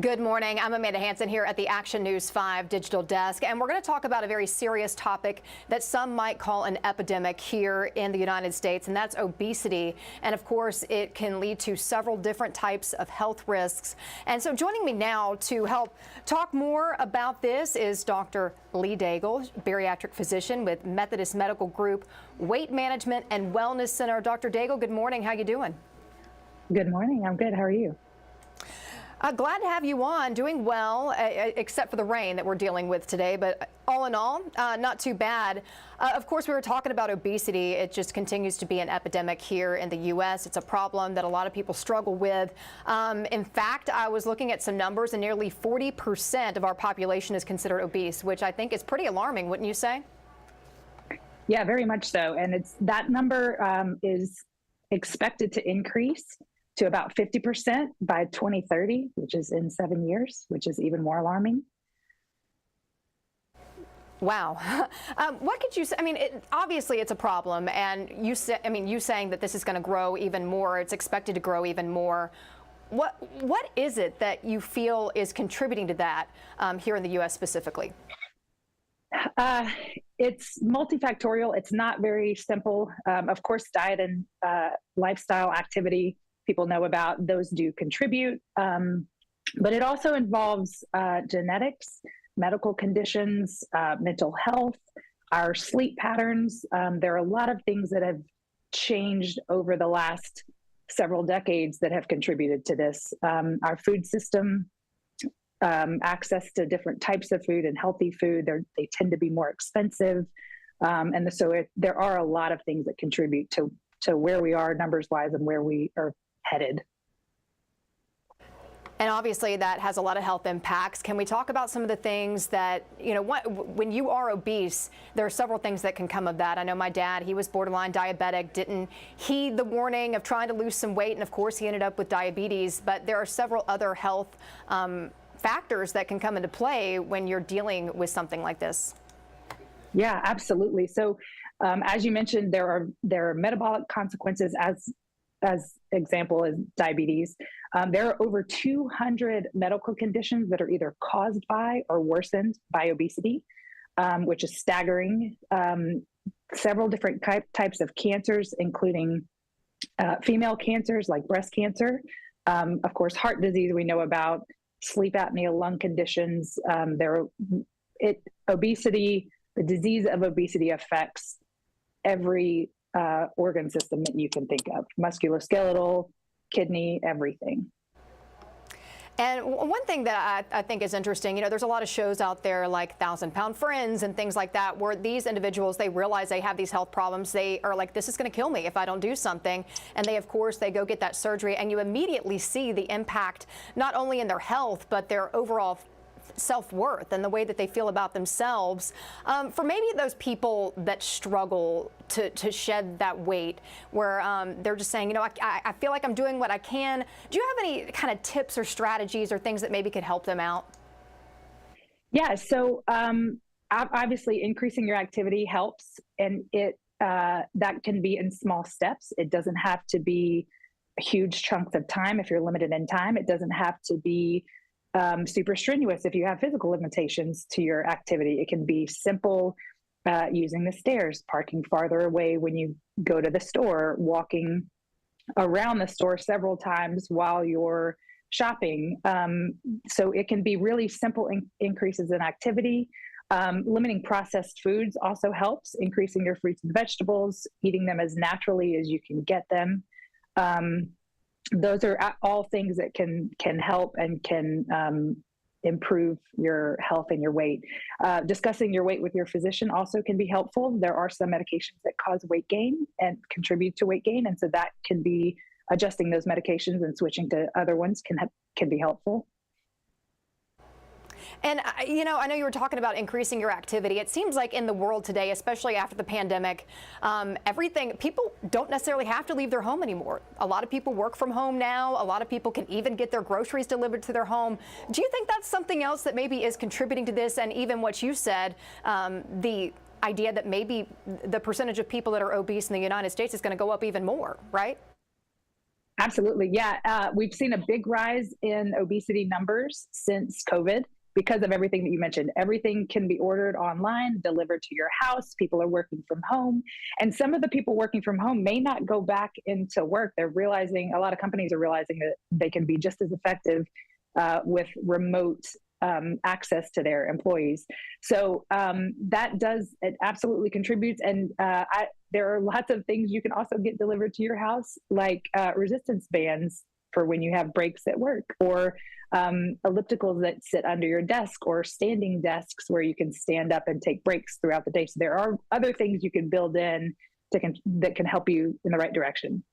Good morning. I'm Amanda Hansen here at the Action News 5 digital desk, and we're going to talk about a very serious topic that some might call an epidemic here in the United States, and that's obesity. And of course, it can lead to several different types of health risks. And so joining me now to help talk more about this is Dr. Lee Daigle, bariatric physician with Methodist Medical Group Weight Management and Wellness Center. Dr. Daigle, good morning. How you doing? Good morning. I'm good. How are you? Glad to have you on. Doing well, except for the rain that we're dealing with today. But all in all, not too bad. Of course, we were talking about obesity. It just continues to be an epidemic here in the U.S. It's a problem that a lot of people struggle with. In fact, I was looking at some numbers, and nearly 40% of our population is considered obese, which I think is pretty alarming, wouldn't you say? Yeah, very much so. And that number is expected to increase to about 50% by 2030, which is in 7 years, which is even more alarming. Wow. What could you say? I mean, obviously it's a problem, and you saying that this is going to grow even more. It's expected to grow even more. What is it that you feel is contributing to that here in the U.S. specifically? It's multifactorial. It's not very simple. Of course, diet and lifestyle activity people know about, those do contribute. But it also involves genetics, medical conditions, mental health, our sleep patterns. There are a lot of things that have changed over the last several decades that have contributed to this. Our food system, access to different types of food and healthy food, they tend to be more expensive. And so there are a lot of things that contribute to where we are numbers-wise and where we are headed. And obviously that has a lot of health impacts. Can we talk about some of the things that, when you are obese, there are several things that can come of that. I know my dad, he was borderline diabetic, didn't heed the warning of trying to lose some weight, and of course he ended up with diabetes, but there are several other health factors that can come into play when you're dealing with something like this. Yeah, absolutely. So as you mentioned, there are metabolic consequences as example as diabetes. There are over 200 medical conditions that are either caused by or worsened by obesity, which is staggering. Several different types of cancers, including female cancers like breast cancer. Of course, heart disease we know about, sleep apnea, lung conditions. Obesity, the disease of obesity affects every organ system that you can think of, musculoskeletal, kidney, everything. And one thing that I think is interesting, there's a lot of shows out there like 1,000 Pound Friends and things like that, where these individuals, they realize they have these health problems. They are like, this is going to kill me if I don't do something. And they go get that surgery, and you immediately see the impact, not only in their health, but their overall self-worth and the way that they feel about themselves. For maybe those people that struggle to shed that weight, where they're just saying, I feel like I'm doing what I can. Do you have any kind of tips or strategies or things that maybe could help them out? Yeah, so obviously increasing your activity helps, and that can be in small steps. It doesn't have to be huge chunks of time if you're limited in time. It doesn't have to be super strenuous if you have physical limitations to your activity. It can be simple, using the stairs, parking farther away when you go to the store, walking around the store several times while you're shopping. So it can be really simple increases in activity. Limiting processed foods also helps, increasing your fruits and vegetables, eating them as naturally as you can get them. Those are all things that can help and can improve your health and your weight. Discussing your weight with your physician also can be helpful. There are some medications that cause weight gain and contribute to weight gain, and so that can be adjusting those medications and switching to other ones can be helpful. And, I know you were talking about increasing your activity. It seems like in the world today, especially after the pandemic, people don't necessarily have to leave their home anymore. A lot of people work from home now. A lot of people can even get their groceries delivered to their home. Do you think that's something else that maybe is contributing to this? And even what you said, the idea that maybe the percentage of people that are obese in the United States is going to go up even more, right? Absolutely. Yeah. We've seen a big rise in obesity numbers since COVID because of everything that you mentioned. Everything can be ordered online, delivered to your house. People are working from home. And some of the people working from home may not go back into work. They're realizing, a lot of companies are realizing that they can be just as effective with remote access to their employees. So it absolutely contributes. And there are lots of things you can also get delivered to your house, like resistance bands for when you have breaks at work, or ellipticals that sit under your desk, or standing desks where you can stand up and take breaks throughout the day. So there are other things you can build in that can help you in the right direction.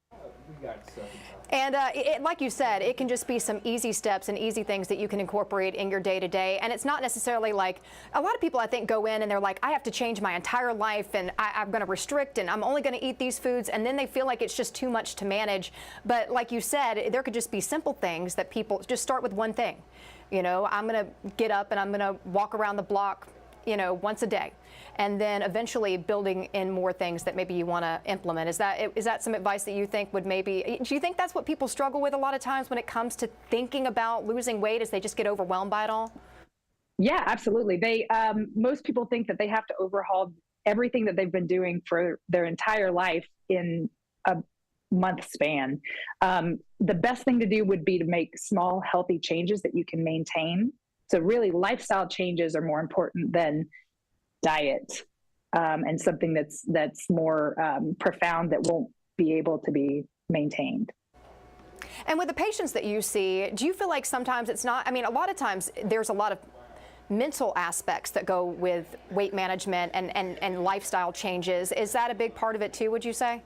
And like you said, it can just be some easy steps and easy things that you can incorporate in your day-to-day. And it's not necessarily like, a lot of people I think go in and they're like, I have to change my entire life and I'm going to restrict and I'm only going to eat these foods. And then they feel like it's just too much to manage. But like you said, there could just be simple things that people just start with one thing. You know, I'm going to get up and I'm going to walk around the block, you know, once a day. And then eventually building in more things that maybe you want to implement. Is that some advice that you think would maybe, do you think that's what people struggle with a lot of times when it comes to thinking about losing weight, as they just get overwhelmed by it all? Yeah, absolutely. Most people think that they have to overhaul everything that they've been doing for their entire life in a month span. The best thing to do would be to make small, healthy changes that you can maintain. So really, lifestyle changes are more important than diet, and something that's more profound that won't be able to be maintained. And with the patients that you see, do you feel like sometimes it's not, I mean, a lot of times there's a lot of mental aspects that go with weight management and lifestyle changes. Is that a big part of it too, would you say?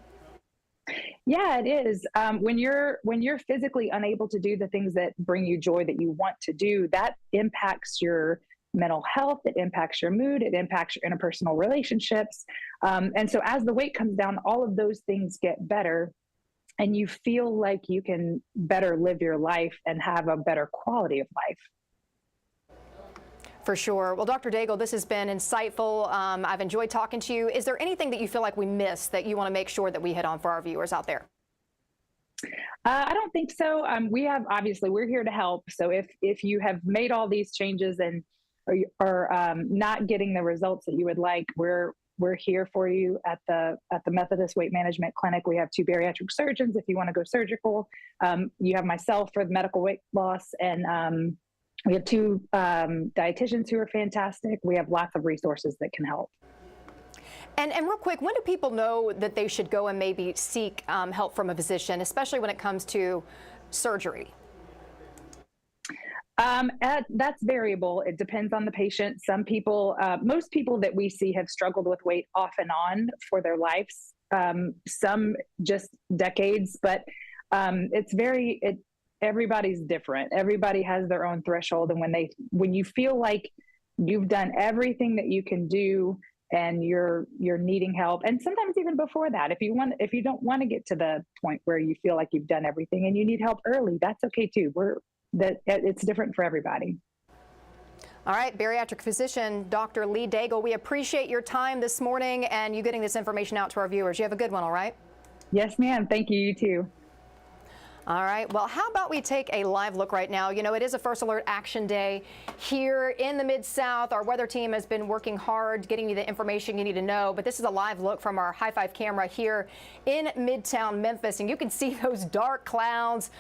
Yeah, it is. When you're physically unable to do the things that bring you joy that you want to do, that impacts your mental health, it impacts your mood, it impacts your interpersonal relationships. And so as the weight comes down, all of those things get better and you feel like you can better live your life and have a better quality of life. For sure. Well, Dr. Daigle, this has been insightful. I've enjoyed talking to you. Is there anything that you feel like we missed that you want to make sure that we hit on for our viewers out there? I don't think so. We're here to help. So if you have made all these changes and are not getting the results that you would like, we're here for you at the Methodist Weight Management Clinic. We have 2 bariatric surgeons if you want to go surgical. You have myself for the medical weight loss, and we have 2 dietitians who are fantastic. We have lots of resources that can help. And real quick, when do people know that they should go and maybe seek help from a physician, especially when it comes to surgery? That's variable. It depends on the patient. Some people, most people that we see have struggled with weight off and on for their lives. Some just decades, but everybody's different. Everybody has their own threshold. And when you feel like you've done everything that you can do and you're needing help, and sometimes even before that, if you don't want to get to the point where you feel like you've done everything and you need help early, that's okay too. It's different for everybody. All right, bariatric physician Dr. Lee Daigle, we appreciate your time this morning and you getting this information out to our viewers. You have a good one, all right? Yes, ma'am. Thank you. You too. All right, well, how about we take a live look right now? You know, it is a First Alert Action Day here in the Mid-South. Our weather team has been working hard getting you the information you need to know, but this is a live look from our High Five camera here in Midtown Memphis, and you can see those dark clouds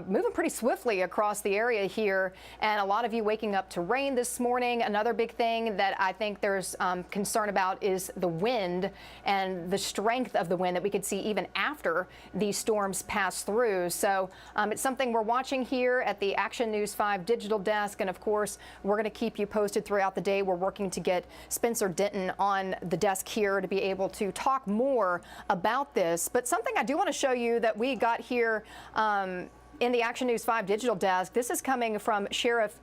moving pretty swiftly across the area here, and a lot of you waking up to rain this morning. Another big thing that I think there's concern about is the wind and the strength of the wind that we could see even after these storms pass through. So it's something we're watching here at the Action News 5 digital desk. And of course, we're going to keep you posted throughout the day. We're working to get Spencer Denton on the desk here to be able to talk more about this. But something I do want to show you that we got here in the Action News 5 digital desk. This is coming from Sheriff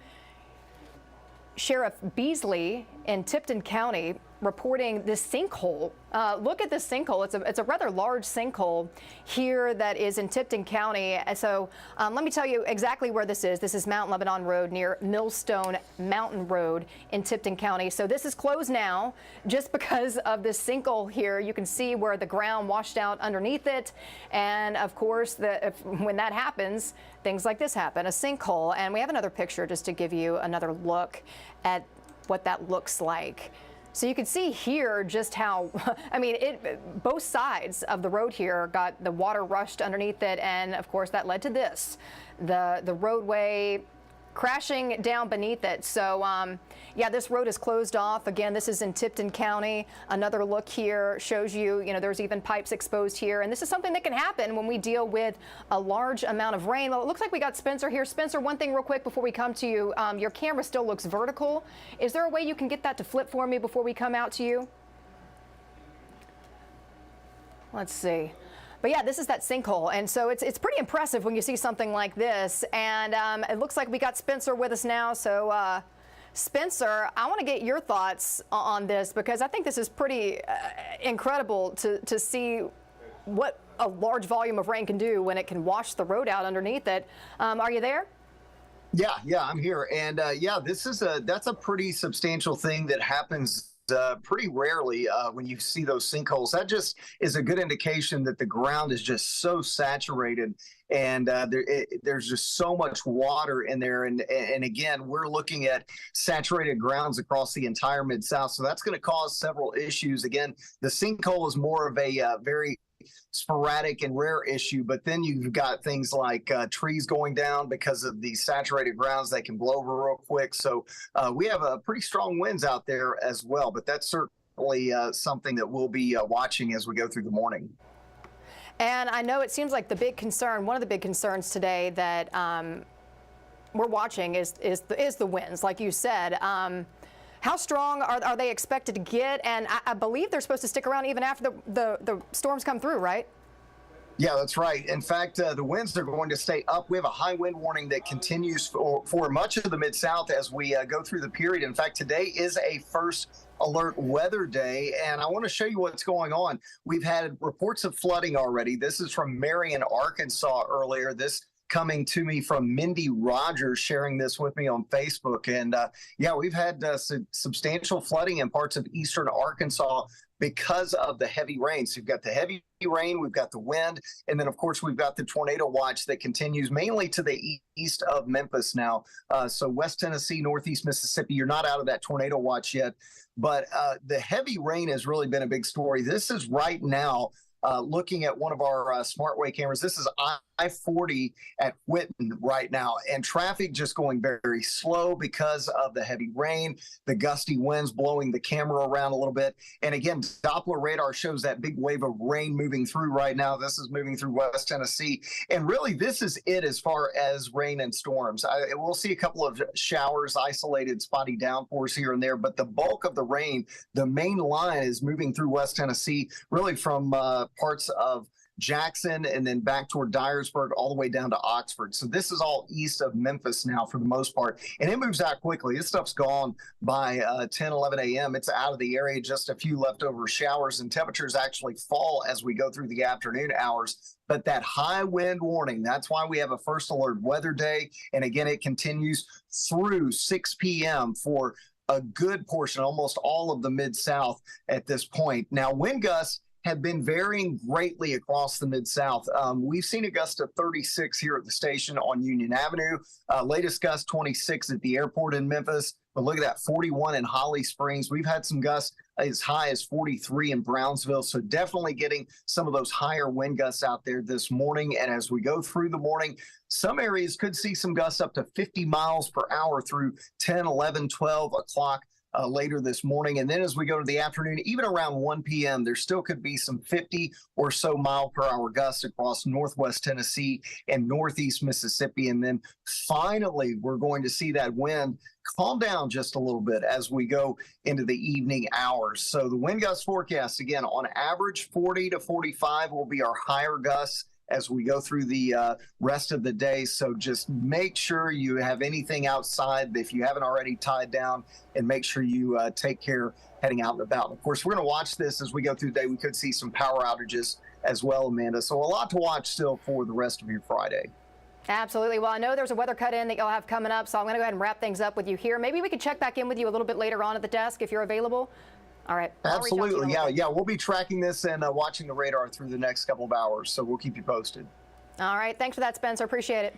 Beasley in Tipton County. reporting this sinkhole. Look at this sinkhole. It's a rather large sinkhole here that is in Tipton County. So let me tell you exactly where this is. This is Mount Lebanon Road near Millstone Mountain Road in Tipton County. So this is closed now just because of this sinkhole here. You can see where the ground washed out underneath it. And of course, when that happens, things like this happen, a sinkhole. And we have another picture just to give you another look at what that looks like. So you can see here just how, I mean, both sides of the road here got the water rushed underneath it. And of course that led to this, the roadway crashing down beneath it. So yeah, this road is closed off. Again, this is in Tipton County. Another look here shows you, there's even pipes exposed here. And this is something that can happen when we deal with a large amount of rain. Well, it looks like we got Spencer here. Spencer, one thing real quick before we come to you, your camera still looks vertical. Is there a way you can get that to flip for me before we come out to you? Let's see. But yeah, this is that sinkhole. And so it's pretty impressive when you see something like this. And it looks like we got Spencer with us now. So Spencer, I want to get your thoughts on this, because I think this is pretty incredible to see what a large volume of rain can do when it can wash the road out underneath it. Are you there? Yeah, I'm here. And yeah, that's a pretty substantial thing that happens pretty rarely when you see those sinkholes. That just is a good indication that the ground is just so saturated, and there's just so much water in there. And again, we're looking at saturated grounds across the entire Mid-South, so that's going to cause several issues. Again, the sinkhole is more of a very sporadic and rare issue, but then you've got things like trees going down because of the saturated grounds. They can blow over real quick. So we have pretty strong winds out there as well, but that's certainly something that we'll be watching as we go through the morning. And I know it seems like the big concern, one of the big concerns today that we're watching is the winds, like you said. How strong are they expected to get? And I believe they're supposed to stick around even after the storms come through, right? Yeah, that's right. In fact, the winds are going to stay up. We have a high wind warning that continues for much of the Mid-South as we go through the period. In fact, today is a first alert weather day, and I want to show you what's going on. We've had reports of flooding already. This is from Marion, Arkansas earlier. This coming to me from Mindy Rogers, sharing this with me on Facebook. And yeah, we've had substantial flooding in parts of eastern Arkansas because of the heavy rain. So you've got the heavy rain, we've got the wind, and then of course we've got the tornado watch that continues mainly to the east of Memphis now. So West Tennessee, Northeast Mississippi, you're not out of that tornado watch yet, but the heavy rain has really been a big story. This is right now looking at one of our SmartWay cameras. This is I-40 at Whitten right now, and traffic just going very, very slow because of the heavy rain, the gusty winds blowing the camera around a little bit. And again, Doppler radar shows that big wave of rain moving through right now. This is moving through West Tennessee. And really, this is it as far as rain and storms. We'll see a couple of showers, isolated spotty downpours here and there, but the bulk of the rain, the main line is moving through West Tennessee, really from parts of Jackson and then back toward Dyersburg all the way down to Oxford. So this is all east of Memphis now for the most part, and it moves out quickly. This stuff's gone by 10, 11 a.m. It's out of the area, just a few leftover showers, and temperatures actually fall as we go through the afternoon hours. But that high wind warning, that's why we have a first alert weather day. And again, it continues through 6 p.m. for a good portion, almost all of the Mid-South at this point. Now, wind gusts have been varying greatly across the Mid-South. We've seen a gust of 36 here at the station on Union Avenue. Latest gust 26 at the airport in Memphis. But look at that, 41 in Holly Springs. We've had some gusts as high as 43 in Brownsville. So definitely getting some of those higher wind gusts out there this morning. And as we go through the morning, some areas could see some gusts up to 50 miles per hour through 10, 11, 12 o'clock. Later this morning. And then as we go to the afternoon, even around 1 p.m., there still could be some 50 or so mile per hour gusts across Northwest Tennessee and Northeast Mississippi. And then finally, we're going to see that wind calm down just a little bit as we go into the evening hours. So the wind gust forecast, again, on average, 40 to 45 will be our higher gusts. as we go through the rest of the day. So just make sure you have anything outside if you haven't already tied down, and make sure you take care heading out and about. Of course, we're going to watch this as we go through the day. We could see some power outages as well, Amanda. So a lot to watch still for the rest of your Friday. Absolutely. Well, I know there's a weather cut-in that you'll have coming up, so I'm going to go ahead and wrap things up with you here. Maybe we could check back in with you a little bit later on at the desk if you're available. All right. Absolutely. Yeah. We'll be tracking this and watching the radar through the next couple of hours, so we'll keep you posted. All right. Thanks for that, Spencer. Appreciate it.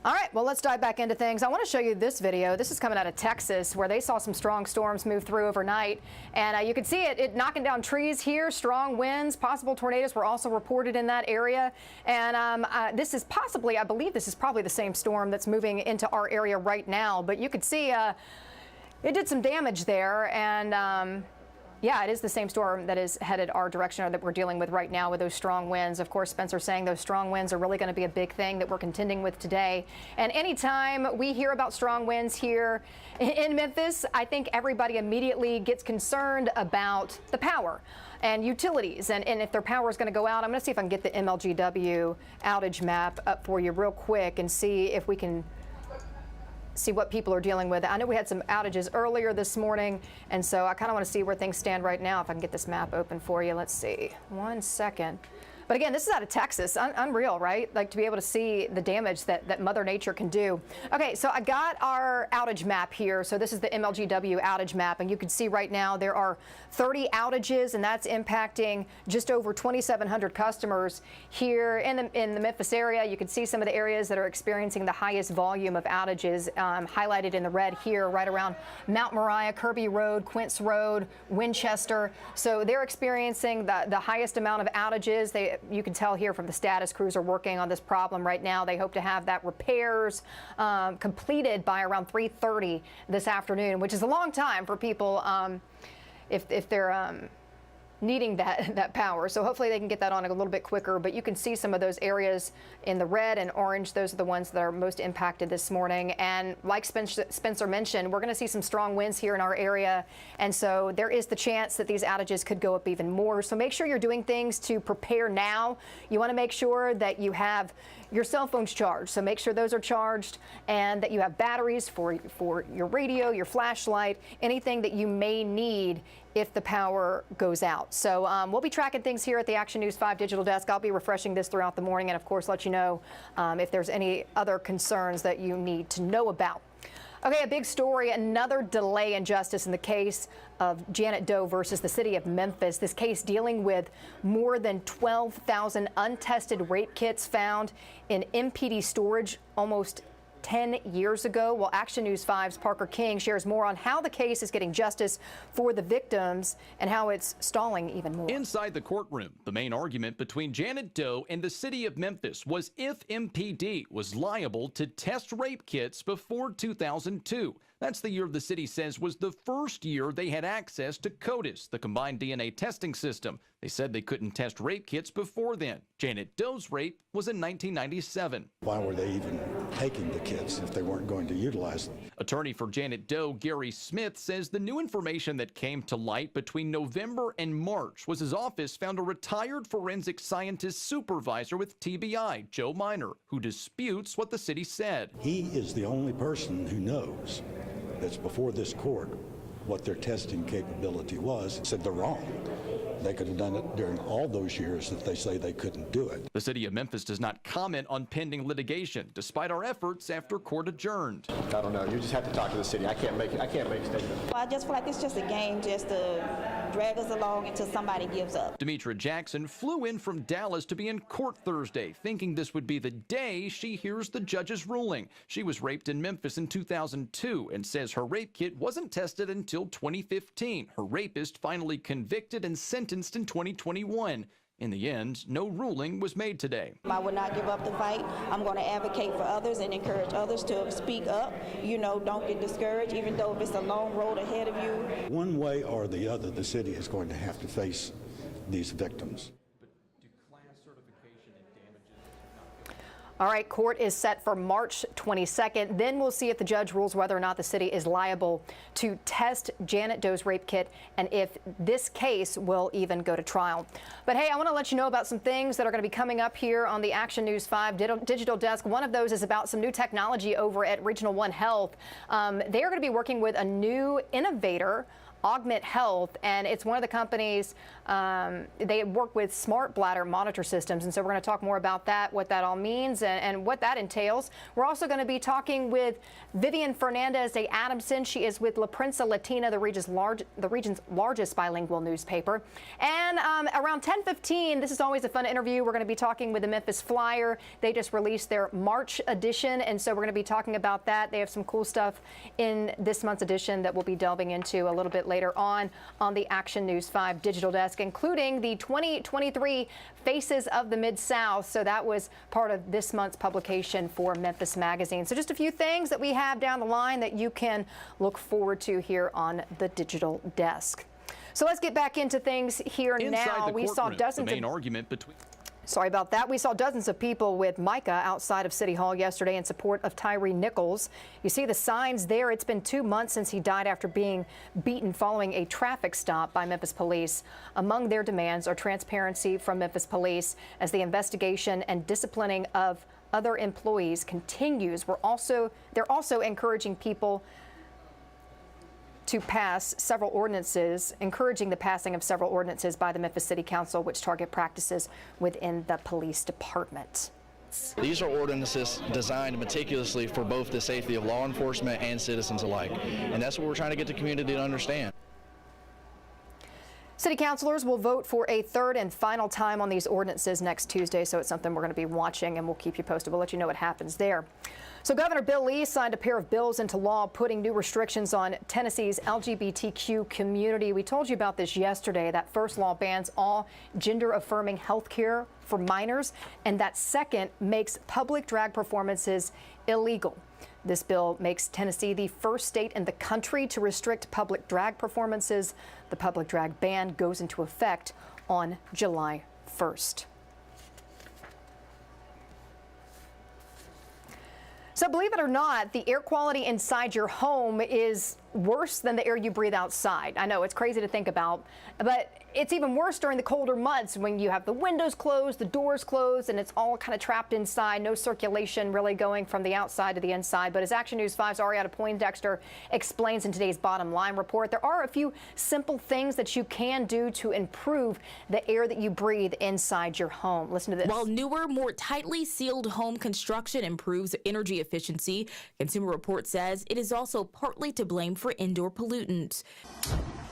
All right, well, let's dive back into things. I want to show you this video. This is coming out of Texas, where they saw some strong storms move through overnight. And you can see it knocking down trees here, strong winds, possible tornadoes were also reported in that area. And this is possibly, I believe this is probably the same storm that's moving into our area right now. But you could see it did some damage there. And yeah, it is the same storm that is headed our direction, or that we're dealing with right now with those strong winds. Of course, Spencer saying those strong winds are really going to be a big thing that we're contending with today. And anytime we hear about strong winds here in Memphis, I think everybody immediately gets concerned about the power and utilities, and if their power is going to go out. I'm going to see if I can get the MLGW outage map up for you real quick and see if we can see what people are dealing with. I know we had some outages earlier this morning, and so I kind of want to see where things stand right now. If I can get this map open for you. Let's see. 1 second. But again, this is out of Texas. Unreal, right? Like, to be able to see the damage that Mother Nature can do. Okay, so I got our outage map here. So this is the MLGW outage map, and you can see right now there are 30 outages, and that's impacting just over 2,700 customers here in the Memphis area. You can see some of the areas that are experiencing the highest volume of outages, highlighted in the red here, right around Mount Moriah, Kirby Road, Quince Road, Winchester. So they're experiencing the highest amount of outages. You can tell here from the status crews are working on this problem right now. They hope to have that repairs completed by around 3:30 this afternoon, which is a long time for people if they're needing that power. So hopefully they can get that on a little bit quicker. But you can see some of those areas in the red and orange. Those are the ones that are most impacted this morning. And like Spencer mentioned, we're going to see some strong winds here in our area. And so there is the chance that these outages could go up even more. So make sure you're doing things to prepare now. You want to make sure that you have your cell phones charged. So make sure those are charged, and that you have batteries for your radio, your flashlight, anything that you may need if the power goes out. So we'll be tracking things here at the Action News 5 digital desk. I'll be refreshing this throughout the morning, and of course let you know if there's any other concerns that you need to know about. Okay, a big story, another delay in justice in the case of Janet Doe versus the city of Memphis. This case dealing with more than 12,000 untested rape kits found in MPD storage almost 10 years ago. Well, Action News 5's Parker King shares more on how the case is getting justice for the victims and how it's stalling even more. Inside the courtroom, the main argument between Janet Doe and the city of Memphis was if MPD was liable to test rape kits before 2002. That's the year the city says was the first year they had access to CODIS, the combined DNA testing system. They said they couldn't test rape kits before then. Janet Doe's rape was in 1997. Why were they even taking the kits if they weren't going to utilize them? Attorney for Janet Doe, Gary Smith, says the new information that came to light between November and March was his office found a retired forensic scientist supervisor with TBI, Joe Miner, who disputes what the city said. He is the only person who knows that's before this court what their testing capability was. Said they're wrong. They could have done it during all those years that they say they couldn't do it. The city of Memphis does not comment on pending litigation, despite our efforts after court adjourned. I don't know. You just have to talk to the city. I can't make a statement. Well, I just feel like it's just a game just to drag us along until somebody gives up. Demetra Jackson flew in from Dallas to be in court Thursday, thinking this would be the day she hears the judge's ruling. She was raped in Memphis in 2002 and says her rape kit wasn't tested until 2015. Her rapist finally convicted and sentenced in 2021. In the end, no ruling was made today. I would not give up the fight. I'm going to advocate for others and encourage others to speak up. You know, don't get discouraged, even though if it's a long road ahead of you. One way or the other, the city is going to have to face these victims. All right, court is set for March 22nd. Then we'll see if the judge rules whether or not the city is liable to test Janet Doe's rape kit and if this case will even go to trial. But hey, I want to let you know about some things that are going to be coming up here on the Action News 5 digital desk. One of those is about some new technology over at Regional One Health. They are going to be working with a new innovator, Augment Health, and it's one of the companies, they work with smart bladder monitor systems, and so we're going to talk more about that, what that all means, and what that entails. We're also going to be talking with Vivian Fernandez de Adamson. She is with La Prensa Latina, the region's largest bilingual newspaper. And around 10:15, this is always a fun interview. We're going to be talking with the Memphis Flyer. They just released their March edition, and so we're going to be talking about that. They have some cool stuff in this month's edition that we'll be delving into a little bit later on the Action News 5 digital desk, including the 2023 Faces of the Mid-South. So that was part of this month's publication for Memphis Magazine. So just a few things that we have down the line that you can look forward to here on the digital desk. So let's get back into things here now. We saw dozens of argument between Sorry about that. We saw dozens of people with mica outside of City Hall yesterday in support of Tyree Nichols. You see the signs there. It's been 2 months since he died after being beaten following a traffic stop by Memphis police. Among their demands are transparency from Memphis police as the investigation and disciplining of other employees continues. They're also encouraging people to pass several ordinances, encouraging the passing of several ordinances by the Memphis City Council, which target practices within the police department. These are ordinances designed meticulously for both the safety of law enforcement and citizens alike. And that's what we're trying to get the community to understand. City councilors will vote for a third and final time on these ordinances next Tuesday, so it's something we're going to be watching, and we'll keep you posted. We'll let you know what happens there. So Governor Bill Lee signed a pair of bills into law putting new restrictions on Tennessee's LGBTQ community. We told you about this yesterday. That first law bans all gender-affirming health care for minors, and that second makes public drag performances illegal. This bill makes Tennessee the first state in the country to restrict public drag performances. The public drag ban goes into effect on July 1st. So believe it or not, the air quality inside your home is worse than the air you breathe outside. I know it's crazy to think about, but it's even worse during the colder months when you have the windows closed, the doors closed, and it's all kind of trapped inside. No circulation really going from the outside to the inside. But as Action News 5's Ariana Poindexter explains in today's Bottom Line report, there are a few simple things that you can do to improve the air that you breathe inside your home. Listen to this. While newer, more tightly sealed home construction improves energy efficiency, Consumer Reports says it is also partly to blame for indoor pollutants.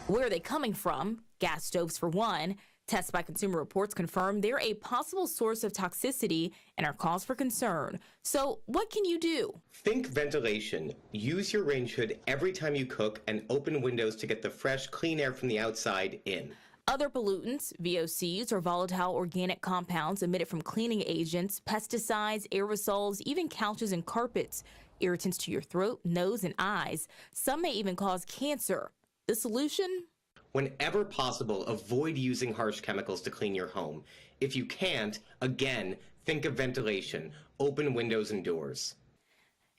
Where are they coming from? Gas stoves, for one. Tests by Consumer Reports confirm they're a possible source of toxicity and are cause for concern. So what can you do? Think ventilation. Use your range hood every time you cook and open windows to get the fresh, clean air from the outside in. Other pollutants, VOCs, or volatile organic compounds emitted from cleaning agents, pesticides, aerosols, even couches and carpets, irritants to your throat, nose, and eyes. Some may even cause cancer. The solution? Whenever possible, avoid using harsh chemicals to clean your home. If you can't, again, think of ventilation. Open windows and doors.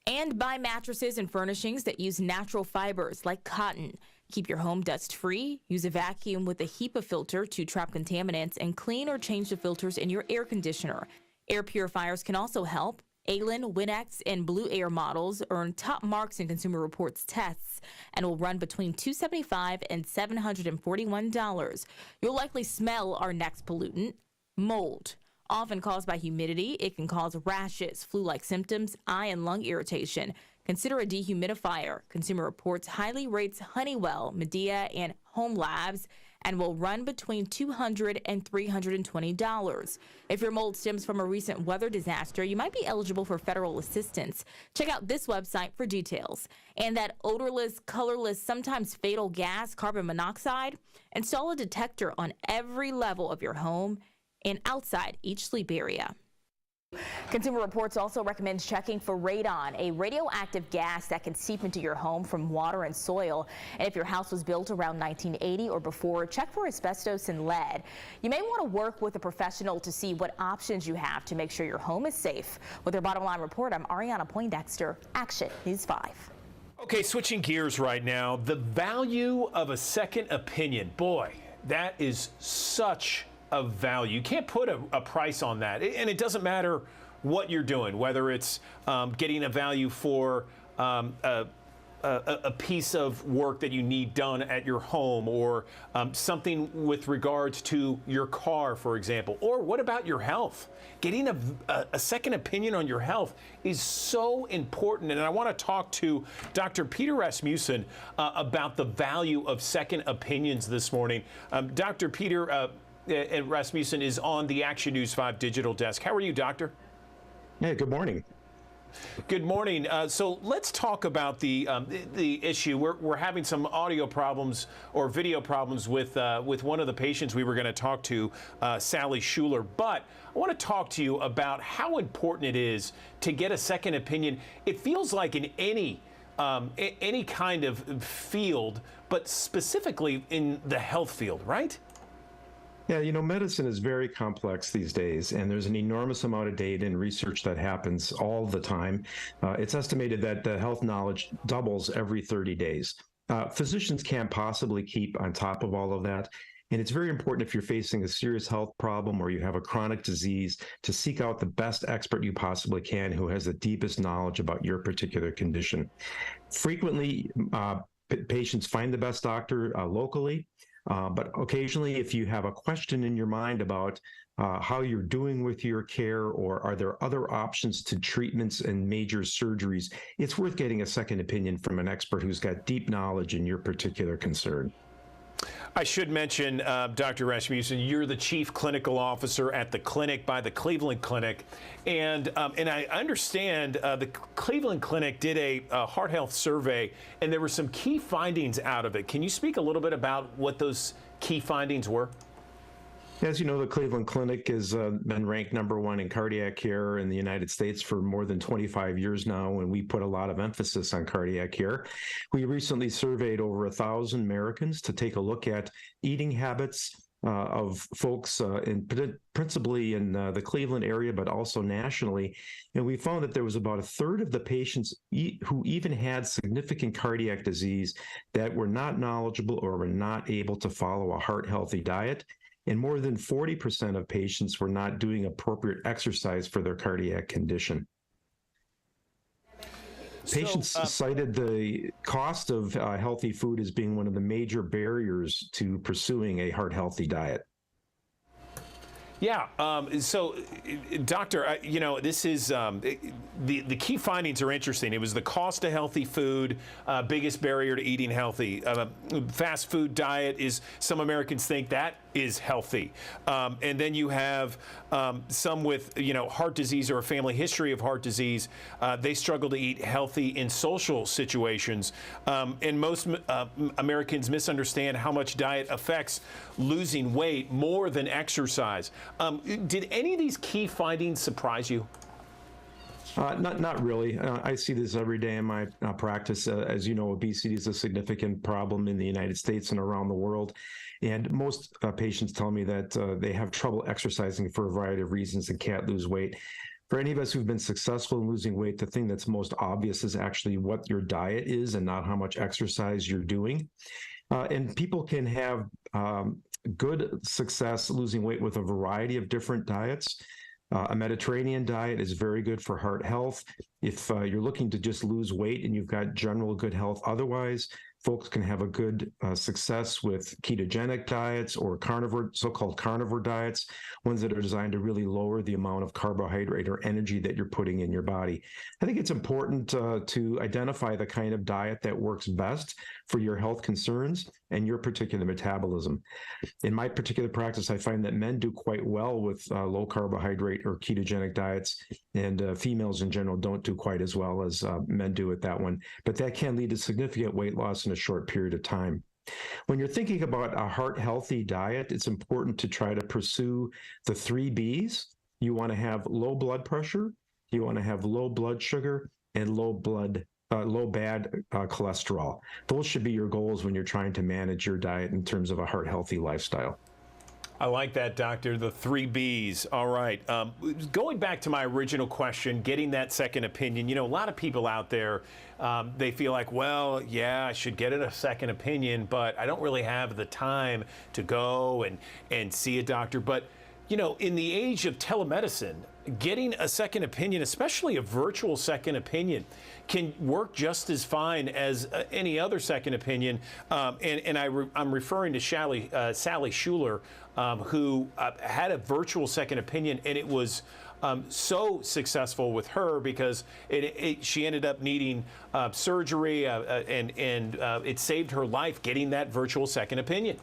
And buy mattresses and furnishings that use natural fibers like cotton. Keep your home dust-free. Use a vacuum with a HEPA filter to trap contaminants and clean or change the filters in your air conditioner. Air purifiers can also help. Allen, Winx, and Blue Air models earn top marks in Consumer Reports tests and will run between $275 and $741. You'll likely smell our next pollutant, mold. Often caused by humidity, it can cause rashes, flu-like symptoms, eye and lung irritation. Consider a dehumidifier. Consumer Reports highly rates Honeywell, Medea, and Home Labs and will run between $200 and $320. If your mold stems from a recent weather disaster, you might be eligible for federal assistance. Check out this website for details. And that odorless, colorless, sometimes fatal gas, carbon monoxide, install a detector on every level of your home and outside each sleep area. Consumer Reports also recommends checking for radon, a radioactive gas that can seep into your home from water and soil. And if your house was built around 1980 or before, check for asbestos and lead. You may want to work with a professional to see what options you have to make sure your home is safe. With our Bottom Line Report, I'm Ariana Poindexter, Action News 5. Okay, switching gears right now, the value of a second opinion. Boy, that is such a value. You can't put a price on that. And it doesn't matter what you're doing, whether it's getting a value for a piece of work that you need done at your home, or something with regards to your car, for example. Or what about your health? Getting a second opinion on your health is so important. And I want to talk to Dr. Peter Rasmussen about the value of second opinions this morning. Dr. Peter Rasmussen is on the Action News 5 digital desk. How are you, Doctor? Hey, good morning. Good morning. So let's talk about the issue. We're having some audio problems or video problems with one of the patients we were going to talk to, Sally Schuler. But I want to talk to you about how important it is to get a second opinion. It feels like in any kind of field, but specifically in the health field, right? Yeah, medicine is very complex these days, and there's an enormous amount of data and research that happens all the time. It's estimated that the health knowledge doubles every 30 days. Physicians can't possibly keep on top of all of that. And it's very important, if you're facing a serious health problem or you have a chronic disease, to seek out the best expert you possibly can who has the deepest knowledge about your particular condition. Frequently, patients find the best doctor locally. But occasionally, if you have a question in your mind about how you're doing with your care, or are there other options to treatments and major surgeries, it's worth getting a second opinion from an expert who's got deep knowledge in your particular concern. I should mention, Dr. Rasmussen, you're the Chief Clinical Officer at the clinic by the Cleveland Clinic. And I understand the Cleveland Clinic did a heart health survey, and there were some key findings out of it. Can you speak a little bit about what those key findings were? As you know, the Cleveland Clinic has been ranked #1 in cardiac care in the United States for more than 25 years now, and we put a lot of emphasis on cardiac care. We recently surveyed over 1,000 Americans to take a look at eating habits of folks principally in the Cleveland area, but also nationally. And we found that there was about a third of the patients who even had significant cardiac disease that were not knowledgeable or were not able to follow a heart-healthy diet. And more than 40% of patients were not doing appropriate exercise for their cardiac condition. Patients cited the cost of healthy food as being one of the major barriers to pursuing a heart-healthy diet. Yeah. So, Doctor, this is the key findings are interesting. It was the cost of healthy food, biggest barrier to eating healthy. Fast food diet is, some Americans think that is healthy. And then you have some with, heart disease or a family history of heart disease. They struggle to eat healthy in social situations. And most Americans misunderstand how much diet affects losing weight more than exercise. Did any of these key findings surprise you? Not really. I see this every day in my practice. As you know, obesity is a significant problem in the United States and around the world. And most patients tell me that they have trouble exercising for a variety of reasons and can't lose weight. For any of us who've been successful in losing weight, the thing that's most obvious is actually what your diet is and not how much exercise you're doing. And people can have good success losing weight with a variety of different diets. A Mediterranean diet is very good for heart health. If you're looking to just lose weight and you've got general good health otherwise, folks can have a good success with ketogenic diets or so-called carnivore diets, ones that are designed to really lower the amount of carbohydrate or energy that you're putting in your body. I think it's important to identify the kind of diet that works best for your health concerns and your particular metabolism. In my particular practice, I find that men do quite well with low carbohydrate or ketogenic diets, and females in general don't do quite as well as men do with that one. But that can lead to significant weight loss in a short period of time. When you're thinking about a heart-healthy diet, it's important to try to pursue the 3 Bs. you want to have low blood pressure, you want to have low blood sugar, and low bad cholesterol. Those should be your goals when you're trying to manage your diet in terms of a heart healthy lifestyle. I like that, Doctor. The 3 Bs. All right. Going back to my original question, getting that second opinion, you know, a lot of people out there, they feel like, well, yeah, I should get a second opinion, but I don't really have the time to go and see a doctor. But, you know, in the age of telemedicine, getting a second opinion, especially a virtual second opinion, can work just as fine as any other second opinion. I'm referring to Sally Schuler, who had a virtual second opinion, and it was so successful with her because she ended up needing surgery, and it saved her life getting that virtual second opinion.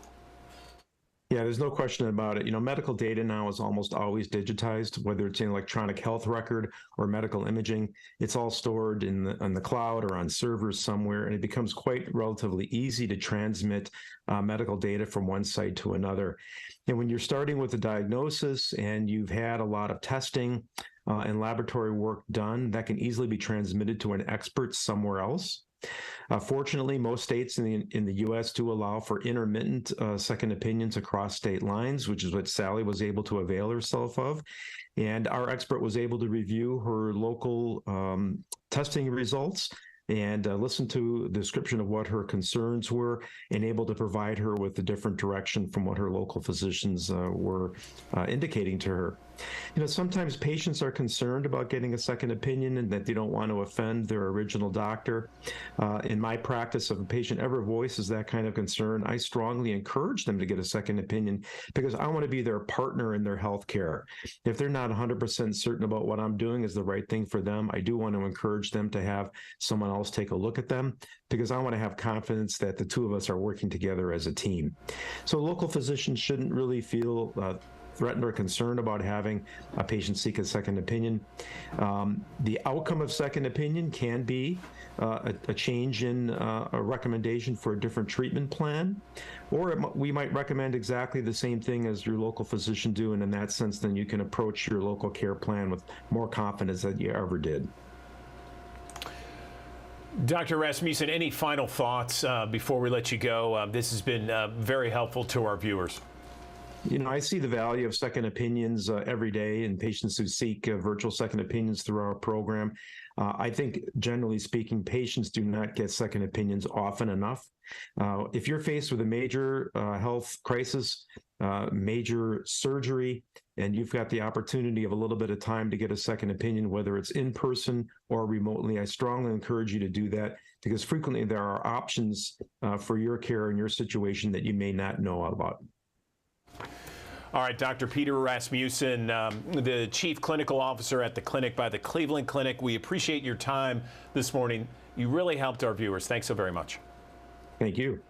Yeah, there's no question about it. You know, medical data now is almost always digitized, whether it's an electronic health record or medical imaging. It's all stored in the cloud or on servers somewhere, and it becomes quite relatively easy to transmit medical data from one site to another. And when you're starting with a diagnosis and you've had a lot of testing and laboratory work done, that can easily be transmitted to an expert somewhere else. Fortunately, most states in the U.S. do allow for intermittent second opinions across state lines, which is what Sally was able to avail herself of. And our expert was able to review her local testing results and listen to the description of what her concerns were and able to provide her with a different direction from what her local physicians were indicating to her. You know, sometimes patients are concerned about getting a second opinion and that they don't want to offend their original doctor. In my practice, if a patient ever voices that kind of concern, I strongly encourage them to get a second opinion because I want to be their partner in their health care. If they're not 100% certain about what I'm doing is the right thing for them, I do want to encourage them to have someone else take a look at them because I want to have confidence that the two of us are working together as a team. So local physicians shouldn't really feel threatened or concerned about having a patient seek a second opinion. The outcome of second opinion can be a change in a recommendation for a different treatment plan, or we might recommend exactly the same thing as your local physician do, and in that sense, then you can approach your local care plan with more confidence than you ever did. Dr. Rasmussen, any final thoughts before we let you go? This has been very helpful to our viewers. You know, I see the value of second opinions every day in patients who seek virtual second opinions through our program. I think, generally speaking, patients do not get second opinions often enough. If you're faced with a major health crisis, major surgery, and you've got the opportunity of a little bit of time to get a second opinion, whether it's in person or remotely, I strongly encourage you to do that because frequently there are options for your care and your situation that you may not know about. All right, Dr. Peter Rasmussen, the Chief Clinical Officer at the clinic by the Cleveland Clinic. We appreciate your time this morning. You really helped our viewers. Thanks so very much. Thank you.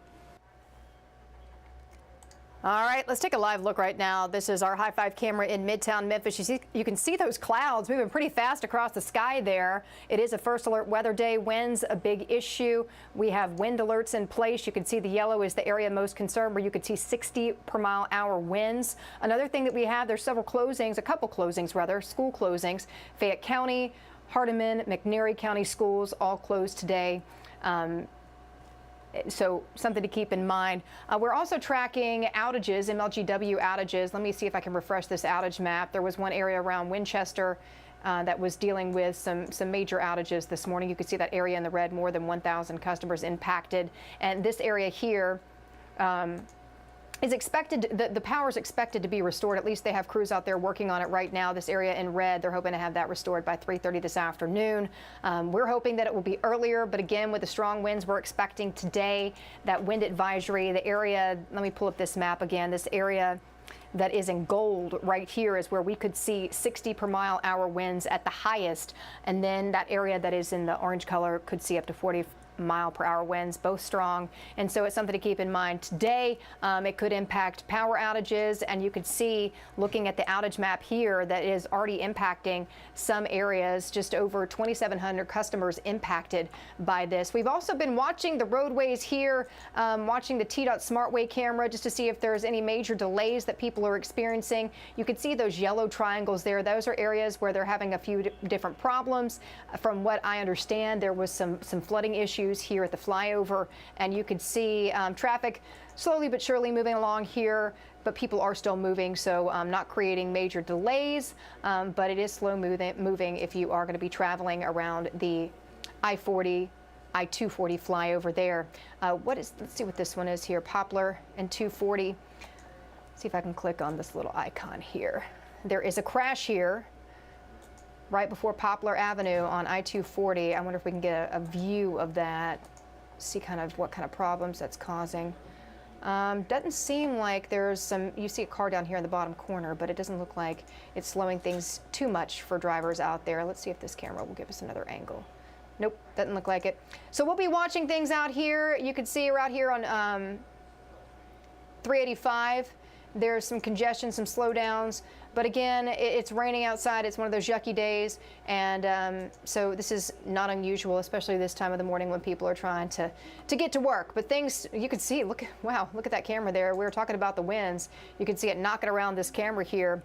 All right, let's take a live look right now. This is our High 5 camera in Midtown Memphis. You can see those clouds moving pretty fast across the sky there. It is a first alert weather day. Winds a big issue. We have wind alerts in place. You can see the yellow is the area most concerned where you could see 60 per mile hour winds. Another thing that we have, there's several closings, a couple closings rather, school closings. Fayette County, Hardeman, McNairy County schools all closed today. So something to keep in mind. We're also tracking outages, MLGW outages. Let me see if I can refresh this outage map. There was one area around Winchester that was dealing with some major outages this morning. You can see that area in the red, more than 1,000 customers impacted. And this area here is expected, the power is expected to be restored. At least they have crews out there working on it right now. This area in red, they're hoping to have that restored by 3:30 this afternoon. We're hoping that it will be earlier, but again, with the strong winds we're expecting today, that wind advisory, the area, let me pull up this map again, this area that is in gold right here is where we could see 60 per mile hour winds at the highest. And then that area that is in the orange color could see up to 40 mile-per-hour winds, both strong. And so it's something to keep in mind. Today, it could impact power outages, and you could see, looking at the outage map here, that is already impacting some areas. Just over 2,700 customers impacted by this. We've also been watching the roadways here, watching the TDOT SmartWay camera just to see if there's any major delays that people are experiencing. You can see those yellow triangles there. Those are areas where they're having a few different problems. From what I understand, there was some flooding issues here at the flyover, and you could see traffic slowly but surely moving along here, but people are still moving, so not creating major delays, but it is slow moving if you are going to be traveling around the I-40, I-240 flyover there. Let's see what this one is here, Poplar and 240. See if I can click on this little icon here. There is a crash here right before Poplar Avenue on I-240. I wonder if we can get a view of that, see what kind of problems that's causing. Doesn't seem like there's you see a car down here in the bottom corner, but it doesn't look like it's slowing things too much for drivers out there. Let's see if this camera will give us another angle. Nope, doesn't look like it. So we'll be watching things out here. You can see right here on 385. There's some congestion, some slowdowns, but again, it's raining outside. It's one of those yucky days, and so this is not unusual, especially this time of the morning when people are trying to get to work. But things, you can see, wow, look at that camera there. We were talking about the winds. You can see it knocking around this camera here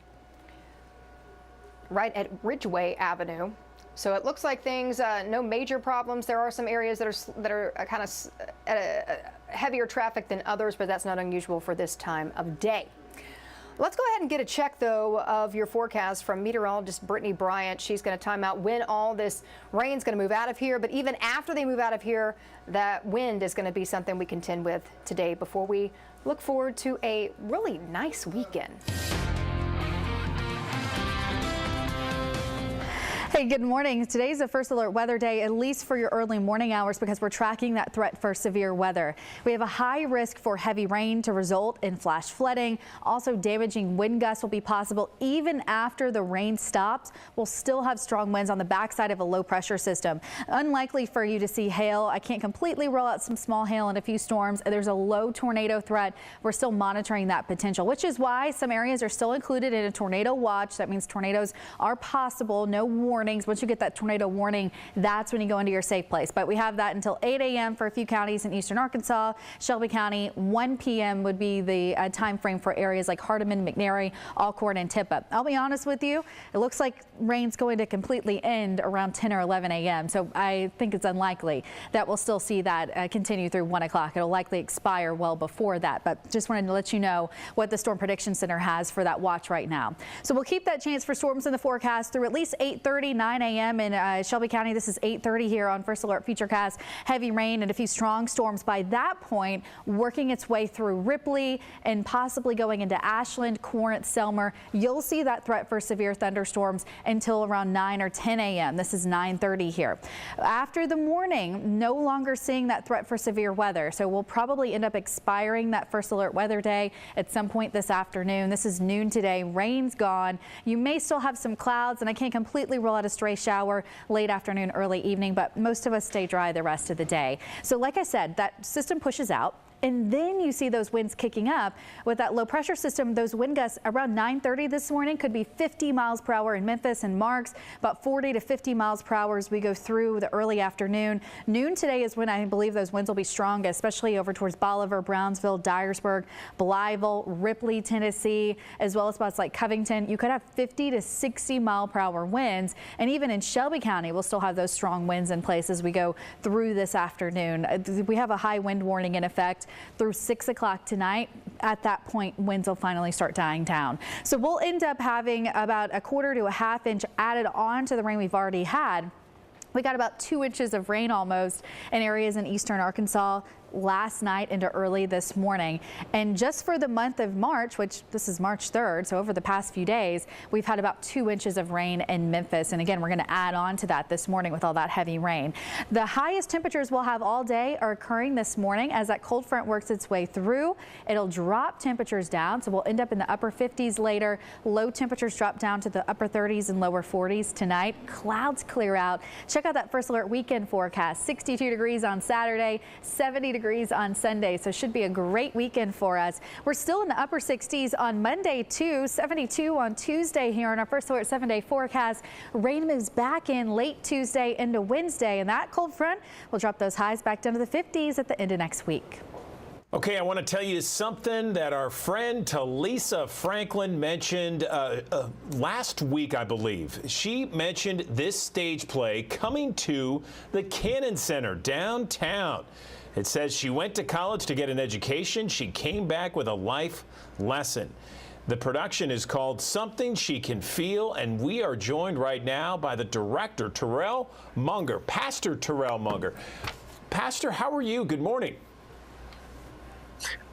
right at Ridgeway Avenue. So it looks like things, no major problems. There are some areas that are kind of heavier traffic than others, but that's not unusual for this time of day. Let's go ahead and get a check, though, of your forecast from meteorologist Brittany Bryant. She's going to time out when all this rain's going to move out of here. But even after they move out of here, that wind is going to be something we contend with today before we look forward to a really nice weekend. Hey, good morning. Today's a first alert weather day, at least for your early morning hours, because we're tracking that threat for severe weather. We have a high risk for heavy rain to result in flash flooding. Also, damaging wind gusts will be possible even after the rain stops. We'll still have strong winds on the backside of a low pressure system. Unlikely for you to see hail. I can't completely rule out some small hail and a few storms. There's a low tornado threat. We're still monitoring that potential, which is why some areas are still included in a tornado watch. That means tornadoes are possible. No warnings. Once you get that tornado warning, that's when you go into your safe place. But we have that until 8 a.m. for a few counties in eastern Arkansas. Shelby County, 1 p.m. would be the time frame for areas like Hardeman, McNary, Alcorn, and Tippah. I'll be honest with you, it looks like rain's going to completely end around 10 or 11 a.m. So I think it's unlikely that we'll still see that continue through 1 o'clock. It'll likely expire well before that. But just wanted to let you know what the Storm Prediction Center has for that watch right now. So we'll keep that chance for storms in the forecast through at least 8:30, 9 a.m. in Shelby County. This is 8:30 here on First Alert Futurecast. Heavy rain and a few strong storms by that point, working its way through Ripley and possibly going into Ashland, Corinth, Selmer. You'll see that threat for severe thunderstorms until around 9 or 10 a.m. This is 9:30 here. After the morning, no longer seeing that threat for severe weather. So we'll probably end up expiring that First Alert weather day at some point this afternoon. This is noon today. Rain's gone. You may still have some clouds, and I can't completely rule out a stray shower late afternoon, early evening, but most of us stay dry the rest of the day. So like I said, that system pushes out. And then you see those winds kicking up with that low pressure system. Those wind gusts around 9:30 this morning could be 50 miles per hour in Memphis and Marks, about 40 to 50 miles per hour as we go through the early afternoon. Noon today is when I believe those winds will be strong, especially over towards Bolivar, Brownsville, Dyersburg, Blytheville, Ripley, Tennessee, as well as spots like Covington. You could have 50 to 60 mile per hour winds. And even in Shelby County, we'll still have those strong winds in place as we go through this afternoon. We have a high wind warning in effect through 6 o'clock tonight. At that point, winds will finally start dying down. So we'll end up having about a quarter to a half inch added on to the rain we've already had. We got about 2 inches of rain almost in areas in eastern Arkansas. last night into early this morning. And just for the month of March, which this is March 3rd, so over the past few days, we've had about 2 inches of rain in Memphis. And again, we're going to add on to that this morning with all that heavy rain. The highest temperatures we'll have all day are occurring this morning as that cold front works its way through. It'll drop temperatures down, so we'll end up in the upper 50s later. Low temperatures drop down to the upper 30s and lower 40s tonight. Clouds clear out. Check out that First Alert weekend forecast. 62 degrees on Saturday, 70 degrees on Sunday. So should be a great weekend for us. We're still in the upper 60s on Monday too, 72 on Tuesday here on our First Alert 7-day forecast. Rain moves back in late Tuesday into Wednesday, and that cold front will drop those highs back down to the 50s at the end of next week. Okay, I want to tell you something that our friend Talisa Franklin mentioned last week, I believe. She mentioned this stage play coming to the Cannon Center downtown. It says she went to college to get an education. She came back with a life lesson. The production is called Something She Can Feel, and we are joined right now by the director, Terrell Munger, Pastor Terrell Munger. Pastor, how are you? Good morning.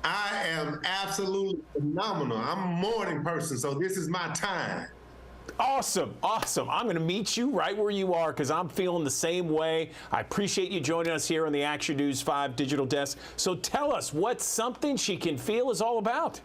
I am absolutely phenomenal. I'm a morning person, so this is my time. Awesome, awesome. I'm going to meet you right where you are because I'm feeling the same way. I appreciate you joining us here on the Action News 5 digital desk. So tell us what Something She Can Feel is all about.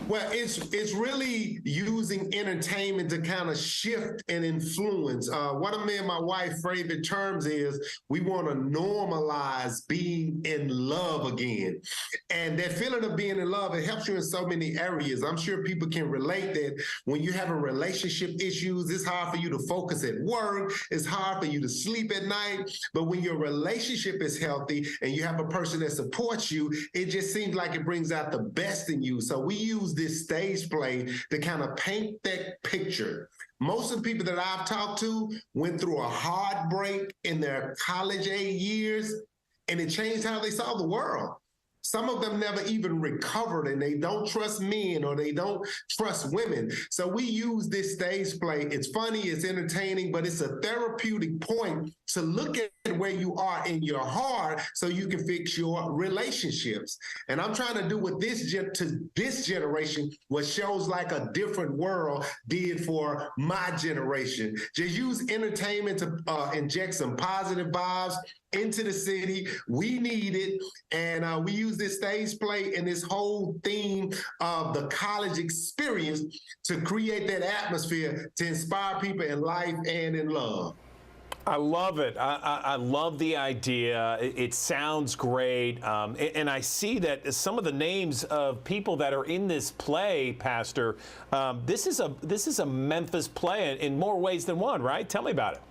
Well, it's really using entertainment to kind of shift and influence. One of me and my wife's favorite terms is we want to normalize being in love again. And that feeling of being in love, it helps you in so many areas. I'm sure people can relate that when you have a relationship issues, it's hard for you to focus at work. It's hard for you to sleep at night. But when your relationship is healthy and you have a person that supports you, it just seems like it brings out the best in you. So we use this stage play to kind of paint that picture. Most of the people that I've talked to went through a heartbreak in their college age years, and it changed how they saw the world. Some of them never even recovered, and they don't trust men or they don't trust women. So we use this stage play. It's funny, it's entertaining, but it's a therapeutic point to look at where you are in your heart so you can fix your relationships. And I'm trying to do with this generation what shows like a different world did for my generation. Just use entertainment to inject some positive vibes into the city. We need it. And we use this stage play and this whole theme of the college experience to create that atmosphere to inspire people in life and in love. I love it. I love the idea. It sounds great. And I see that some of the names of people that are in this play, Pastor, this is a Memphis play in more ways than one, right? Tell me about it.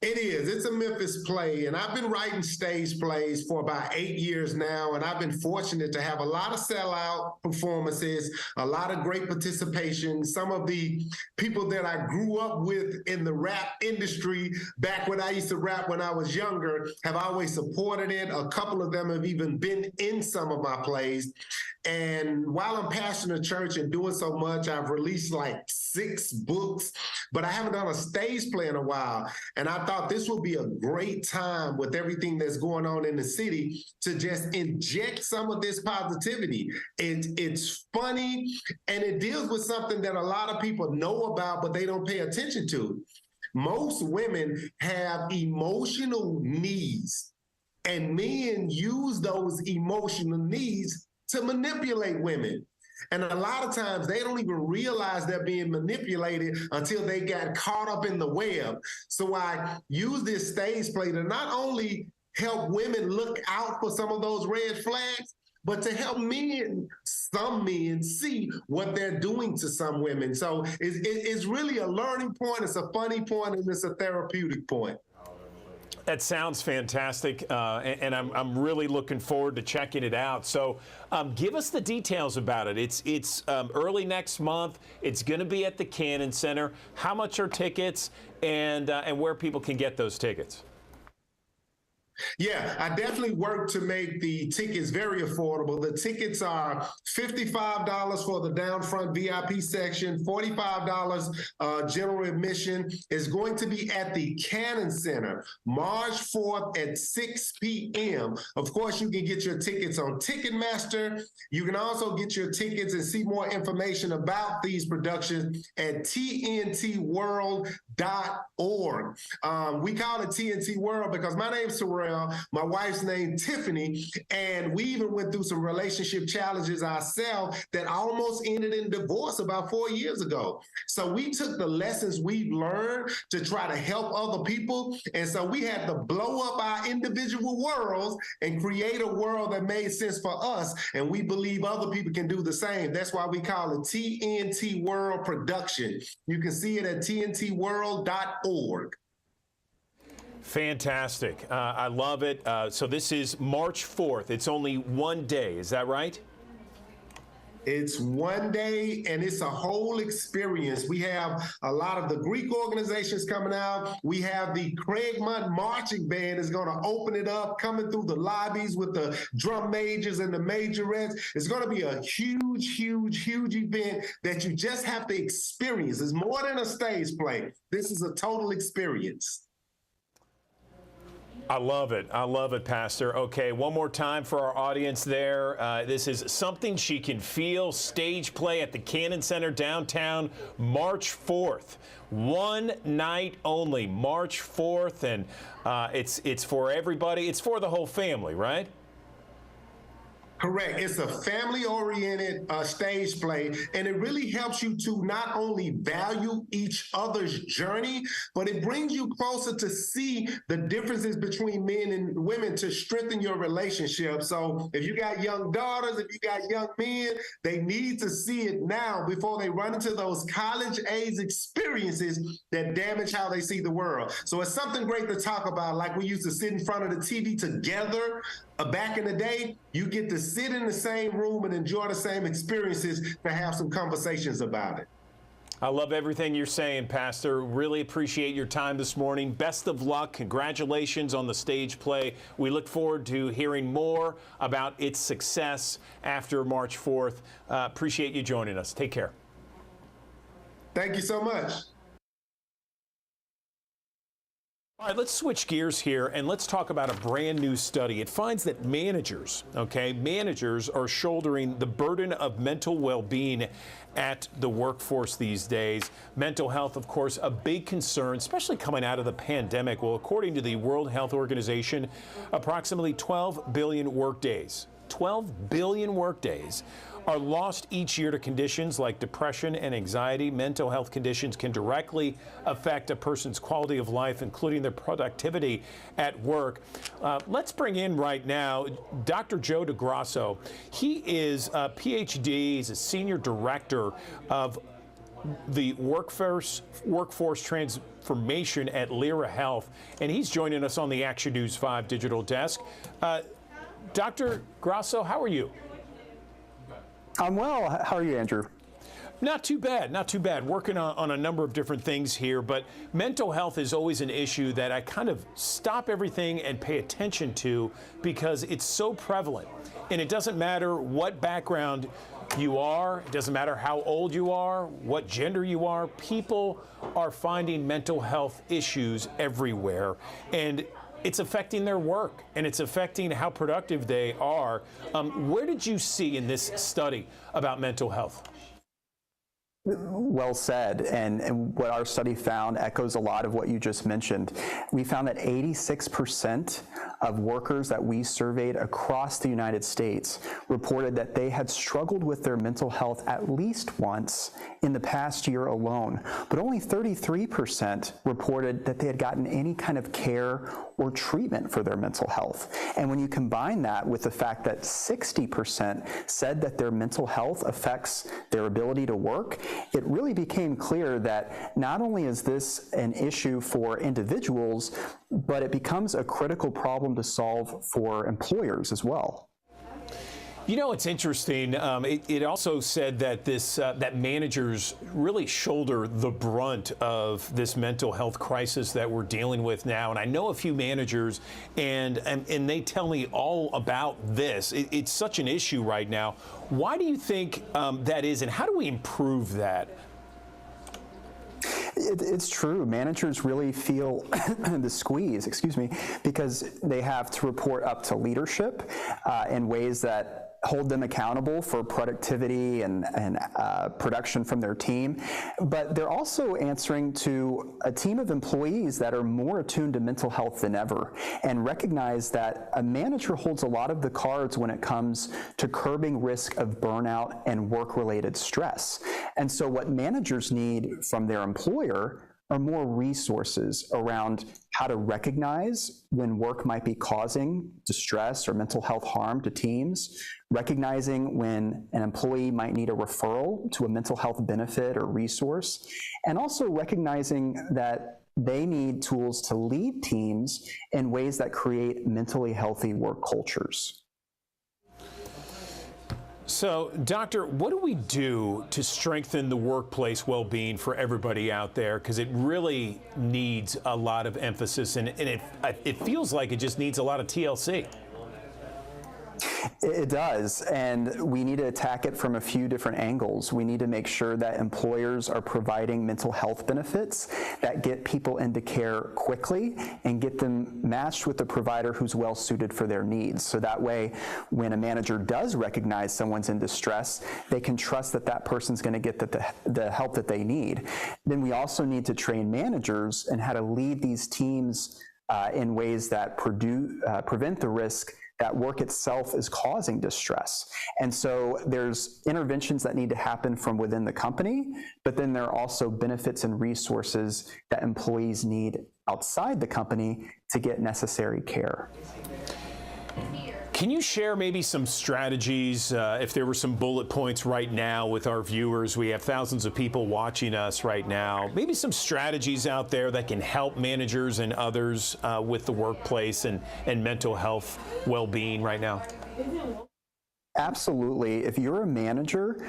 It is. It's a Memphis play, and I've been writing stage plays for about 8 years now, and I've been fortunate to have a lot of sellout performances, a lot of great participation. Some of the people that I grew up with in the rap industry back when I used to rap when I was younger have always supported it. A couple of them have even been in some of my plays. And while I'm pastoring a church and doing so much, I've released like 6 books, but I haven't done a stage play in a while. And I thought this would be a great time with everything that's going on in the city to just inject some of this positivity. It's funny, and it deals with something that a lot of people know about, but they don't pay attention to. Most women have emotional needs, and men use those emotional needs to manipulate women. And a lot of times they don't even realize they're being manipulated until they got caught up in the web. So I use this stage play to not only help women look out for some of those red flags, but to help men, some men, see what they're doing to some women. So it's really a learning point, it's a funny point, and it's a therapeutic point. That sounds fantastic, and I'm really looking forward to checking it out. So give us the details about it. It's early next month. It's going to be at the Cannon Center. How much are tickets, and where people can get those tickets? Yeah, I definitely work to make the tickets very affordable. The tickets are $55 for the down front VIP section, $45 general admission. Is going to be at the Cannon Center, March 4th at 6 p.m. Of course, you can get your tickets on Ticketmaster. You can also get your tickets and see more information about these productions at tntworld.org. We call it TNT World because my name's Terrell, my wife's name Tiffany, and we even went through some relationship challenges ourselves that almost ended in divorce about 4 years ago. So we took the lessons we've learned to try to help other people, and so we had to blow up our individual worlds and create a world that made sense for us, and we believe other people can do the same. That's why we call it TNT World Production. You can see it at tntworld.org. Fantastic. I love it. So this is March 4th. It's only one day. Is that right? It's one day, and it's a whole experience. We have a lot of the Greek organizations coming out. We have the Craigmont Marching Band is going to open it up, coming through the lobbies with the drum majors and the majorettes. It's going to be a huge, huge, huge event that you just have to experience. It's more than a stage play. This is a total experience. I love it. I love it, Pastor. Okay, one more time for our audience there. This is Something She Can Feel, stage play at the Cannon Center downtown, March 4th. One night only, March 4th, and it's for everybody. It's for the whole family, right? Correct. It's a family-oriented stage play, and it really helps you to not only value each other's journey, but it brings you closer to see the differences between men and women to strengthen your relationship. So if you got young daughters, if you got young men, they need to see it now before they run into those college-age experiences that damage how they see the world. So it's something great to talk about, like we used to sit in front of the TV together. Back in the day, you get to sit in the same room and enjoy the same experiences to have some conversations about it. I love everything you're saying, Pastor. Really appreciate your time this morning. Best of luck. Congratulations on the stage play. We look forward to hearing more about its success after March 4th. Appreciate you joining us. Take care. Thank you so much. All right, let's switch gears here and let's talk about a brand new study. It finds that managers are shouldering the burden of mental well-being at the workforce these days. Mental health, of course, a big concern, especially coming out of the pandemic. Well, according to the World Health Organization, approximately 12 billion workdays are lost each year to conditions like depression and anxiety. Mental health conditions can directly affect a person's quality of life, including their productivity at work. Let's bring in right now Dr. Joe DeGrasso. He is a PhD. He's a senior director of the workforce transformation at Lyra Health, and he's joining us on the Action News 5 digital desk. Dr. Grasso, how are you? I'm well. How are you, Andrew? Not too bad, not too bad. Working on a number of different things here, but mental health is always an issue that I kind of stop everything and pay attention to because it's so prevalent. And it doesn't matter what background you are, it doesn't matter how old you are, what gender you are, people are finding mental health issues everywhere. And it's affecting their work, and it's affecting how productive they are. Where did you see in this study about mental health? Well said, and what our study found echoes a lot of what you just mentioned. We found that 86% of workers that we surveyed across the United States reported that they had struggled with their mental health at least once in the past year alone, but only 33% reported that they had gotten any kind of care or treatment for their mental health. And when you combine that with the fact that 60% said that their mental health affects their ability to work, it really became clear that not only is this an issue for individuals, but it becomes a critical problem to solve for employers as well. You know, it's interesting. It also said that that managers really shoulder the brunt of this mental health crisis that we're dealing with now. And I know a few managers, and they tell me all about this. It's such an issue right now. Why do you think that is, and how do we improve that? It's true. Managers really feel the squeeze, because they have to report up to leadership in ways that hold them accountable for productivity and production from their team. But they're also answering to a team of employees that are more attuned to mental health than ever, and recognize that a manager holds a lot of the cards when it comes to curbing risk of burnout and work-related stress. And so what managers need from their employer are more resources around how to recognize when work might be causing distress or mental health harm to teams, recognizing when an employee might need a referral to a mental health benefit or resource, and also recognizing that they need tools to lead teams in ways that create mentally healthy work cultures. So, Doctor, what do we do to strengthen the workplace well-being for everybody out there? Because it really needs a lot of emphasis, and it feels like it just needs a lot of TLC. It does, and we need to attack it from a few different angles. We need to make sure that employers are providing mental health benefits that get people into care quickly and get them matched with a provider who's well suited for their needs. So that way, when a manager does recognize someone's in distress, they can trust that that person's going to get the help that they need. Then we also need to train managers in how to lead these teams in ways that prevent the risk that work itself is causing distress. And so there's interventions that need to happen from within the company, but then there are also benefits and resources that employees need outside the company to get necessary care. Can you share maybe some strategies, if there were some bullet points right now with our viewers? We have thousands of people watching us right now. Maybe some strategies out there that can help managers and others with the workplace and mental health well-being right now? Absolutely. If you're a manager,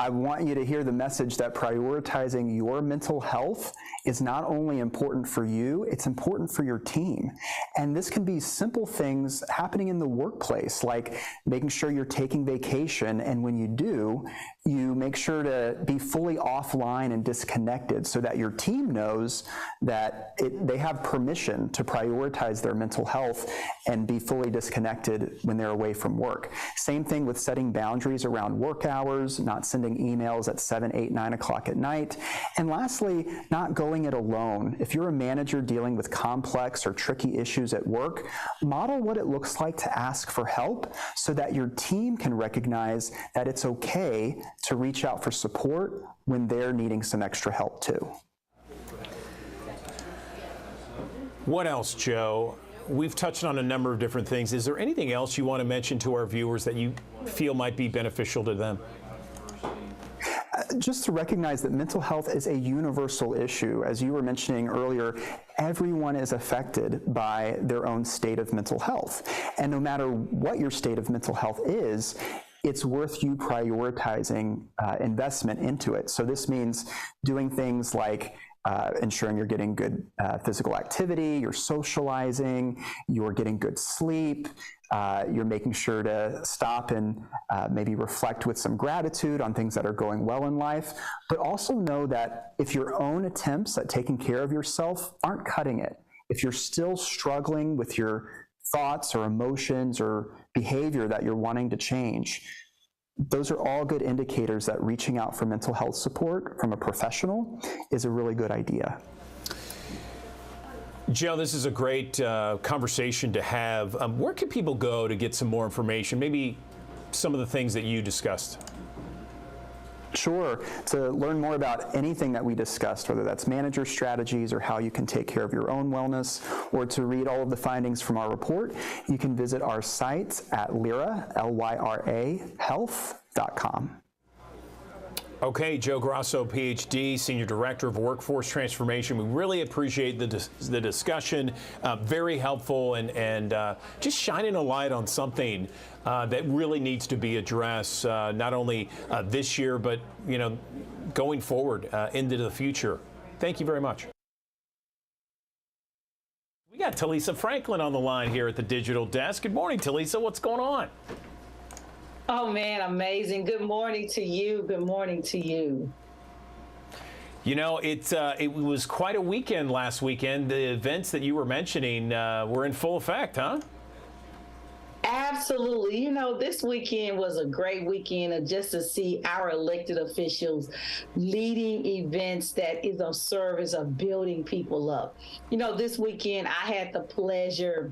I want you to hear the message that prioritizing your mental health is not only important for you, it's important for your team. And this can be simple things happening in the workplace, like making sure you're taking vacation, and when you do, you make sure to be fully offline and disconnected so that your team knows that they have permission to prioritize their mental health and be fully disconnected when they're away from work. Same thing with setting boundaries around work hours, not sending emails at 7, 8, 9 o'clock at night. And lastly, not going it alone. If you're a manager dealing with complex or tricky issues at work, model what it looks like to ask for help so that your team can recognize that it's okay to reach out for support when they're needing some extra help too. What else, Joe? We've touched on a number of different things. Is there anything else you want to mention to our viewers that you feel might be beneficial to them? Just to recognize that mental health is a universal issue. As you were mentioning earlier, everyone is affected by their own state of mental health. And no matter what your state of mental health is, it's worth you prioritizing investment into it. So this means doing things like ensuring you're getting good physical activity, you're socializing, you're getting good sleep, you're making sure to stop and maybe reflect with some gratitude on things that are going well in life, but also know that if your own attempts at taking care of yourself aren't cutting it, if you're still struggling with your thoughts or emotions or behavior that you're wanting to change, those are all good indicators that reaching out for mental health support from a professional is a really good idea. Joe, this is a great conversation to have. Where can people go to get some more information? Maybe some of the things that you discussed. Sure. To learn more about anything that we discussed, whether that's manager strategies or how you can take care of your own wellness, or to read all of the findings from our report, you can visit our site at Lyra, Lyra, health.com. Okay, Joe Grasso, PhD, Senior Director of Workforce Transformation. We really appreciate the discussion. Very helpful and just shining a light on something that really needs to be addressed, not only this year, but going forward into the future. Thank you very much. We got Talisa Franklin on the line here at the Digital Desk. Good morning, Talisa. What's going on? Oh, man, amazing. Good morning to you. Good morning to you. You know, it was quite a weekend last weekend. The events that you were mentioning were in full effect, huh? Absolutely. You know, this weekend was a great weekend just to see our elected officials leading events that is of service of building people up. You know, this weekend I had the pleasure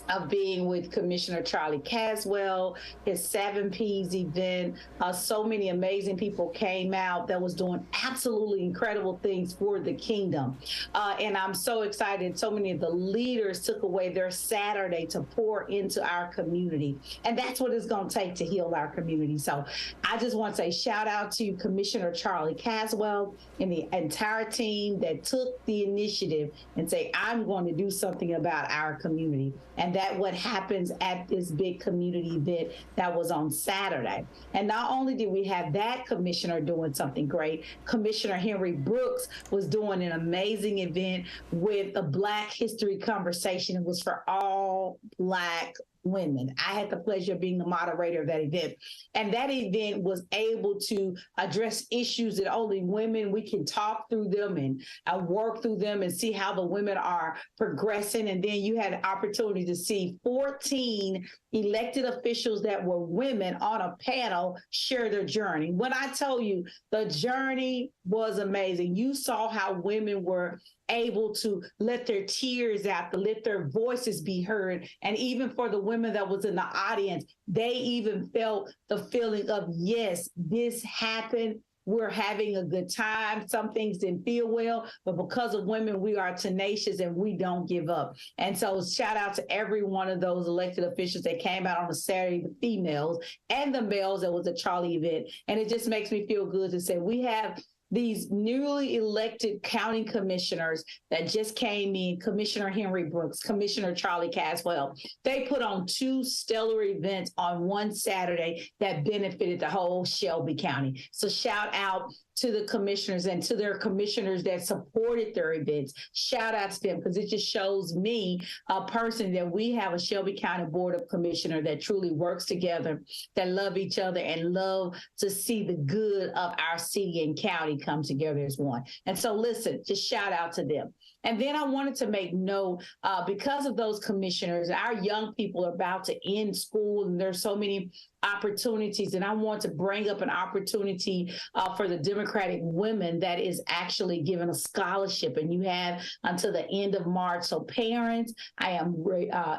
of being with Commissioner Charlie Caswell, his 7Ps event. So many amazing people came out that was doing absolutely incredible things for the kingdom. And I'm so excited. So many of the leaders took away their Saturday to pour into our community. And that's what it's going to take to heal our community. So I just want to say shout out to Commissioner Charlie Caswell and the entire team that took the initiative and say, I'm going to do something about our community. And that what happens at this big community event that was on Saturday. And not only did we have that commissioner doing something great, Commissioner Henry Brooks was doing an amazing event with a Black History Conversation. It was for all Black women. I had the pleasure of being the moderator of that event. And that event was able to address issues that only women, we can talk through them and work through them and see how the women are progressing. And then you had an opportunity to see 14 elected officials that were women on a panel share their journey. When I tell you the journey was amazing, you saw how women were able to let their tears out, to let their voices be heard. And even for the women that was in the audience, they even felt the feeling of, yes, this happened. We're having a good time. Some things didn't feel well, but because of women, we are tenacious and we don't give up. And so shout out to every one of those elected officials that came out on a Saturday, the females and the males. That was a Charlie event. And it just makes me feel good to say we have these newly elected county commissioners that just came in, Commissioner Henry Brooks, Commissioner Charlie Caswell. They put on 2 stellar events on one Saturday that benefited the whole Shelby County. So shout out to the commissioners and to their commissioners that supported their events. Shout out to them, because it just shows me a person that we have a Shelby County Board of Commissioners that truly works together, that love each other and love to see the good of our city and county come together as one. And so listen, just shout out to them. And then I wanted to make note, because of those commissioners, our young people are about to end school and there's so many opportunities. And I want to bring up an opportunity for the Democratic women that is actually given a scholarship, and you have until the end of March. So parents, I am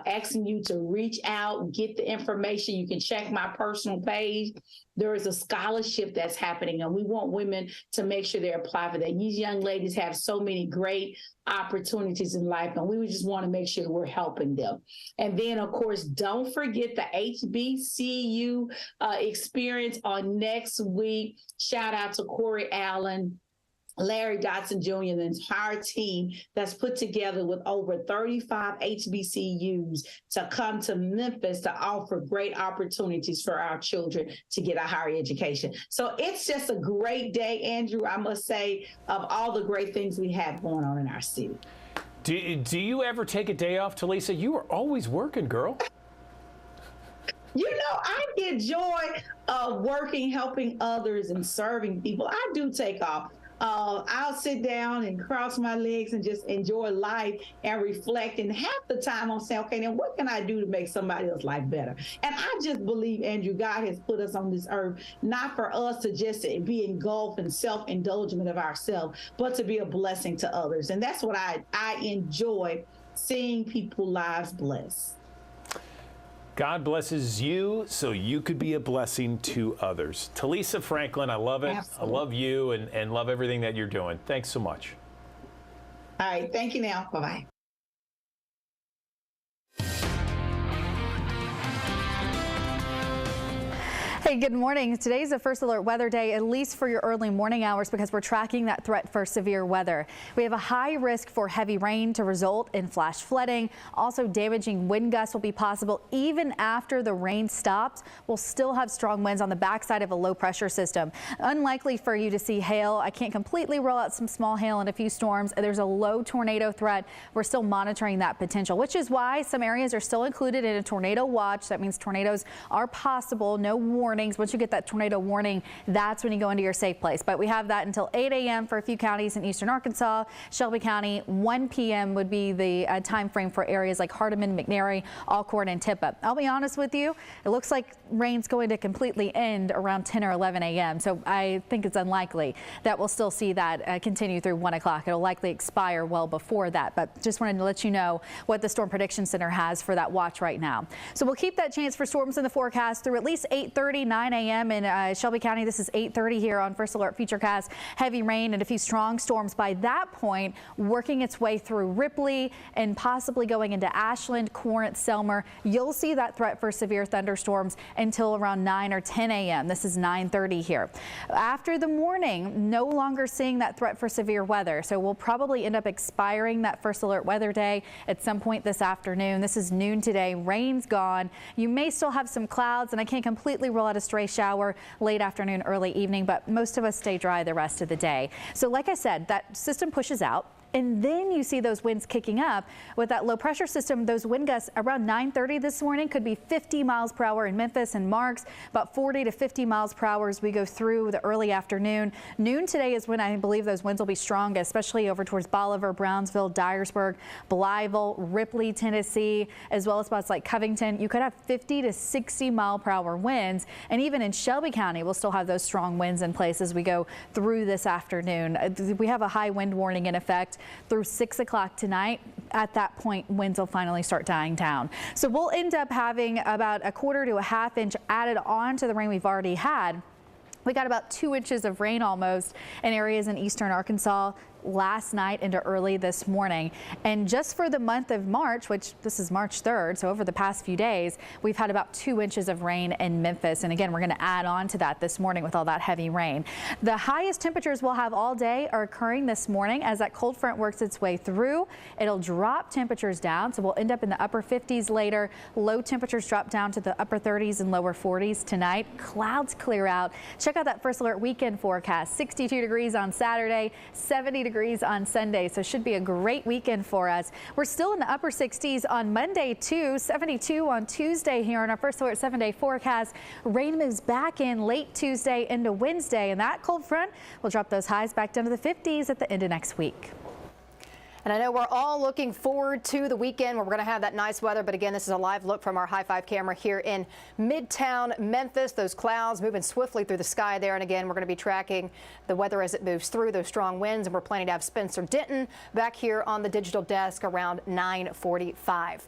asking you to reach out and get the information. You can check my personal page. There is a scholarship that's happening, and we want women to make sure they apply for that. These young ladies have so many great opportunities in life, and we would just want to make sure that we're helping them. And then, of course, don't forget the HBCU experience on next week. Shout out to Corey Allen, Larry Dotson Jr., and the entire team that's put together with over 35 HBCUs to come to Memphis to offer great opportunities for our children to get a higher education. So it's just a great day, Andrew, I must say, of all the great things we have going on in our city. Do you ever take a day off, Talisa? You are always working, girl. You know, I get joy of working, helping others, and serving people. I do take off. I'll sit down and cross my legs and just enjoy life and reflect. And half the time I'm saying, okay, now what can I do to make somebody else's life better? And I just believe, Andrew, God has put us on this earth, not for us to just be engulfed in self-indulgence of ourselves, but to be a blessing to others. And that's what I enjoy, seeing people's lives blessed. God blesses you so you could be a blessing to others. Talisa Franklin, I love it. Absolutely. I love you and love everything that you're doing. Thanks so much. All right. Thank you now. Bye-bye. Hey, good morning. Today's a first alert weather day, at least for your early morning hours, because we're tracking that threat for severe weather. We have a high risk for heavy rain to result in flash flooding. Also, damaging wind gusts will be possible even after the rain stops. We'll still have strong winds on the backside of a low pressure system. Unlikely for you to see hail. I can't completely rule out some small hail and a few storms. There's a low tornado threat. We're still monitoring that potential, which is why some areas are still included in a tornado watch. That means tornadoes are possible. No warnings. Once you get that tornado warning, that's when you go into your safe place. But we have that until 8 a.m. for a few counties in eastern Arkansas. Shelby County, 1 p.m. would be the time frame for areas like Hardeman, McNary, Alcorn, and Tippah. I'll be honest with you, it looks like rain's going to completely end around 10 or 11 a.m. So I think it's unlikely that we'll still see that continue through 1 o'clock. It'll likely expire well before that. But just wanted to let you know what the Storm Prediction Center has for that watch right now. So we'll keep that chance for storms in the forecast through at least 8:30, 9 a.m. in Shelby County. This is 8:30 here on First Alert Futurecast. Heavy rain and a few strong storms by that point, working its way through Ripley and possibly going into Ashland, Corinth, Selmer. You'll see that threat for severe thunderstorms until around 9 or 10 a.m. This is 9:30 here. After the morning, no longer seeing that threat for severe weather. So we'll probably end up expiring that First Alert weather day at some point this afternoon. This is noon today. Rain's gone. You may still have some clouds, and I can't completely rule out a stray shower late afternoon, early evening, but most of us stay dry the rest of the day. So like I said, that system pushes out. And then you see those winds kicking up with that low pressure system. Those wind gusts around 9:30 this morning could be 50 miles per hour in Memphis and Marks, about 40 to 50 miles per hour as we go through the early afternoon. Noon today is when I believe those winds will be strong, especially over towards Bolivar, Brownsville, Dyersburg, Blytheville, Ripley, Tennessee, as well as spots like Covington. You could have 50 to 60 mile per hour winds. And even in Shelby County, we'll still have those strong winds in place as we go through this afternoon. We have a high wind warning in effect through 6 o'clock tonight. At that point, winds will finally start dying down. So we'll end up having about a quarter to a half inch added on to the rain we've already had. We got about 2 inches of rain almost in areas in eastern Arkansas last night into early this morning. And just for the month of March, which this is March 3rd, so over the past few days, we've had about 2 inches of rain in Memphis. And again, we're going to add on to that this morning with all that heavy rain. The highest temperatures we'll have all day are occurring this morning as that cold front works its way through. It'll drop temperatures down, so we'll end up in the upper 50s later. Low temperatures drop down to the upper 30s and lower 40s tonight. Clouds clear out. Check out that First Alert weekend forecast. 62 degrees on Saturday, 70 degrees on Sunday, so should be a great weekend for us. We're still in the upper 60s on Monday too, 72 on Tuesday here on our First Alert 7-day forecast. Rain moves back in late Tuesday into Wednesday, and that cold front will drop those highs back down to the 50s at the end of next week. And I know we're all looking forward to the weekend where we're going to have that nice weather. But again, this is a live look from our High 5 camera here in Midtown Memphis. Those clouds moving swiftly through the sky there. And again, we're going to be tracking the weather as it moves through those strong winds. And we're planning to have Spencer Denton back here on the digital desk around 9:45.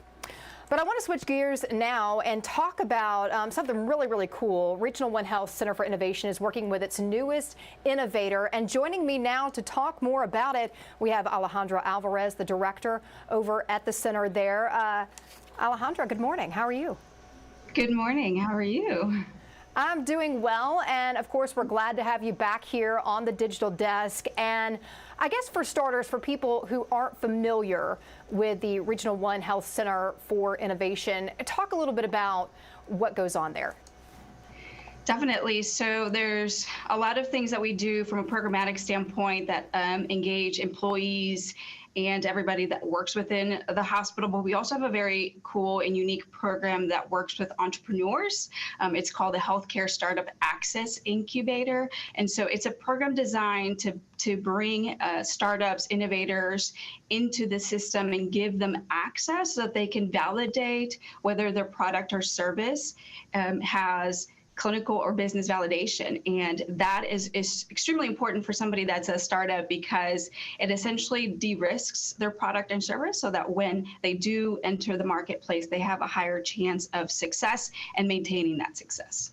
But I want to switch gears now and talk about something really, really cool. Regional One Health Center for Innovation is working with its newest innovator. And joining me now to talk more about it, we have Alejandra Alvarez, the director over at the center there. Alejandra, good morning. How are you? Good morning. How are you? I'm doing well, and of course we're glad to have you back here on the digital desk. And I guess for starters, for people who aren't familiar with the Regional One Health Center for Innovation, talk a little bit about what goes on there. Definitely. So there's a lot of things that we do from a programmatic standpoint that engage employees and everybody that works within the hospital. But we also have a very cool and unique program that works with entrepreneurs. It's called the Healthcare Startup Access Incubator. And so it's a program designed to bring startups, innovators into the system and give them access so that they can validate whether their product or service has clinical or business validation. And that is extremely important for somebody that's a startup because it essentially de-risks their product and service so that when they do enter the marketplace, they have a higher chance of success and maintaining that success.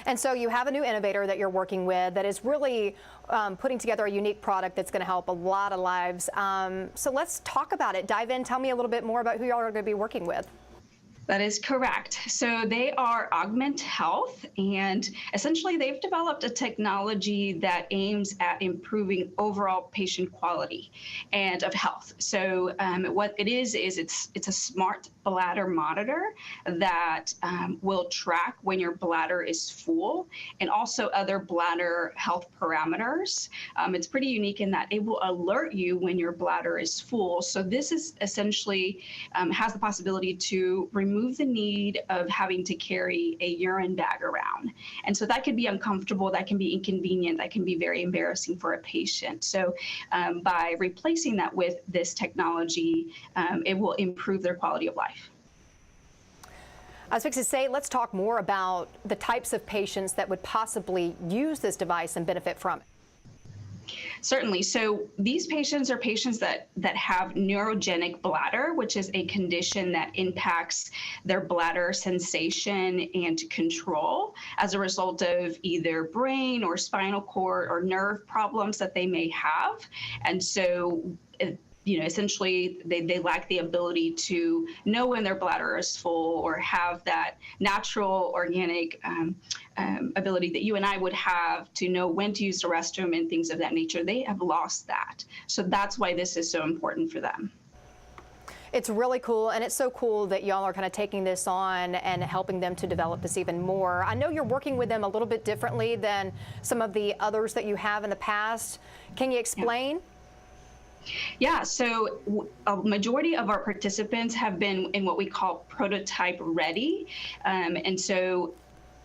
And so you have a new innovator that you're working with that is really putting together a unique product that's going to help a lot of lives. So let's talk about it. Dive in. Tell me a little bit more about who you all are going to be working with. That is correct. So they are Augment Health, and essentially they've developed a technology that aims at improving overall patient quality and of health. So what it is it's a smart bladder monitor that will track when your bladder is full and also other bladder health parameters. It's pretty unique in that it will alert you when your bladder is full. So this is essentially has the possibility to remove the need of having to carry a urine bag around. And so that could be uncomfortable, that can be inconvenient, that can be very embarrassing for a patient. So by replacing that with this technology, it will improve their quality of life. I was fixing to say, let's talk more about the types of patients that would possibly use this device and benefit from it. Certainly. So these patients are patients that have neurogenic bladder, which is a condition that impacts their bladder sensation and control as a result of either brain or spinal cord or nerve problems that they may have. And so essentially they lack the ability to know when their bladder is full or have that natural organic ability that you and I would have to know when to use the restroom and things of that nature. They have lost that. So that's why this is so important for them. It's really cool, and it's so cool that y'all are kind of taking this on and helping them to develop this even more. I know you're working with them a little bit differently than some of the others that you have in the past. Can you explain? Yeah, so a majority of our participants have been in what we call prototype ready. And so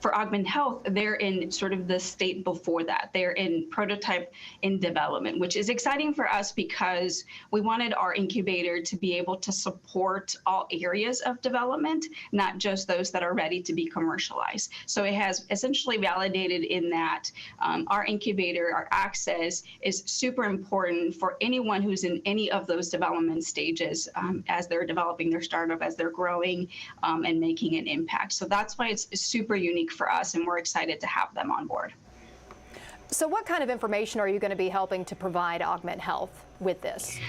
for Augment Health, they're in sort of the state before that. They're in prototype in development, which is exciting for us because we wanted our incubator to be able to support all areas of development, not just those that are ready to be commercialized. So it has essentially validated in that our incubator, our access is super important for anyone who's in any of those development stages as they're developing their startup, as they're growing and making an impact. So that's why it's super unique for us, and we're excited to have them on board. So what kind of information are you going to be helping to provide Augment Health with this?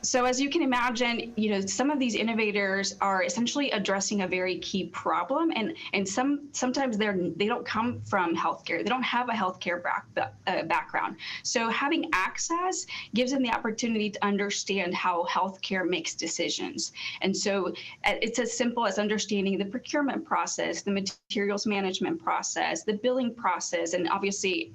So as you can imagine, some of these innovators are essentially addressing a very key problem, and sometimes they don't come from healthcare. They don't have a healthcare background. So having access gives them the opportunity to understand how healthcare makes decisions. And so it's as simple as understanding the procurement process, the materials management process, the billing process, and obviously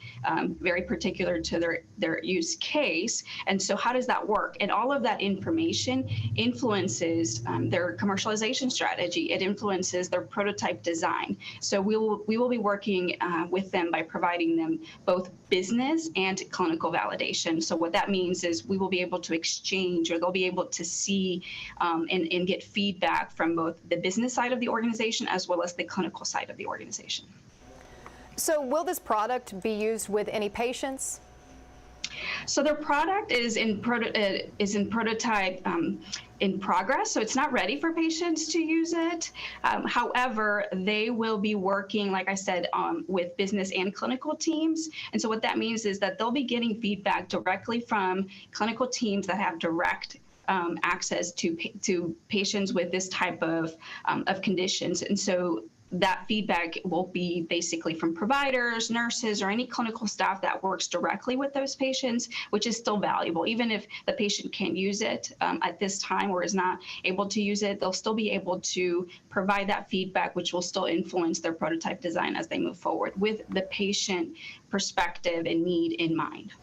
very particular to their use case. And so how does that work? And all of that information influences their commercialization strategy. It influences their prototype design. So we will be working with them by providing them both business and clinical validation. So what that means is we will be able to exchange, or they'll be able to see and get feedback from both the business side of the organization as well as the clinical side of the organization. So will this product be used with any patients? So their product is in prototype in progress, so it's not ready for patients to use it. However, they will be working, like I said, with business and clinical teams. And so what that means is that they'll be getting feedback directly from clinical teams that have direct access to patients with this type of conditions. And so that feedback will be basically from providers, nurses, or any clinical staff that works directly with those patients, which is still valuable. Even if the patient can't use it at this time or is not able to use it, they'll still be able to provide that feedback, which will still influence their prototype design as they move forward with the patient perspective and need in mind.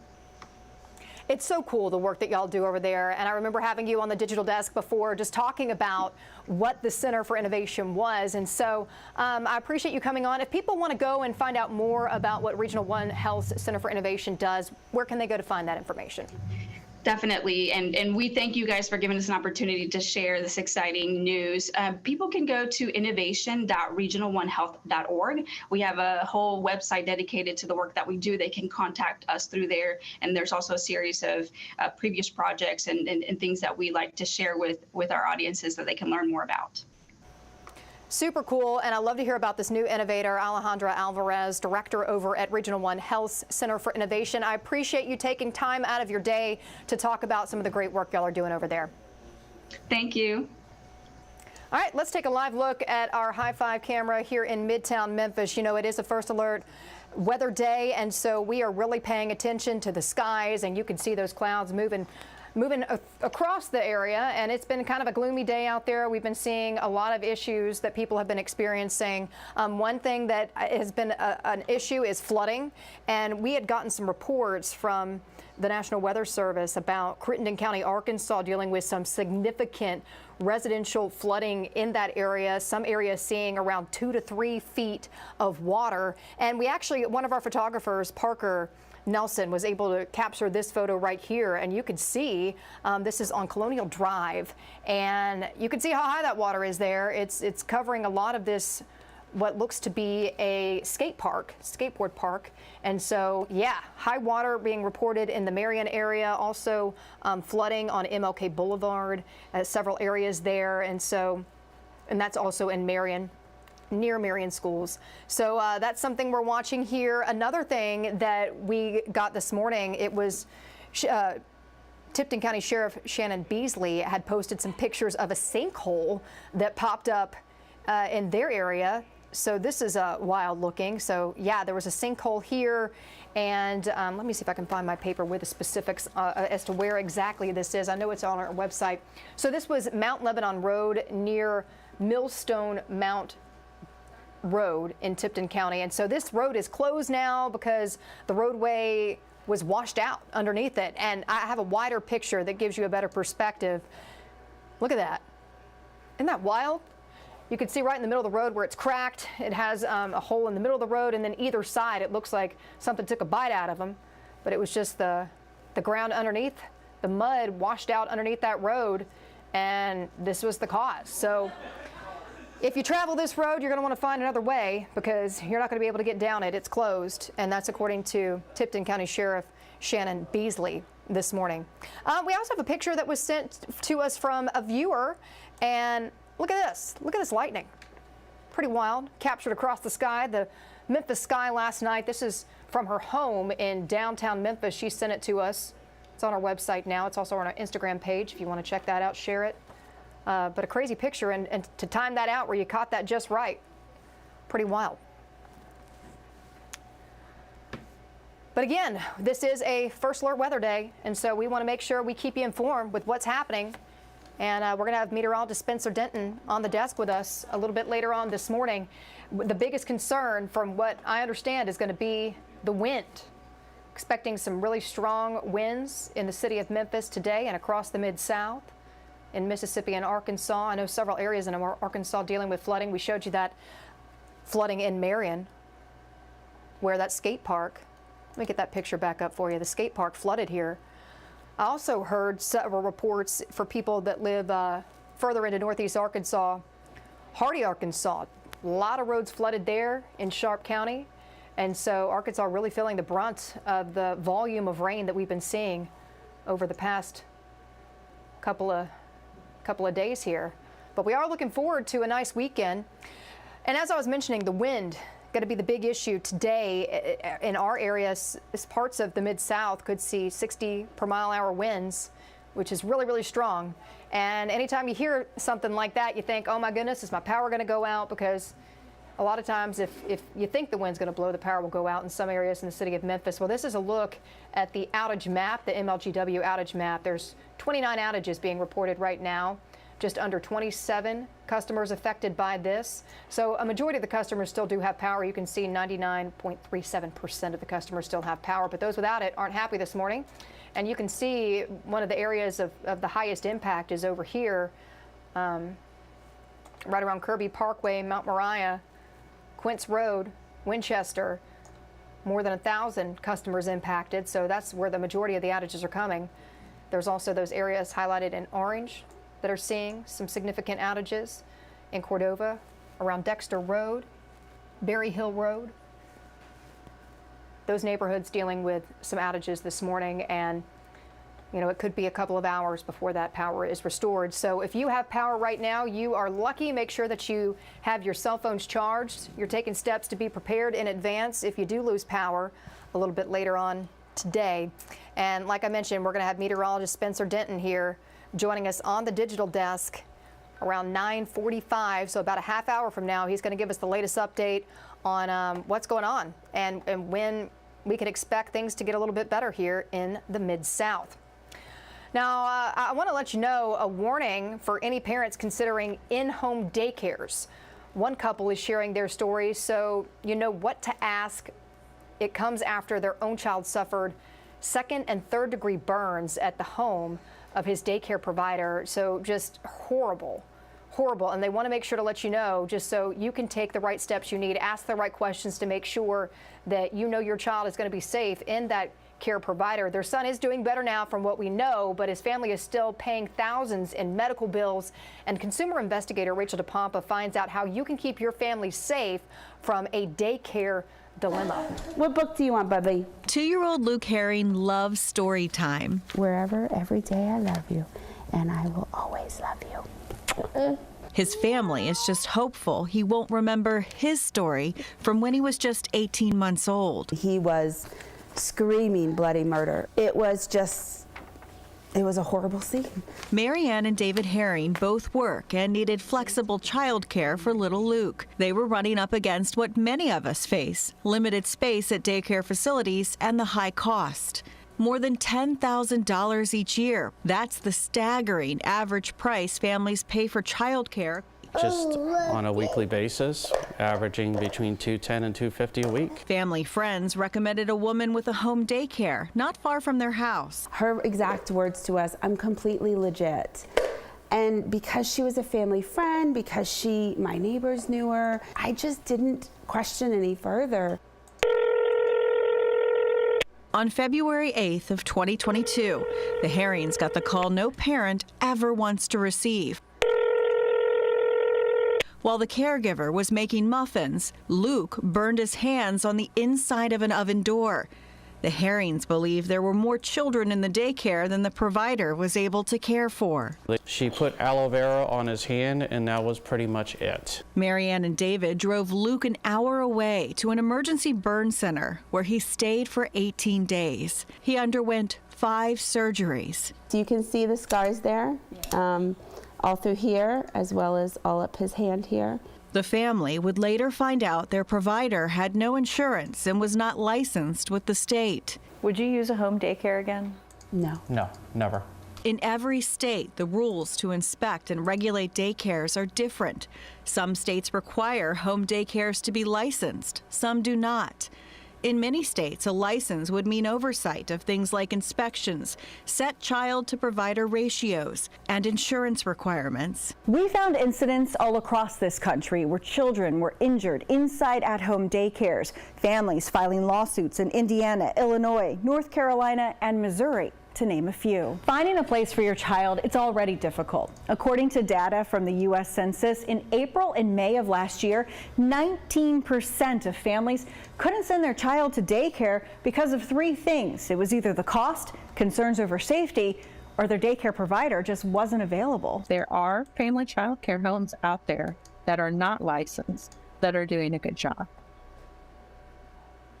It's so cool, the work that y'all do over there. And I remember having you on the digital desk before, just talking about what the Center for Innovation was. And so I appreciate you coming on. If people want to go and find out more about what Regional One Health Center for Innovation does, where can they go to find that information? Definitely. And we thank you guys for giving us an opportunity to share this exciting news. People can go to innovation.regional1health.org. We have a whole website dedicated to the work that we do. They can contact us through there. And there's also a series of previous projects and things that we like to share with our audiences that they can learn more about. Super cool, and I love to hear about this new innovator, Alejandra Alvarez, director over at Regional One Health Center for Innovation. I appreciate you taking time out of your day to talk about some of the great work y'all are doing over there. Thank you. All right, let's take a live look at our High 5 camera here in Midtown Memphis. You know, it is a first alert weather day, and so we are really paying attention to the skies, and you can see those clouds moving across the area, and it's been kind of a gloomy day out there. We've been seeing a lot of issues that people have been experiencing. One thing that has been an issue is flooding, and we had gotten some reports from the National Weather Service about Crittenden County, Arkansas, dealing with some significant residential flooding in that area. Some areas seeing around 2 to 3 feet of water. And we actually, one of our photographers, Parker Nelson, was able to capture this photo right here, and you can see this is on Colonial Drive, and you can see how high that water is there. It's covering a lot of this, what looks to be a skateboard park. And so, yeah, high water being reported in the Marion area, also flooding on MLK Boulevard, several areas there. And that's also in Marion, near Marion schools. So that's something we're watching here. Another thing that we got this morning, it was Tipton County Sheriff Shannon Beasley had posted some pictures of a sinkhole that popped up in their area. So this is wild looking. So yeah, there was a sinkhole here, and let me see if I can find my paper with the specifics as to where exactly this is. I know it's on our website. So this was Mount Lebanon Road near Millstone Mount Road in Tipton County. And so this road is closed now because the roadway was washed out underneath it. And I have a wider picture that gives you a better perspective. Look at that. Isn't that wild? You can see right in the middle of the road where it's cracked. It has a hole in the middle of the road, and then either side it looks like something took a bite out of them. But it was just the ground underneath, the mud washed out underneath that road, and this was the cause. So if you travel this road, you're going to want to find another way because you're not going to be able to get down it. It's closed, and that's according to Tipton County Sheriff Shannon Beasley this morning. We also have a picture that was sent to us from a viewer, and look at this. Look at this lightning. Pretty wild. Captured across the sky, the Memphis sky last night. This is from her home in downtown Memphis. She sent it to us. It's on our website now. It's also on our Instagram page if you want to check that out, share it. But a crazy picture, and to time that out where you caught that just right, pretty wild. But again, this is a first alert weather day, and so we want to make sure we keep you informed with what's happening. And we're going to have meteorologist Spencer Denton on the desk with us a little bit later on this morning. The biggest concern, from what I understand, is going to be the wind. Expecting some really strong winds in the city of Memphis today and across the Mid-South, in Mississippi and Arkansas. I know several areas in Arkansas dealing with flooding. We showed you that flooding in Marion, where that skate park, let me get that picture back up for you. The skate park flooded here. I also heard several reports for people that live further into northeast Arkansas, Hardy, Arkansas. A lot of roads flooded there in Sharp County. And so Arkansas really feeling the brunt of the volume of rain that we've been seeing over the past couple of days here. But we are looking forward to a nice weekend. And as I was mentioning, the wind going to be the big issue today in our areas. Parts of the Mid-South could see 60 per mile hour winds, which is really, really strong. And anytime you hear something like that, you think, oh my goodness, is my power going to go out? Because a lot of times if you think the wind's going to blow, the power will go out in some areas in the city of Memphis. Well, this is a look at the outage map, the MLGW outage map. There's 29 outages being reported right now. Just under 27 customers affected by this. So a majority of the customers still do have power. You can see 99.37% of the customers still have power, but those without it aren't happy this morning. And you can see one of the areas of the highest impact is over here, right around Kirby Parkway, Mount Moriah, Quince Road, Winchester. More than 1,000 customers impacted, so that's where the majority of the outages are coming. There's also those areas highlighted in orange that are seeing some significant outages in Cordova, around Dexter Road, Berry Hill Road. Those neighborhoods dealing with some outages this morning, and you know, it could be a couple of hours before that power is restored. So if you have power right now, you are lucky. Make sure that you have your cell phones charged. You're taking steps to be prepared in advance if you do lose power a little bit later on today. And like I mentioned, we're going to have meteorologist Spencer Denton here joining us on the digital desk around 9:45. So about a half hour from now, he's going to give us the latest update on what's going on and when we can expect things to get a little bit better here in the Mid-South. Now, I want to let you know a warning for any parents considering in-home daycares. One couple is sharing their story, so you know what to ask. It comes after their own child suffered second and third degree burns at the home of his daycare provider. So just horrible. And they want to make sure to let you know, just so you can take the right steps you need, ask the right questions to make sure that you know your child is going to be safe in that care provider. Their son is doing better now from what we know, but his family is still paying thousands in medical bills. And consumer investigator Rachel DePompa finds out how you can keep your family safe from a daycare dilemma. What book do you want, Bubby? 2-year-old Luke Herring loves story time. Wherever, every day I love you, and I will always love you. His family is just hopeful he won't remember his story from when he was just 18 months old. He was screaming bloody murder. It was a horrible scene. Marianne and David Herring both work and needed flexible childcare for little Luke. They were running up against what many of us face: limited space at daycare facilities and the high cost. More than $10,000 each year. That's the staggering average price families pay for childcare. Just on a weekly basis, averaging between $210 and $250 a week. Family friends recommended a woman with a home daycare not far from their house. Her exact words to us, "I'm completely legit." And because she was a family friend, because my neighbors knew her, I just didn't question any further. On February 8th of 2022, the Herrings got the call no parent ever wants to receive. While the caregiver was making muffins, Luke burned his hands on the inside of an oven door. The Herrings believe there were more children in the daycare than the provider was able to care for. She put aloe vera on his hand, and that was pretty much it. Marianne and David drove Luke an hour away to an emergency burn center where he stayed for 18 days. He underwent 5 surgeries. You can see the scars there, all through here, as well as all up his hand here. The family would later find out their provider had no insurance and was not licensed with the state. Would you use a home daycare again? No. No, never. In every state, the rules to inspect and regulate daycares are different. Some states require home daycares to be licensed, some do not. In many states, a license would mean oversight of things like inspections, set child to provider ratios, and insurance requirements. We found incidents all across this country where children were injured inside at-home daycares, families filing lawsuits in Indiana, Illinois, North Carolina, and Missouri, to name a few. Finding a place for your child, it's already difficult. According to data from the U.S. Census, in April and May of last year, 19% of families couldn't send their child to daycare because of 3 things. It was either the cost, concerns over safety, or their daycare provider just wasn't available. There are family child care homes out there that are not licensed that are doing a good job.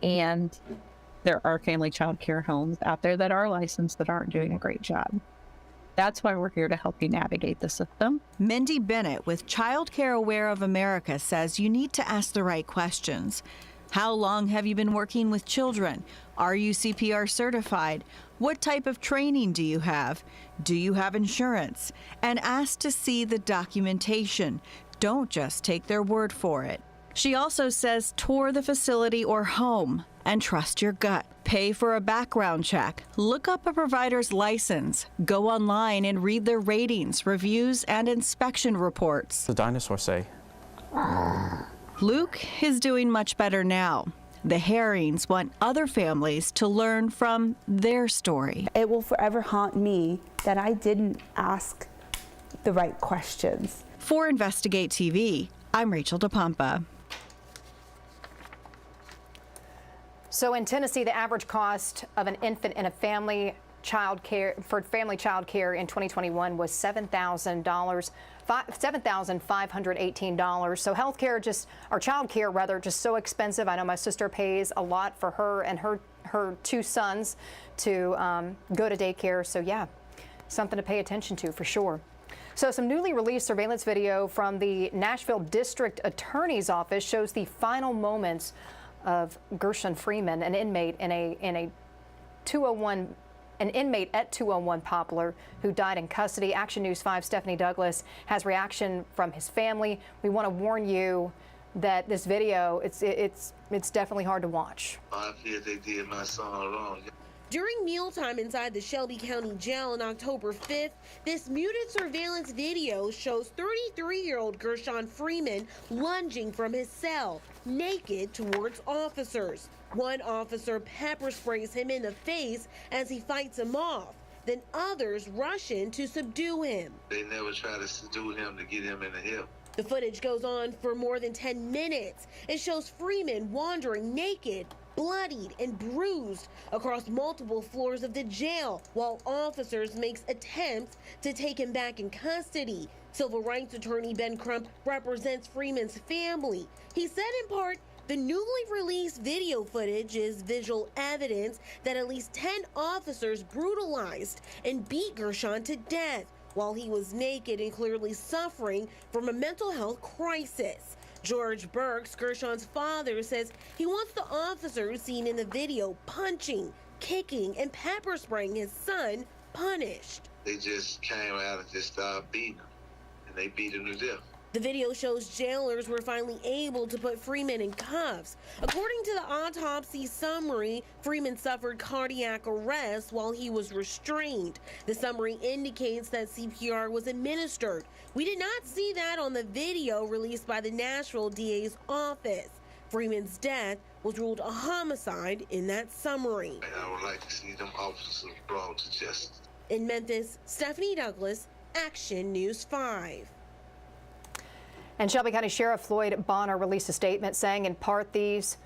And there are family child care homes out there that are licensed that aren't doing a great job. That's why we're here to help you navigate the system. Mindy Bennett with Child Care Aware of America says you need to ask the right questions. How long have you been working with children? Are you CPR certified? What type of training do you have? Do you have insurance? And ask to see the documentation. Don't just take their word for it. She also says tour the facility or home and trust your gut. Pay for a background check. Look up a provider's license. Go online and read their ratings, reviews, and inspection reports. The dinosaurs say. Luke is doing much better now. The Herrings want other families to learn from their story. It will forever haunt me that I didn't ask the right questions. For Investigate TV, I'm Rachel DePompa. So in Tennessee, the average cost of an infant in a family child care in 2021 was $7,518. So healthcare or child care rather, just so expensive. I know my sister pays a lot for her and her 2 sons to go to daycare. So yeah, something to pay attention to for sure. So some newly released surveillance video from the Nashville District Attorney's Office shows the final moments of Gershon Freeman, an inmate in a 201. An inmate at 201 Poplar who died in custody. Action News 5 Stephanie Douglas has reaction from his family. We want to warn you that this video, it's definitely hard to watch. I feel they did my son wrong. During mealtime inside the Shelby County Jail on October 5th, this muted surveillance video shows 33-year-old Gershon Freeman lunging from his cell, naked towards officers. One officer pepper sprays him in the face as he fights him off. Then others rush in to subdue him. They never try to subdue him to get him in the hip. The footage goes on for more than 10 minutes. It shows Freeman wandering naked, bloodied and bruised across multiple floors of the jail, while officers make attempts to take him back in custody. Civil rights attorney Ben Crump represents Freeman's family. He said in part, the newly released video footage is visual evidence that at least 10 officers brutalized and beat Gershon to death while he was naked and clearly suffering from a mental health crisis. George Burks, Gershon's father, says he wants the officers seen in the video punching, kicking, and pepper spraying his son punished. They just came out and just started beating him, and they beat him to death. The video shows jailers were finally able to put Freeman in cuffs. According to the autopsy summary, Freeman suffered cardiac arrest while he was restrained. The summary indicates that CPR was administered. We did not see that on the video released by the Nashville DA's office. Freeman's death was ruled a homicide in that summary. I would like to see them officers brought to justice. In Memphis, Stephanie Douglas, Action News 5. And Shelby County Sheriff Floyd Bonner released a statement saying in part these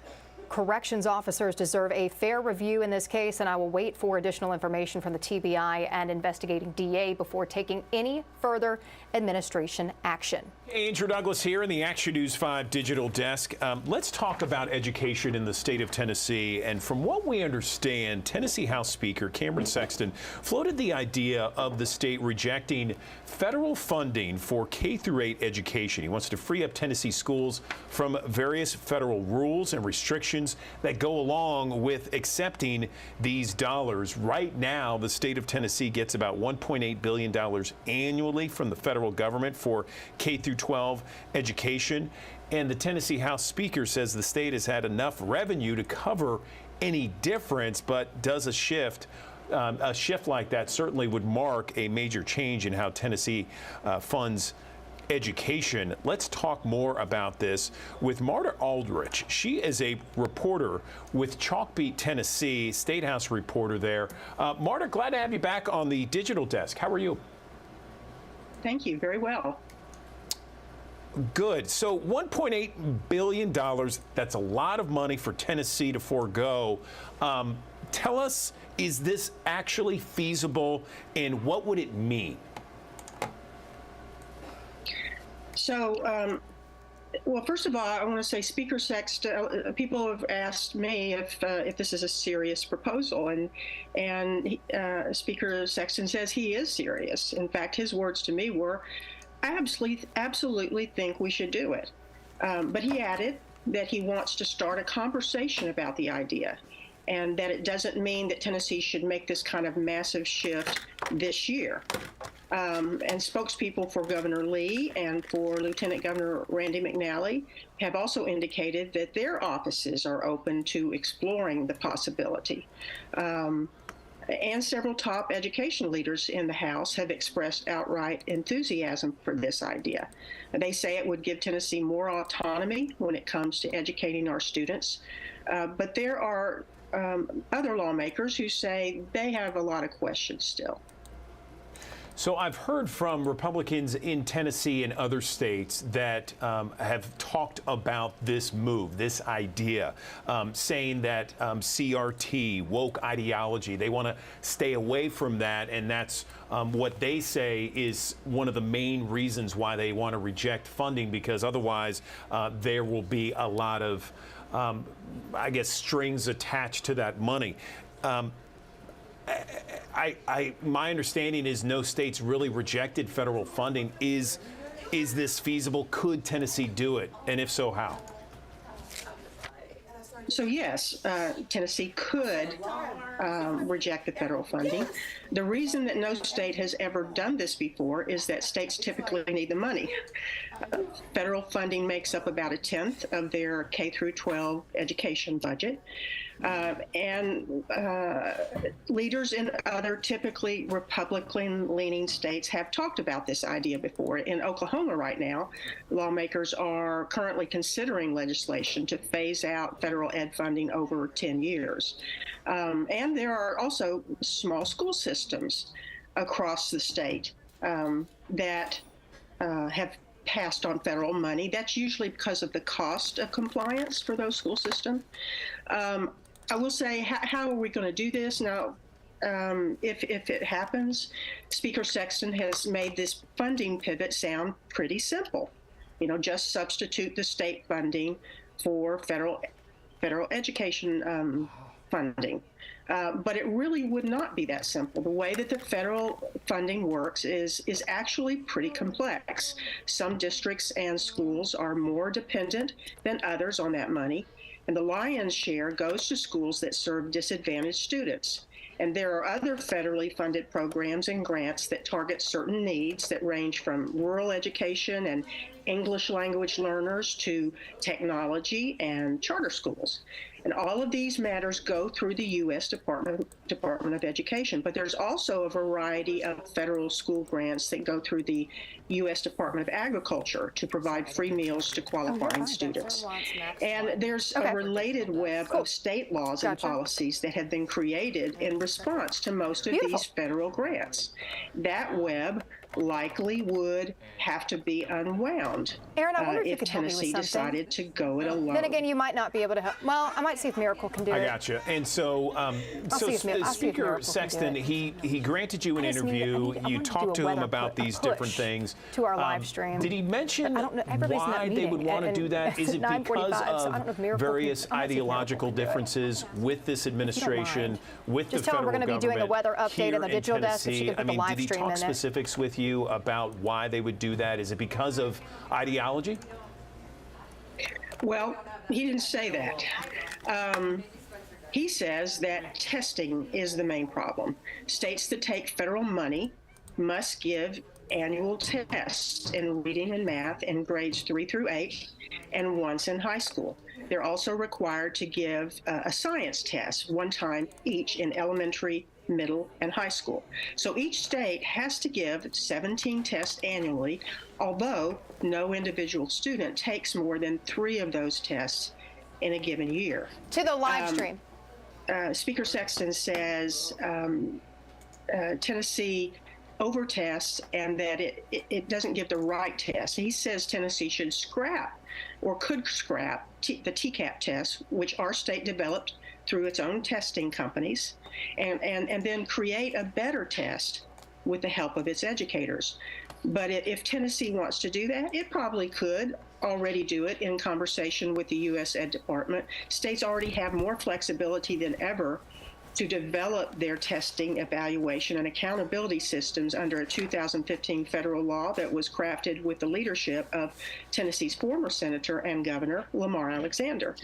corrections officers deserve a fair review in this case, and I will wait for additional information from the TBI and investigating DA before taking any further administration action. Andrew Douglas here in the Action News 5 digital desk. Let's talk about education in the state of Tennessee. And from what we understand, Tennessee House Speaker Cameron Sexton floated the idea of the state rejecting federal funding for K-8 education. He wants to free up Tennessee schools from various federal rules and restrictions that go along with accepting these dollars. Right now, the state of Tennessee gets about $1.8 billion annually from the federal government for K-12 education. And the Tennessee House Speaker says the state has had enough revenue to cover any difference, but does a shift like that certainly would mark a major change in how Tennessee funds education. Let's talk more about this with Marta Aldrich. She is a reporter with Chalkbeat Tennessee, State House reporter there. Marta, glad to have you back on the digital desk. How are you? Thank you. Very well. Good. So $1.8 billion, that's a lot of money for Tennessee to forego. Tell us, is this actually feasible, and what would it mean? So, well, first of all, I want to say Speaker Sexton, people have asked me if this is a serious proposal, and Speaker Sexton says he is serious. In fact, his words to me were, I absolutely think we should do it. But he added that he wants to start a conversation about the idea, and that it doesn't mean that Tennessee should make this kind of massive shift this year. And spokespeople for Governor Lee and for Lieutenant Governor Randy McNally have also indicated that their offices are open to exploring the possibility. And several top education leaders in the House have expressed outright enthusiasm for this idea. They say it would give Tennessee more autonomy when it comes to educating our students. But there are other lawmakers who say they have a lot of questions still. So I've heard from Republicans in Tennessee and other states that have talked about this move, this idea, saying that CRT, woke ideology, they want to stay away from that, and that's what they say is one of the main reasons why they want to reject funding, because otherwise there will be a lot of, I guess, strings attached to that money. my understanding is no states really rejected federal funding. Is this feasible? Could Tennessee do it? And if so, how? So yes, Tennessee could reject the federal funding. The reason that no state has ever done this before is that states typically need the money. Federal funding makes up about 1/10 of their K through 12 education budget. Leaders in other typically Republican-leaning states have talked about this idea before. In Oklahoma right now, lawmakers are currently considering legislation to phase out federal ed funding over 10 years. And there are also small school systems across the state that have passed on federal money. That's usually because of the cost of compliance for those school systems. I will say, how are we going to do this? Now, if it happens, Speaker Sexton has made this funding pivot sound pretty simple. You know, just substitute the state funding for federal education funding. But it really would not be that simple. The way that the federal funding works is actually pretty complex. Some districts and schools are more dependent than others on that money, and the lion's share goes to schools that serve disadvantaged students. And there are other federally funded programs and grants that target certain needs that range from rural education and English language learners to technology and charter schools. And all of these matters go through the U.S. Department of Education. But there's also a variety of federal school grants that go through the U.S. Department of Agriculture to provide free meals to qualifying students. And there's a related web of state laws and policies that have been created in response to most of these federal grants. That web likely would have to be unwound Aaron, I wonder if you could help me with Tennessee something. decided to go it alone. Then again, you might not be able to help. Well, I might see if Miracle can do it. I got you. And so, Speaker Sexton, he granted you an interview. You talked to him about these different things. To our live stream. Did he mention why they would want to do that? Is it because of various ideological differences with this administration, with the federal government? Just tell him we're going to be doing a weather update on the digital desk. If she can put the live stream in did he talk specifics with you about why they would do that? Is it because of ideology? Well, he didn't say that. He says that testing is the main problem. States that take federal money must give annual tests in reading and math in grades 3 through 8 and once in high school. They're also required to give a science test one time each in elementary, middle, and high school. So each state has to give 17 tests annually, although no individual student takes more than 3 of those tests in a given year. To the live stream. Speaker Sexton says Tennessee overtests and that it doesn't give the right test. He says Tennessee should scrap or could scrap the TCAP tests, which our state developed through its own testing companies, and then create a better test with the help of its educators. But if Tennessee wants to do that, it probably could already do it in conversation with the U.S. Ed Department. States already have more flexibility than ever to develop their testing, evaluation, and accountability systems under a 2015 federal law that was crafted with the leadership of Tennessee's former senator and governor, Lamar Alexander.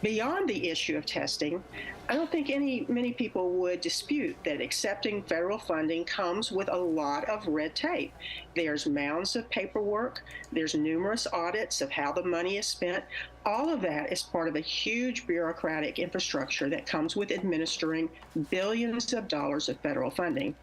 Beyond the issue of testing, I don't think many people would dispute that accepting federal funding comes with a lot of red tape. There's mounds of paperwork, there's numerous audits of how the money is spent. All of that is part of a huge bureaucratic infrastructure that comes with administering billions of dollars of federal funding.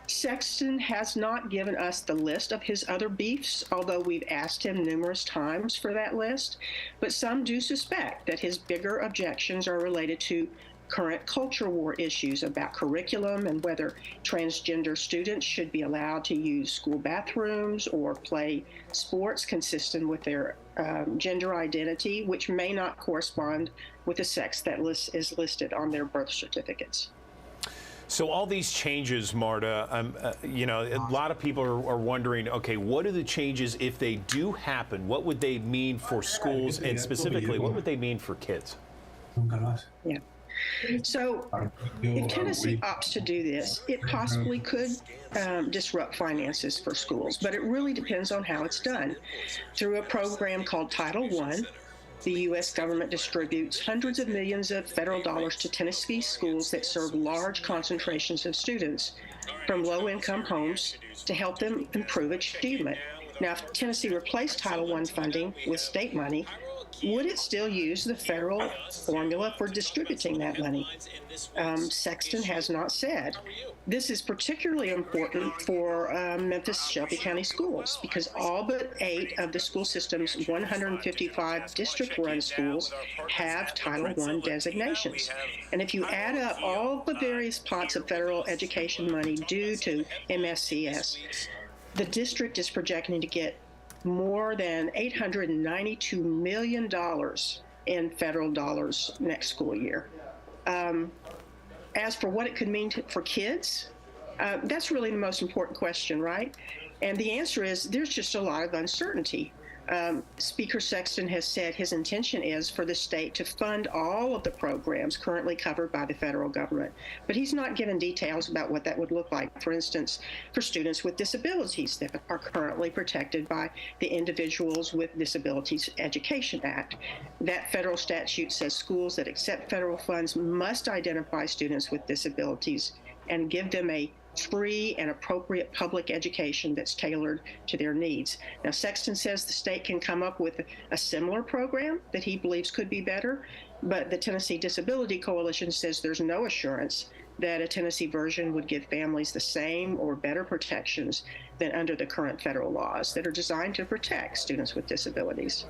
Sexton has not given us the list of his other beefs, although we've asked him numerous times for that list. But some do suspect that his bigger objections are related to current culture war issues about curriculum and whether transgender students should be allowed to use school bathrooms or play sports consistent with their gender identity, which may not correspond with the sex that is listed on their birth certificates. So all these changes, Marta, a lot of people are wondering, okay, what are the changes if they do happen? What would they mean for schools, and specifically, what would they mean for kids? Yeah. So if Tennessee opts to do this, it possibly could disrupt finances for schools, but it really depends on how it's done. Through a program called Title I, the U.S. government distributes hundreds of millions of federal dollars to Tennessee schools that serve large concentrations of students from low-income homes to help them improve achievement. Now, if Tennessee replaced Title I funding with state money, would it still use the federal formula for distributing that money? Sexton has not said. This is particularly important for Memphis Shelby County schools because all but 8 of the school system's 155 district-run schools have Title I designations. And if you add up all the various pots of federal education money due to MSCS, the district is projecting to get more than $892 million in federal dollars next school year. As for what it could mean for kids, that's really the most important question, right? And the answer is there's just a lot of uncertainty. Speaker Sexton has said his intention is for the state to fund all of the programs currently covered by the federal government, but he's not given details about what that would look like. For instance, for students with disabilities that are currently protected by the Individuals with Disabilities Education Act. That federal statute says schools that accept federal funds must identify students with disabilities and give them a free and appropriate public education that's tailored to their needs. Now, Sexton says the state can come up with a similar program that he believes could be better, but the Tennessee Disability Coalition says there's no assurance that a Tennessee version would give families the same or better protections than under the current federal laws that are designed to protect students with disabilities.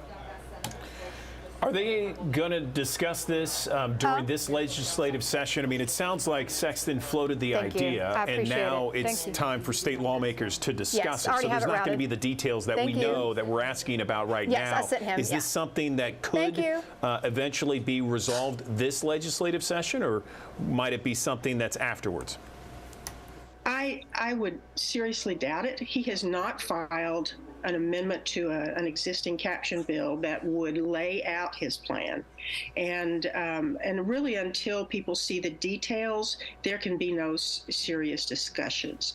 Are they going to discuss this during this legislative session? I mean, it sounds like Sexton floated the idea, and now it's time for state lawmakers to discuss it. So there's not going to be the details that we know that we're asking about right now. I sent him, Is this something that could eventually be resolved this legislative session, or might it be something that's afterwards? I would seriously doubt it. He has not filed an amendment to an existing caption bill that would lay out his plan. And really until people see the details, there can be no serious discussions.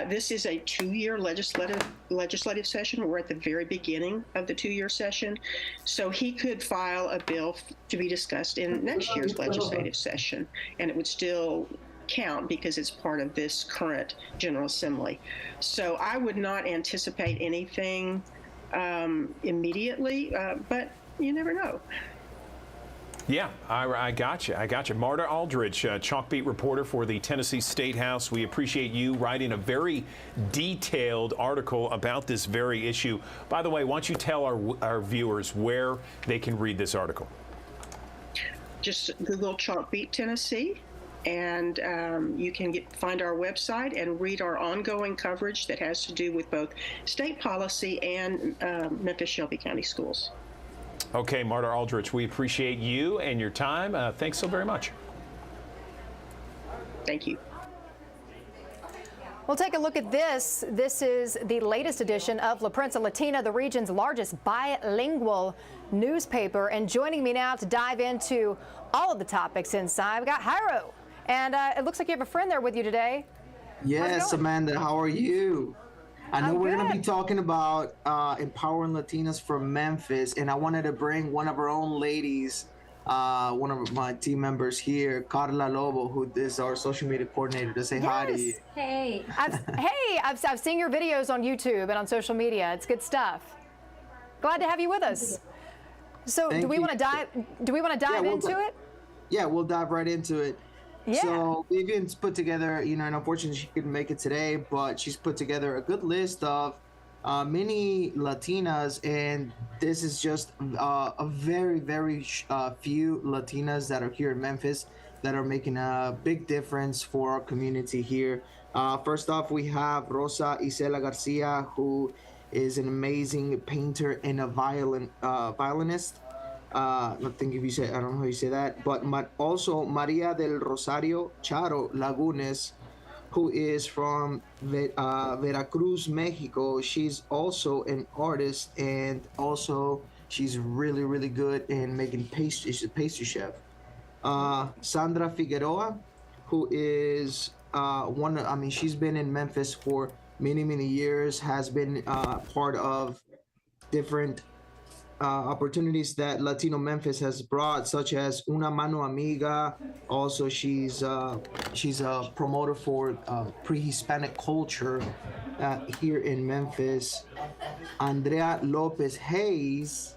This is a 2-year legislative session. We're at the very beginning of the 2-year session. So he could file a bill to be discussed in next year's legislative session, and it would still count because it's part of this current General Assembly. So I would not anticipate anything immediately, but you never know. Yeah, I got you. Marta Aldridge, Chalkbeat reporter for the Tennessee State House. We appreciate you writing a very detailed article about this very issue. By the way, why don't you tell our viewers where they can read this article? Just Google Chalkbeat Tennessee, and you can find our website and read our ongoing coverage that has to do with both state policy and Memphis Shelby County schools. Okay, Marta Aldrich, we appreciate you and your time. Thanks so very much. Thank you. We'll take a look at this. This is the latest edition of La Prensa Latina, the region's largest bilingual newspaper. And joining me now to dive into all of the topics inside, we got Jairo. And it looks like you have a friend there with you today. Yes, Amanda, how are you? I know we're going to be talking about empowering Latinas from Memphis, and I wanted to bring one of our own ladies, one of my team members here, Carla Lobo, who is our social media coordinator, to say hi to you. Hey. I've seen your videos on YouTube and on social media. It's good stuff. Glad to have you with us. So do we want to dive into it? Yeah, we'll dive right into it. Yeah. So Vivian's put together, and unfortunately she couldn't make it today, but she's put together a good list of many Latinas, and this is just a very, very few Latinas that are here in Memphis that are making a big difference for our community here. First off, we have Rosa Isela Garcia, who is an amazing painter and a violinist. I don't know how you say that, but also Maria del Rosario Charo Lagunes, who is from Veracruz, Mexico. She's also an artist, and also she's really, really good in making pastries. She's a pastry chef. Sandra Figueroa, who is she's been in Memphis for many, many years, has been part of different opportunities that Latino Memphis has brought, such as Una Mano Amiga. Also, she's a promoter for pre-Hispanic culture here in Memphis. Andrea Lopez Hayes,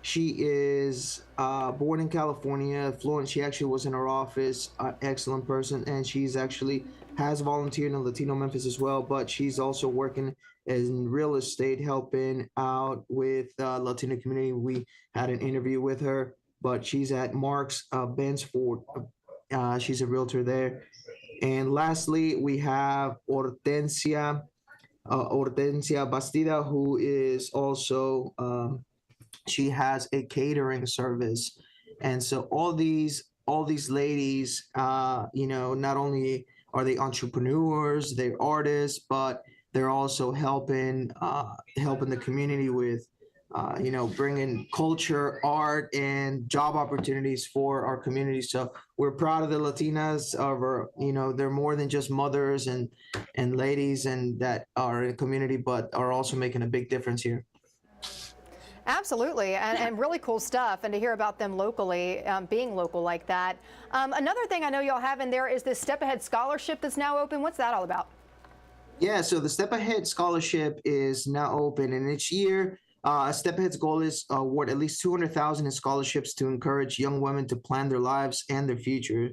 she is born in California, fluent. She actually was in our office, excellent person, and she's actually has volunteered in Latino Memphis as well, but she's also working in real estate, helping out with Latino community. We had an interview with her, but she's at Marks Bensford. She's a realtor there. And lastly, we have Hortensia Bastida, who is also, she has a catering service. And so all these ladies, not only are they entrepreneurs, they're artists, but they're also helping the community with, bringing culture, art, and job opportunities for our community. So we're proud of the Latinas. They're more than just mothers and ladies and that are in the community, but are also making a big difference here. Absolutely, and really cool stuff, and to hear about them locally, being local like that. Another thing I know y'all have in there is this Step Ahead Scholarship that's now open. What's that all about? Yeah, so the Step Ahead Scholarship is now open, and each year, Step Ahead's goal is to award at least $200,000 in scholarships to encourage young women to plan their lives and their future.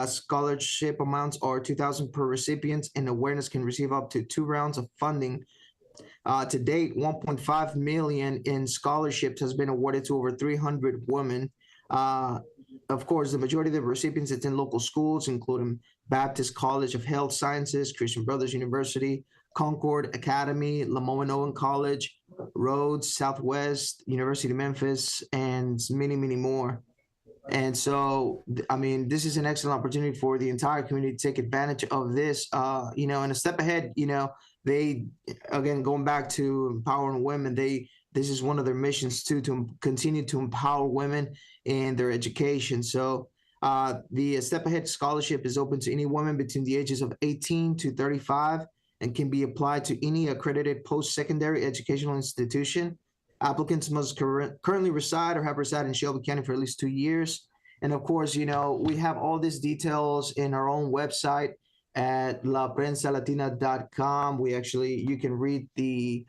Scholarship amounts are $2,000 per recipient, and awareness can receive up to 2 rounds of funding. To date, $1.5 million in scholarships has been awarded to over 300 women. Of course, the majority of the recipients attend local schools, including Baptist College of Health Sciences, Christian Brothers University, Concord Academy, Lamoille Owen College, Rhodes, Southwest, University of Memphis, and many, many more. And so, this is an excellent opportunity for the entire community to take advantage of this, and a step ahead, they, again, going back to empowering women, this is one of their missions too, to continue to empower women in their education. So the Step Ahead Scholarship is open to any woman between the ages of 18 to 35 and can be applied to any accredited post-secondary educational institution. Applicants must currently reside or have resided in Shelby County for at least 2 years. And of course, we have all these details in our own website at laprensalatina.com. You can read the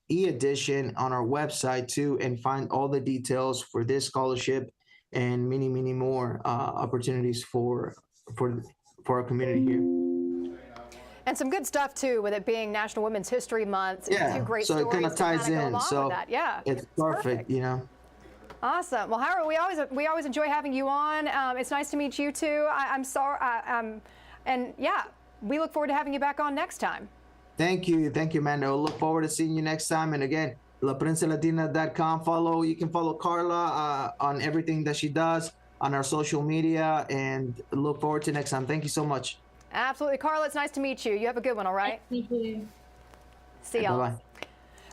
e-edition on our website too, and find all the details for this scholarship and many, many more opportunities for our community here. And some good stuff too, with it being National Women's History Month. Yeah, two great so it kind of ties in. So yeah, it's perfect, Awesome. Well, Howard, we always enjoy having you on. It's nice to meet you too. I'm sorry, and yeah, we look forward to having you back on next time. Thank you, Amanda. We'll look forward to seeing you next time. And again, laprensalatina.com. You can follow Carla on everything that she does on our social media, and look forward to next time. Thank you so much. Absolutely, Carla. It's nice to meet you. You have a good one. All right. Thank you. See y'all. Bye-bye.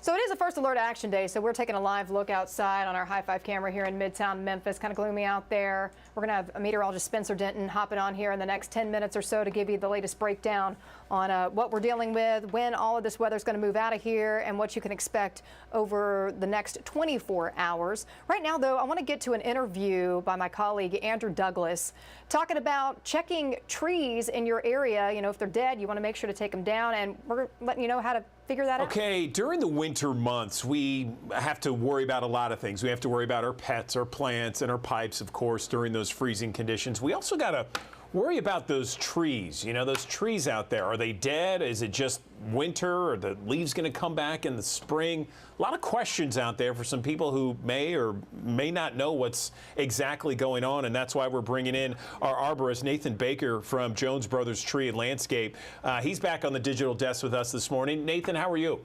So it is a First Alert Action Day, so we're taking a live look outside on our High 5 camera here in Midtown Memphis. Kind of gloomy out there. We're going to have meteorologist Spencer Denton hopping on here in the next 10 minutes or so to give you the latest breakdown on what we're dealing with, when all of this weather is going to move out of here, and what you can expect over the next 24 hours. Right now, though, I want to get to an interview by my colleague Andrew Douglas talking about checking trees in your area. If they're dead, you want to make sure to take them down, and we're letting you know how to figure that out. Okay, during the winter months, we have to worry about a lot of things. We have to worry about our pets, our plants, and our pipes, of course, during those freezing conditions. We also got to worry about those trees. Those trees out there. Are they dead? Is it just winter? Are the leaves going to come back in the spring? A lot of questions out there for some people who may or may not know what's exactly going on, and that's why we're bringing in our arborist, Nathan Baker from Jones Brothers Tree and Landscape. He's back on the digital desk with us this morning. Nathan, how are you?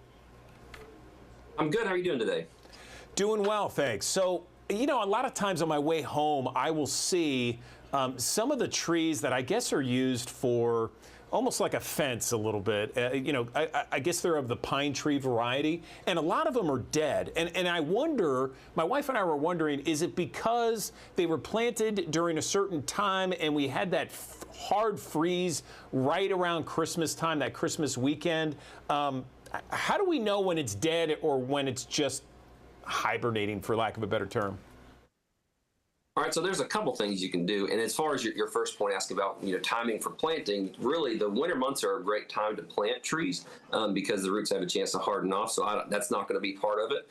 I'm good. How are you doing today? Doing well, thanks. So, a lot of times on my way home, I will see some of the trees that I guess are used for almost like a fence a little bit. You know, I guess they're of the pine tree variety, and a lot of them are dead. And I wonder, my wife and I were wondering, is it because they were planted during a certain time and we had that hard freeze right around Christmas time, that Christmas weekend? How do we know when it's dead or when it's just hibernating, for lack of a better term? All right, so there's a couple things you can do. And as far as your first point asking about, you know, timing for planting, really the winter months are a great time to plant trees because the roots have a chance to harden off. So that's not going to be part of it.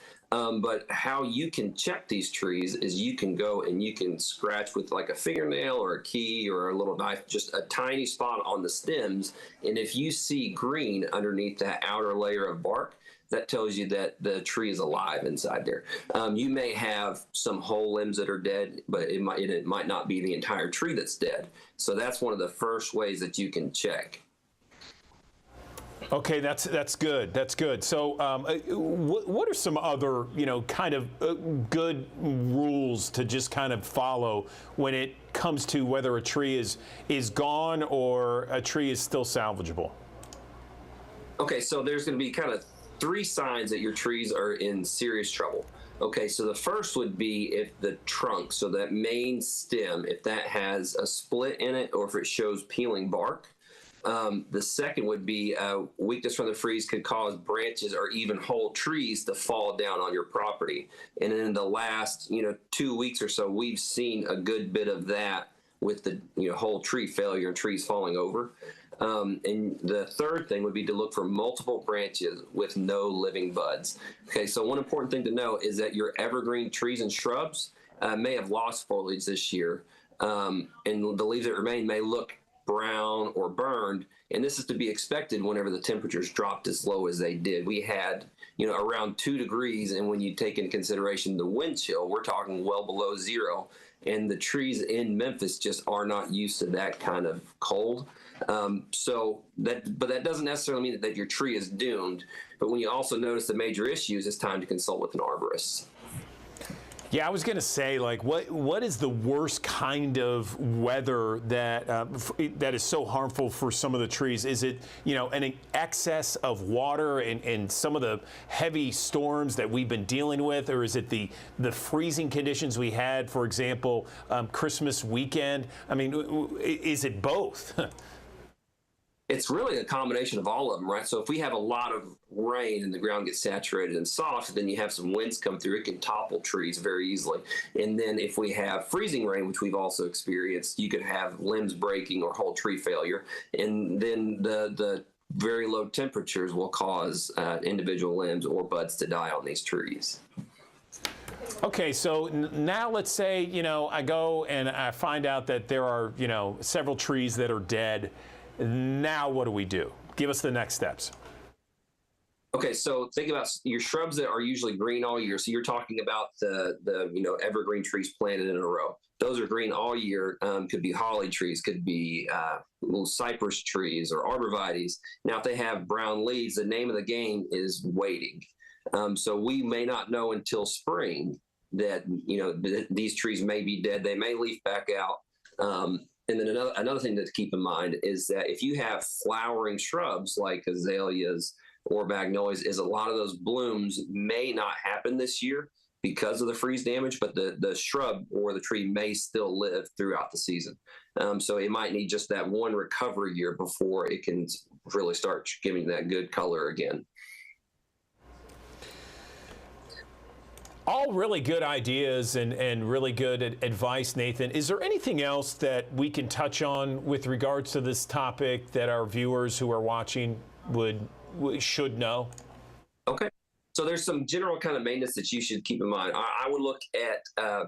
But how you can check these trees is you can go and you can scratch with like a fingernail or a key or a little knife, just a tiny spot on the stems. And if you see green underneath that outer layer of bark, that tells you that the tree is alive inside there. You may have some whole limbs that are dead, but it might not be the entire tree that's dead. So that's one of the first ways that you can check. Okay, that's good. That's good. So, what are some other, you know, kind of good rules to just kind of follow when it comes to whether a tree is gone or a tree is still salvageable? Okay, so there's going to be kind of 3 signs that your trees are in serious trouble. Okay, so the first would be if the trunk, so that main stem, if that has a split in it or if it shows peeling bark. The second would be weakness from the freeze could cause branches or even whole trees to fall down on your property. And in the last, 2 weeks or so, we've seen a good bit of that with the whole tree failure and trees falling over. And the third thing would be to look for multiple branches with no living buds. Okay, so one important thing to know is that your evergreen trees and shrubs may have lost foliage this year, and the leaves that remain may look brown or burned, and this is to be expected whenever the temperatures dropped as low as they did. We had, around 2 degrees, and when you take into consideration the wind chill, we're talking well below 0, and the trees in Memphis just are not used to that kind of cold. But that doesn't necessarily mean that your tree is doomed. But when you also notice the major issues, it's time to consult with an arborist. Yeah, I was going to say, like, what is the worst kind of weather that that is so harmful for some of the trees? Is it, an excess of water and some of the heavy storms that we've been dealing with, or is it the freezing conditions we had, for example, Christmas weekend? I mean, is it both? It's really a combination of all of them, right? So if we have a lot of rain and the ground gets saturated and soft, then you have some winds come through, it can topple trees very easily. And then if we have freezing rain, which we've also experienced, you could have limbs breaking or whole tree failure. And then the very low temperatures will cause individual limbs or buds to die on these trees. Okay, so now let's say, I go and I find out that there are, several trees that are dead. Now what do we do? Give us the next steps. Okay, so think about your shrubs that are usually green all year. So you're talking about the evergreen trees planted in a row. Those are green all year. Could be holly trees, could be little cypress trees or arborvitaes. Now, if they have brown leaves, the name of the game is waiting. So we may not know until spring that these trees may be dead. They may leaf back out. And then another thing to keep in mind is that if you have flowering shrubs like azaleas or magnolias, is a lot of those blooms may not happen this year because of the freeze damage, but the shrub or the tree may still live throughout the season. So it might need just that one recovery year before it can really start giving that good color again. All really good ideas and really good advice, Nathan. Is there anything else that we can touch on with regards to this topic that our viewers who are watching should know? Okay. So there's some general kind of maintenance that you should keep in mind. I would look at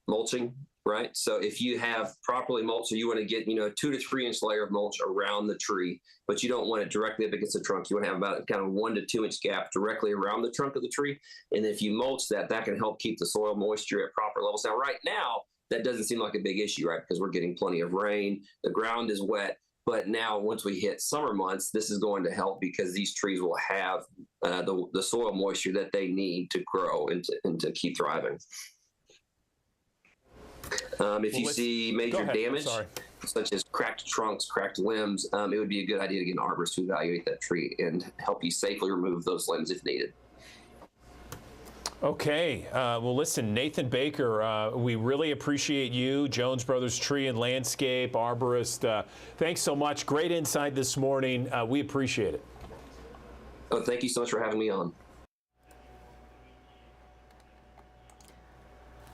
mulching, right? So if you have properly mulched, so you want to get, a 2 to 3 inch layer of mulch around the tree, but you don't want it directly up against the trunk. You want to have about kind of 1 to 2 inch gap directly around the trunk of the tree. And if you mulch that can help keep the soil moisture at proper levels. Now, right now, that doesn't seem like a big issue, right? Because we're getting plenty of rain, the ground is wet. But now, once we hit summer months, this is going to help because these trees will have the soil moisture that they need to grow and to keep thriving. If you see major damage, such as cracked trunks, cracked limbs, it would be a good idea to get an arborist to evaluate that tree and help you safely remove those limbs if needed. Okay. Well, listen, Nathan Baker, we really appreciate you, Jones Brothers Tree and Landscape Arborist. Thanks so much. Great insight this morning. We appreciate it. Oh, thank you so much for having me on.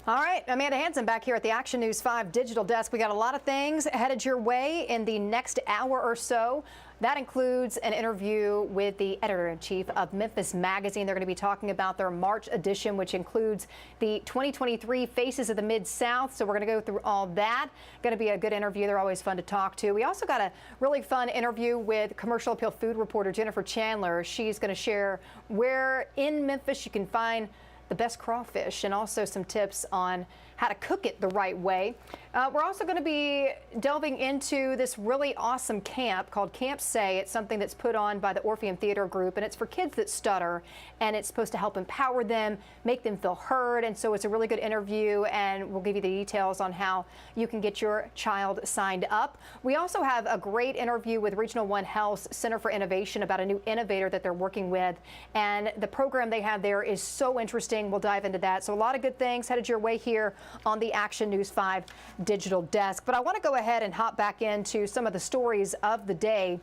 All right, Amanda Hansen back here at the Action News 5 Digital Desk. We got a lot of things headed your way in the next hour or so. That includes an interview with the editor-in-chief of Memphis Magazine. They're going to be talking about their March edition, which includes the 2023 Faces of the Mid-South. So we're going to go through all that. Going to be a good interview. They're always fun to talk to. We also got a really fun interview with Commercial Appeal food reporter Jennifer Chandler. She's going to share where in Memphis you can find the best crawfish and also some tips on how to cook it the right way. We're also going to be delving into this really awesome camp called Camp Say. It's something that's put on by the Orpheum Theater Group, and it's for kids that stutter, and it's supposed to help empower them, make them feel heard, and so it's a really good interview, and we'll give you the details on how you can get your child signed up. We also have a great interview with Regional One Health Center for Innovation about a new innovator that they're working with, and the program they have there is so interesting. We'll dive into that. So a lot of good things headed your way here on the Action News 5 Digital Desk. But I want to go ahead and hop back into some of the stories of the day.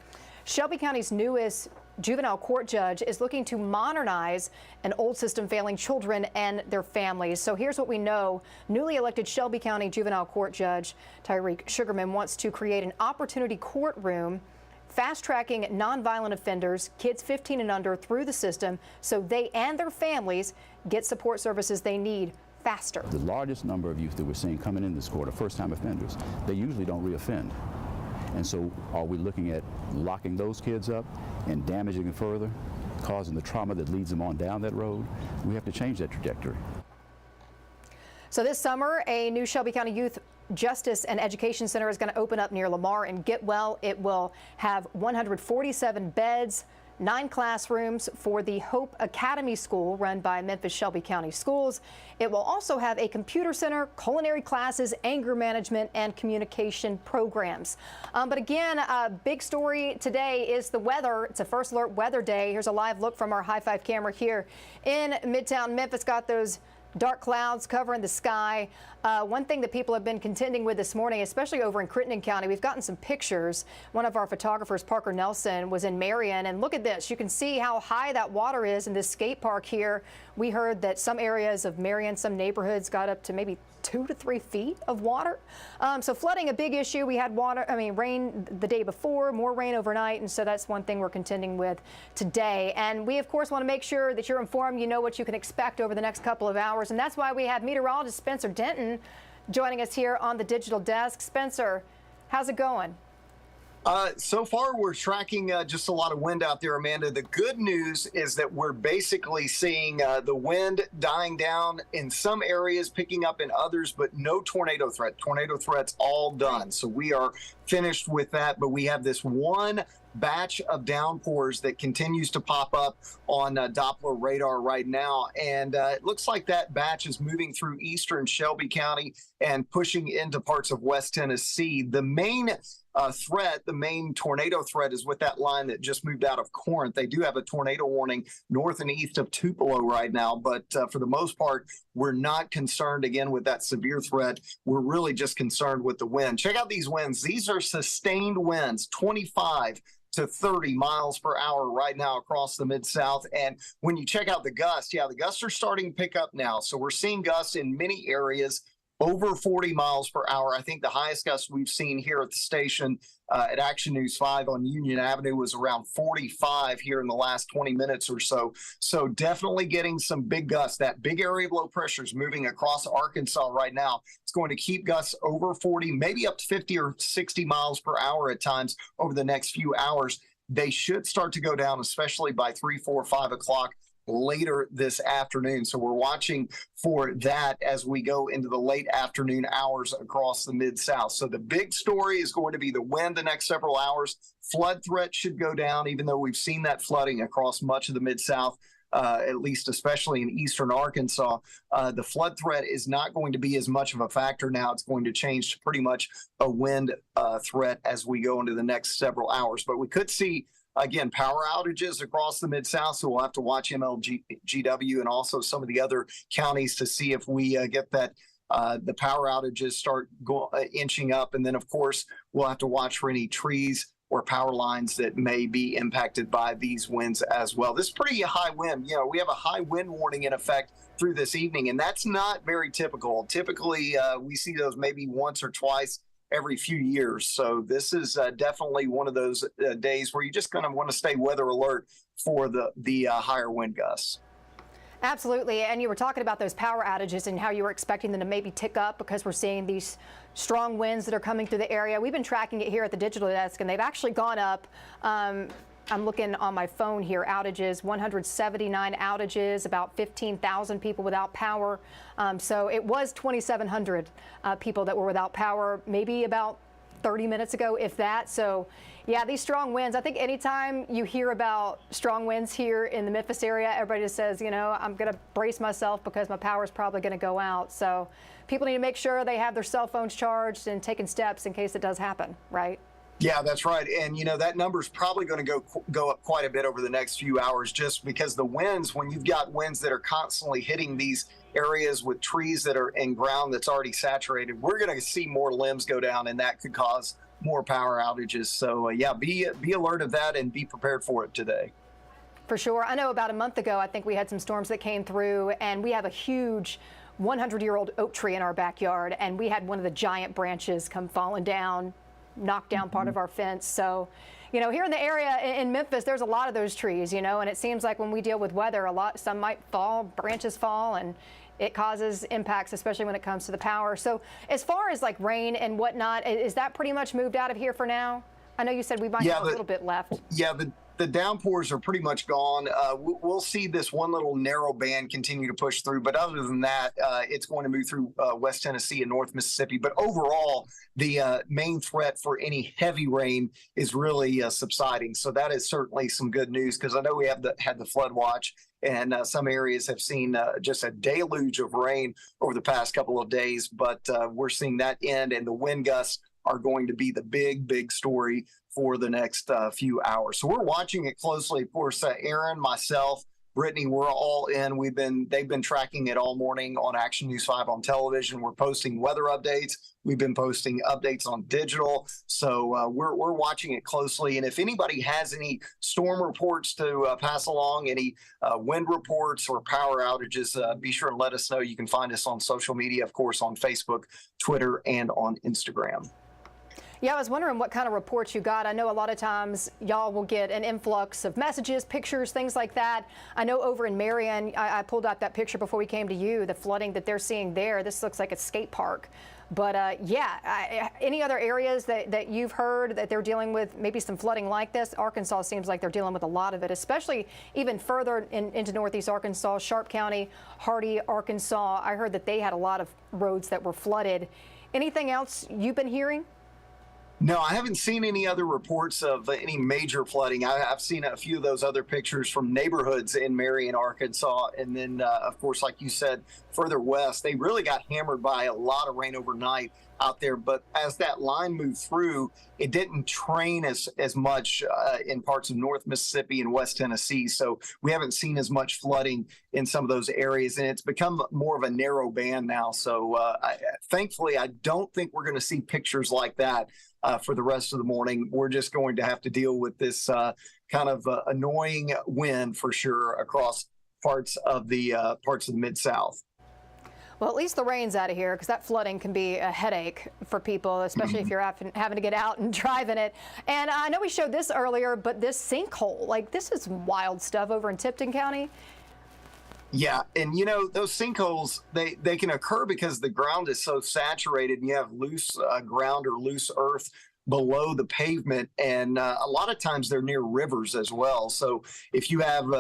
Shelby County's newest juvenile court judge is looking to modernize an old system failing children and their families. So here's what we know. Newly elected Shelby County juvenile court judge Tyreek Sugarman wants to create an opportunity courtroom, fast-tracking nonviolent offenders, kids 15 and under, through the system so they and their families get support services they need faster. The largest number of youth that we're seeing coming in this court are first-time offenders. They usually don't reoffend. And so are we looking at locking those kids up and damaging them further, causing the trauma that leads them on down that road? We have to change that trajectory. So this summer, a new Shelby County Youth Justice and Education Center is going to open up near Lamar and Getwell. It will have 147 beds, 9 classrooms for the Hope Academy School run by Memphis Shelby County Schools. It will also have a computer center, culinary classes, anger management, and communication programs. But again, a big story today is the weather. It's a First Alert weather day. Here's a live look from our High 5 camera here in Midtown Memphis. Got those dark clouds covering the sky. One thing that people have been contending with this morning, especially over in Crittenden County, we've gotten some pictures. One of our photographers, Parker Nelson, was in Marion, and look at this. You can see how high that water is in this skate park here. We heard that some areas of Marion, some neighborhoods got up to maybe 2 to 3 feet of water. So flooding, a big issue. We had rain the day before, more rain overnight, and so that's one thing we're contending with today. And we, of course, want to make sure that you're informed, you know what you can expect over the next couple of hours, and that's why we have meteorologist Spencer Denton joining us here on the Digital Desk. Spencer, how's it going? So far, we're tracking just a lot of wind out there, Amanda. The good news is that we're basically seeing the wind dying down in some areas, picking up in others, but no tornado threat. Tornado threat's all done. So we are finished with that, but we have this one batch of downpours that continues to pop up on Doppler radar right now. And it looks like that batch is moving through eastern Shelby County and pushing into parts of West Tennessee. The main threat, the main tornado threat, is with that line that just moved out of Corinth. They do have a tornado warning north and east of Tupelo right now, but for the most part, we're not concerned again with that severe threat. We're really just concerned with the wind. Check out these winds. These are sustained winds, 25 to 30 miles per hour right now across the Mid-South. And when you check out the gusts, the gusts are starting to pick up now. So we're seeing gusts in many areas over 40 miles per hour. I think the highest gust we've seen here at the station at Action News 5 on Union Avenue was around 45 here in the last 20 minutes or so. So definitely getting some big gusts. That big area of low pressure is moving across Arkansas right now. It's going to keep gusts over 40, maybe up to 50 or 60 miles per hour at times over the next few hours. They should start to go down, especially by 3, 4, 5 o'clock later this afternoon. So we're watching for that as we go into the late afternoon hours across the Mid-South. So the big story is going to be the wind the next several hours. Flood threat should go down, even though we've seen that flooding across much of the Mid-South at least especially in eastern Arkansas, the flood threat is not going to be as much of a factor now. It's going to change to pretty much a wind threat as we go into the next several hours. But we could see, again, power outages across the Mid-South, so we'll have to watch MLGW and also some of the other counties to see if we get that the power outages start inching up. And then, of course, we'll have to watch for any trees or power lines that may be impacted by these winds as well. This is pretty high wind. You know, we have a high wind warning in effect through this evening, and that's not very typical. Typically, we see those maybe once or twice every few years. So this is definitely one of those days where you just kind of want to stay weather alert for the higher wind gusts. Absolutely. And you were talking about those power outages and how you were expecting them to maybe tick up because we're seeing these strong winds that are coming through the area. We've been tracking it here at the digital desk, and they've actually gone up. I'm looking on my phone here, outages, 179 outages, about 15,000 people without power. So it was 2,700 people that were without power, maybe about 30 minutes ago, if that. So yeah, these strong winds, I think anytime you hear about strong winds here in the Memphis area, everybody just says, you know, I'm going to brace myself because my power is probably going to go out. So people need to make sure they have their cell phones charged and taking steps in case it does happen, right? Yeah, that's right. And, you know, that number is probably going to go up quite a bit over the next few hours, just because the winds, when you've got winds that are constantly hitting these areas with trees that are in ground that's already saturated, we're going to see more limbs go down, and that could cause more power outages. So, yeah, be alert of that and be prepared for it today. For sure. I know about a month ago, I think we had some storms that came through, and we have a huge 100-year-old oak tree in our backyard, and we had one of the giant branches come falling down, knock down part of our fence. So, you know, here in the area in Memphis, there's a lot of those trees, you know, and it seems like when we deal with weather, some might fall, branches fall, and it causes impacts, especially when it comes to the power. So as far as like rain and whatnot, is that pretty much moved out of here for now? I know you said we might have a little bit left. Yeah, the downpours are pretty much gone. We'll see this one little narrow band continue to push through, but other than that, it's going to move through West Tennessee and North Mississippi. But overall, the main threat for any heavy rain is really subsiding. So that is certainly some good news, because I know we have had the flood watch, and some areas have seen just a deluge of rain over the past couple of days. But we're seeing that end, and the wind gusts are going to be the big story for the next few hours. So we're watching it closely. Of course, Aaron, myself, Brittany, we're all in. They've been tracking it all morning on Action News 5 on television. We're posting weather updates. We've been posting updates on digital. So we're watching it closely. And if anybody has any storm reports to pass along, any wind reports or power outages, be sure and let us know. You can find us on social media, of course, on Facebook, Twitter, and on Instagram. Yeah, I was wondering what kind of reports you got. I know a lot of times y'all will get an influx of messages, pictures, things like that. I know over in Marion, I pulled out that picture before we came to you, the flooding that they're seeing there. This looks like a skate park. But any other areas that you've heard that they're dealing with maybe some flooding like this? Arkansas seems like they're dealing with a lot of it, especially even further into northeast Arkansas, Sharp County, Hardy, Arkansas. I heard that they had a lot of roads that were flooded. Anything else you've been hearing? No, I haven't seen any other reports of any major flooding. I've seen a few of those other pictures from neighborhoods in Marion, Arkansas. And then, of course, like you said, further west, they really got hammered by a lot of rain overnight out there. But as that line moved through, it didn't train as much in parts of North Mississippi and West Tennessee. So we haven't seen as much flooding in some of those areas. And it's become more of a narrow band now. So thankfully, I don't think we're going to see pictures like that for the rest of the morning. We're just going to have to deal with this kind of annoying wind for sure across parts of the Mid-South. Well, at least the rain's out of here, because that flooding can be a headache for people, especially if you're having to get out and drive in it. And I know we showed this earlier, but this sinkhole, like, this is wild stuff over in Tipton County. Yeah, and you know, those sinkholes, they can occur because the ground is so saturated and you have loose ground or loose earth below the pavement, and a lot of times they're near rivers as well. So if you have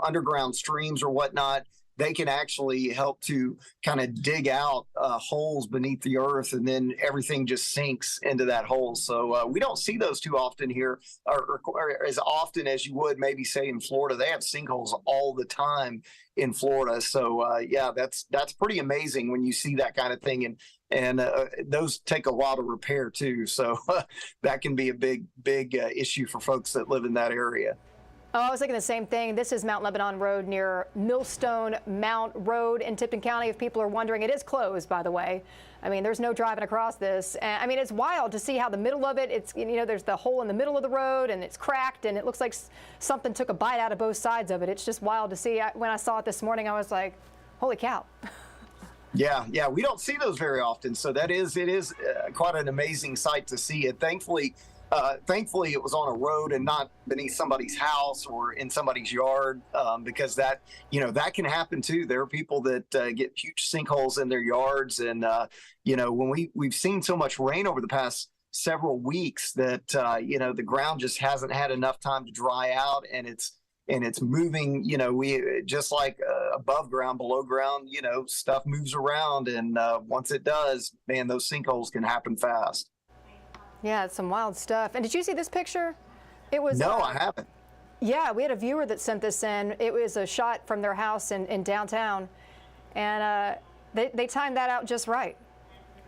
underground streams or whatnot, they can actually help to kind of dig out holes beneath the earth, and then everything just sinks into that hole. So we don't see those too often here, or as often as you would maybe say in Florida. They have sinkholes all the time in Florida. So yeah, that's pretty amazing when you see that kind of thing, and those take a while to repair too. So that can be a big issue for folks that live in that area. Oh, I was thinking the same thing. This is Mount Lebanon Road near Millstone Mount Road in Tipton County. If people are wondering, it is closed, by the way. I mean, there's no driving across this. And, I mean, it's wild to see how the middle of it, it's, you know, there's the hole in the middle of the road and it's cracked and it looks like something took a bite out of both sides of it. It's just wild to see. When I saw it this morning, I was like, holy cow. Yeah, we don't see those very often. So it is quite an amazing sight to see it. Thankfully, it was on a road and not beneath somebody's house or in somebody's yard, because that can happen too. There are people that get huge sinkholes in their yards, and when we've seen so much rain over the past several weeks that the ground just hasn't had enough time to dry out, and it's moving. We just like above ground, below ground, stuff moves around, and once it does, man, those sinkholes can happen fast. Yeah, it's some wild stuff. And did you see this picture? It was No, I haven't. Yeah, we had a viewer that sent this in. It was a shot from their house in downtown, and they timed that out just right.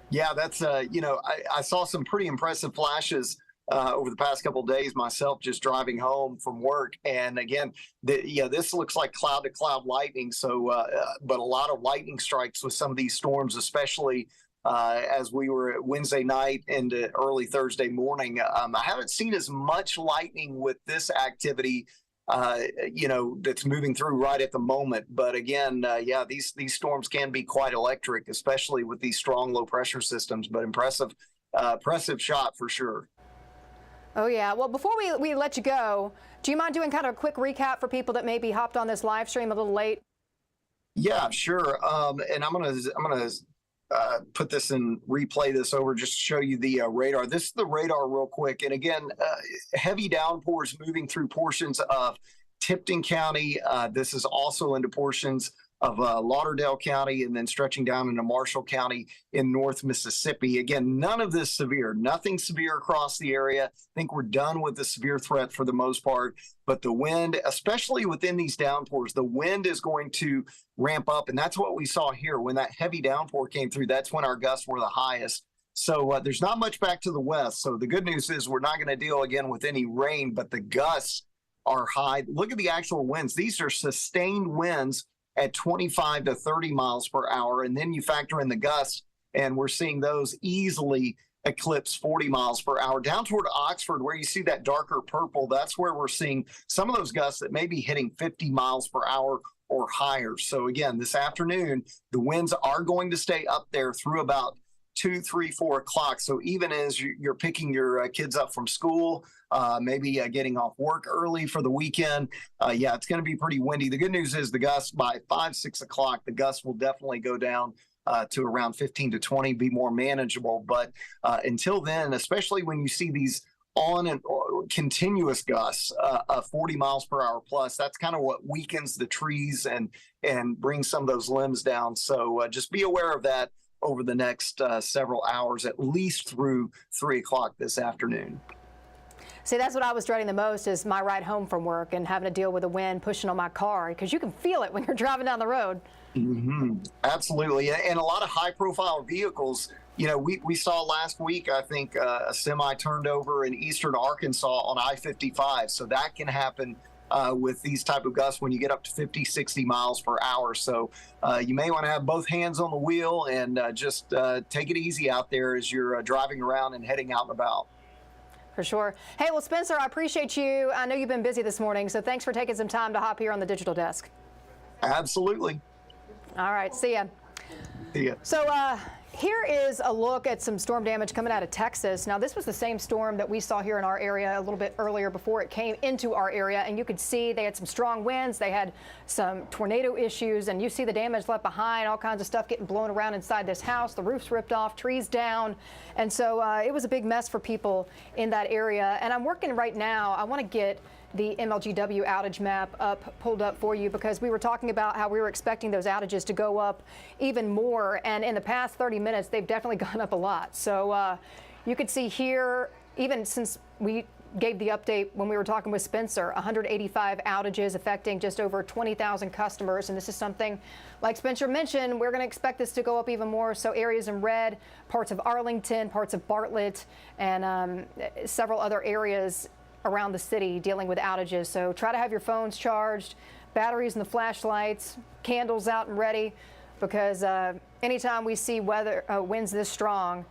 Yeah, that's I saw some pretty impressive flashes over the past couple of days myself, just driving home from work. And again, this looks like cloud to cloud lightning. So, but a lot of lightning strikes with some of these storms, especially as we were at Wednesday night into early Thursday morning. I haven't seen as much lightning with this activity, that's moving through right at the moment. But again, these storms can be quite electric, especially with these strong low pressure systems. But impressive shot for sure. Oh yeah. Well, before we let you go, do you mind doing kind of a quick recap for people that maybe hopped on this live stream a little late? Yeah, sure. And I'm gonna put this and replay this over just to show you the radar. This is the radar real quick. And again, heavy downpours moving through portions of Tipton County. This is also into portions of Lauderdale County, and then stretching down into Marshall County in North Mississippi. Again, none of this severe, nothing severe across the area. I think we're done with the severe threat for the most part, but the wind, especially within these downpours, the wind is going to ramp up. And that's what we saw here. When that heavy downpour came through, that's when our gusts were the highest. So there's not much back to the west. So the good news is we're not going to deal again with any rain, but the gusts are high. Look at the actual winds. These are sustained winds at 25 to 30 miles per hour. And then you factor in the gusts, and we're seeing those easily eclipse 40 miles per hour. Down toward Oxford, where you see that darker purple, that's where we're seeing some of those gusts that may be hitting 50 miles per hour or higher. So again, this afternoon, the winds are going to stay up there through about 2, 3, 4 o'clock. So even as you're picking your kids up from school, maybe getting off work early for the weekend, it's going to be pretty windy. The good news is the gusts by 5, 6 o'clock, the gusts will definitely go down to around 15 to 20, be more manageable. But until then, especially when you see these on and continuous gusts of 40 miles per hour plus, that's kind of what weakens the trees and brings some of those limbs down. So just be aware of that over the next several hours, at least through 3 o'clock this afternoon. See, that's what I was dreading the most, is my ride home from work and having to deal with the wind pushing on my car, because you can feel it when you're driving down the road. Mm-hmm. Absolutely. And a lot of high profile vehicles, we saw last week, I think a semi turned over in eastern Arkansas on I-55. So that can happen with these type of gusts when you get up to 50, 60 miles per hour. So you may want to have both hands on the wheel and just take it easy out there as you're driving around and heading out and about. For sure. Hey, well, Spencer, I appreciate you. I know you've been busy this morning, so thanks for taking some time to hop here on the digital desk. Absolutely. All right. See ya. See ya. So here is a look at some storm damage coming out of Texas. Now, this was the same storm that we saw here in our area a little bit earlier before it came into our area. And you could see they had some strong winds. They had some tornado issues. And you see the damage left behind, all kinds of stuff getting blown around inside this house. The roof's ripped off, trees down. And so it was a big mess for people in that area. And I'm working right now. I want to get the MLGW outage map pulled up for you, because we were talking about how we were expecting those outages to go up even more. And in the past 30 minutes, they've definitely gone up a lot. So you can see here, even since we gave the update when we were talking with Spencer, 185 outages affecting just over 20,000 customers. And this is something, like Spencer mentioned, we're going to expect this to go up even more. So areas in red, parts of Arlington, parts of Bartlett, and several other areas around the city dealing with outages. So try to have your phones charged, batteries in the flashlights, candles out and ready, because anytime we see winds this strong,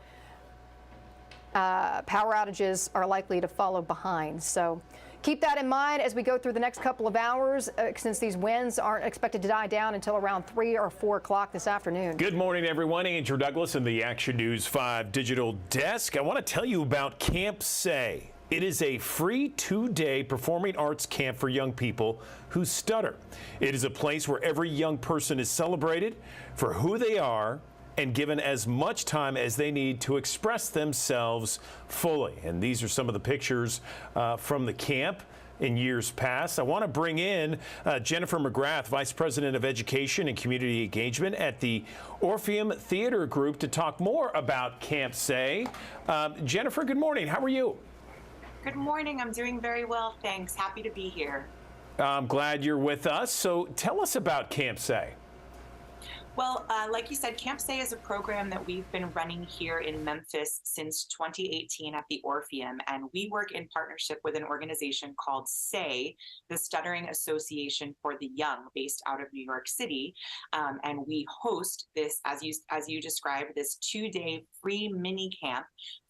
power outages are likely to follow behind. So keep that in mind as we go through the next couple of hours, since these winds aren't expected to die down until around 3 or 4 o'clock this afternoon. Good morning, everyone. Andrew Douglas in the Action News 5 digital desk. I want to tell you about Camp Say. It is a free 2-day performing arts camp for young people who stutter. It is a place where every young person is celebrated for who they are and given as much time as they need to express themselves fully. And these are some of the pictures from the camp in years past. I want to bring in Jennifer McGrath, Vice President of Education and Community Engagement at the Orpheum Theater Group, to talk more about Camp Say. Jennifer, good morning. How are you? Good morning. I'm doing very well, thanks. Happy to be here. I'm glad you're with us. So tell us about Camp Say. Well, like you said, Camp Say is a program that we've been running here in Memphis since 2018 at the Orpheum, and we work in partnership with an organization called SAY, the Stuttering Association for the Young, based out of New York City. And we host this, as you described, this 2-day free mini camp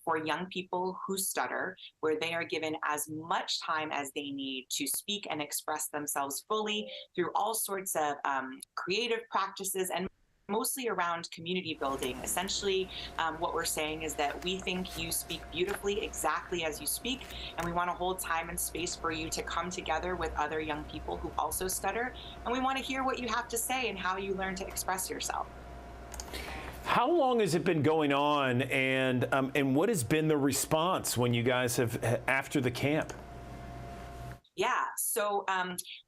for young people who stutter, where they are given as much time as they need to speak and express themselves fully through all sorts of creative practices, and mostly around community building. Essentially, what we're saying is that we think you speak beautifully exactly as you speak, and we want to hold time and space for you to come together with other young people who also stutter, and we want to hear what you have to say and how you learn to express yourself. How long has it been going on, and what has been the response when you guys have after the camp? Yeah, so,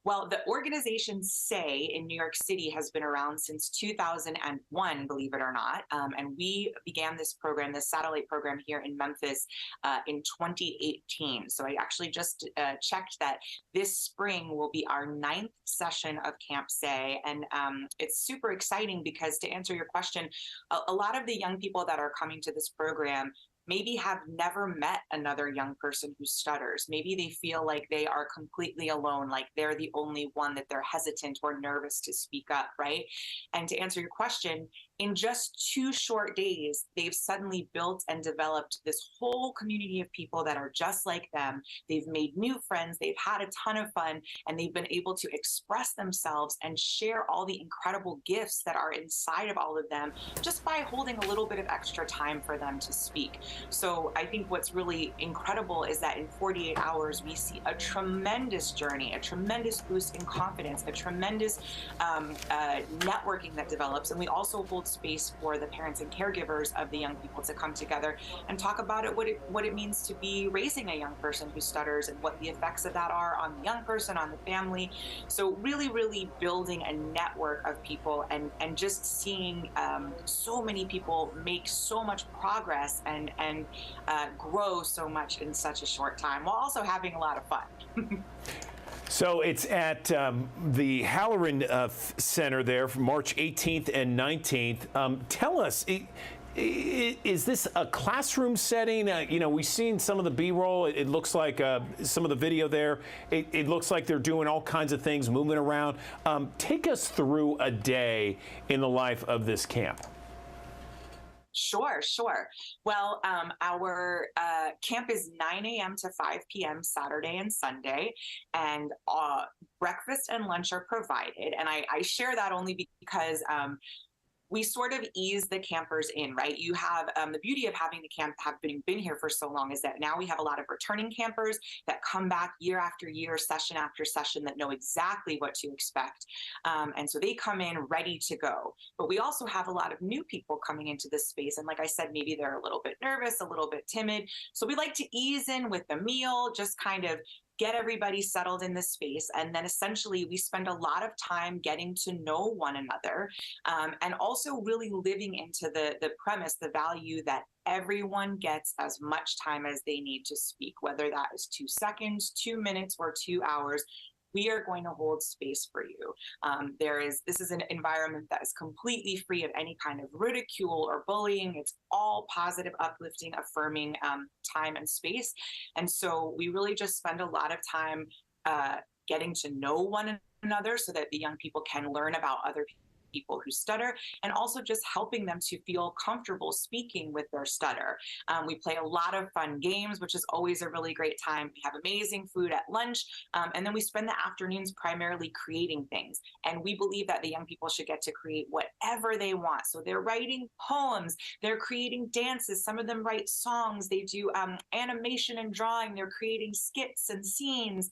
well, the organization SAY in New York City has been around since 2001, believe it or not. And we began this program, this satellite program here in Memphis in 2018. So I actually just checked that this spring will be our 9th session of Camp Say. And it's super exciting because, to answer your question, a lot of the young people that are coming to this program maybe have never met another young person who stutters. Maybe they feel like they are completely alone, like they're the only one, that they're hesitant or nervous to speak up, right? And to answer your question, in just 2 short days, they've suddenly built and developed this whole community of people that are just like them. They've made new friends, they've had a ton of fun, and they've been able to express themselves and share all the incredible gifts that are inside of all of them just by holding a little bit of extra time for them to speak. So I think what's really incredible is that in 48 hours, we see a tremendous journey, a tremendous boost in confidence, a tremendous networking that develops. And we also hold space for the parents and caregivers of the young people to come together and talk about what it means to be raising a young person who stutters, and what the effects of that are on the young person, on the family. So really, really building a network of people, and just seeing so many people make so much progress and grow so much in such a short time, while also having a lot of fun. So it's at the Halloran Center there from March 18th and 19th. Tell us, is this a classroom setting? You know, we've seen some of the B-roll. It looks like some of the video there. It looks like they're doing all kinds of things, moving around. Take us through a day in the life of this camp. Sure. Well, our camp is 9 a.m. to 5 p.m. Saturday and Sunday, and breakfast and lunch are provided. And I share that only because we sort of ease the campers in, right? You have the beauty of having the camp been here for so long is that now we have a lot of returning campers that come back year after year, session after session, that know exactly what to expect. And so they come in ready to go. But we also have a lot of new people coming into this space. And like I said, maybe they're a little bit nervous, a little bit timid. So we like to ease in with the meal, just kind of get everybody settled in the space. And then essentially we spend a lot of time getting to know one another, and also really living into the premise, the value that everyone gets as much time as they need to speak, whether that is 2 seconds, 2 minutes, or 2 hours. We are going to hold space for you. This is an environment that is completely free of any kind of ridicule or bullying. It's all positive, uplifting, affirming time and space. And so we really just spend a lot of time getting to know one another so that the young people can learn about other people who stutter, and also just helping them to feel comfortable speaking with their stutter. We play a lot of fun games, which is always a really great time. We have amazing food at lunch, and then we spend the afternoons primarily creating things. And we believe that the young people should get to create whatever they want. So they're writing poems, they're creating dances, some of them write songs, they do animation and drawing, they're creating skits and scenes,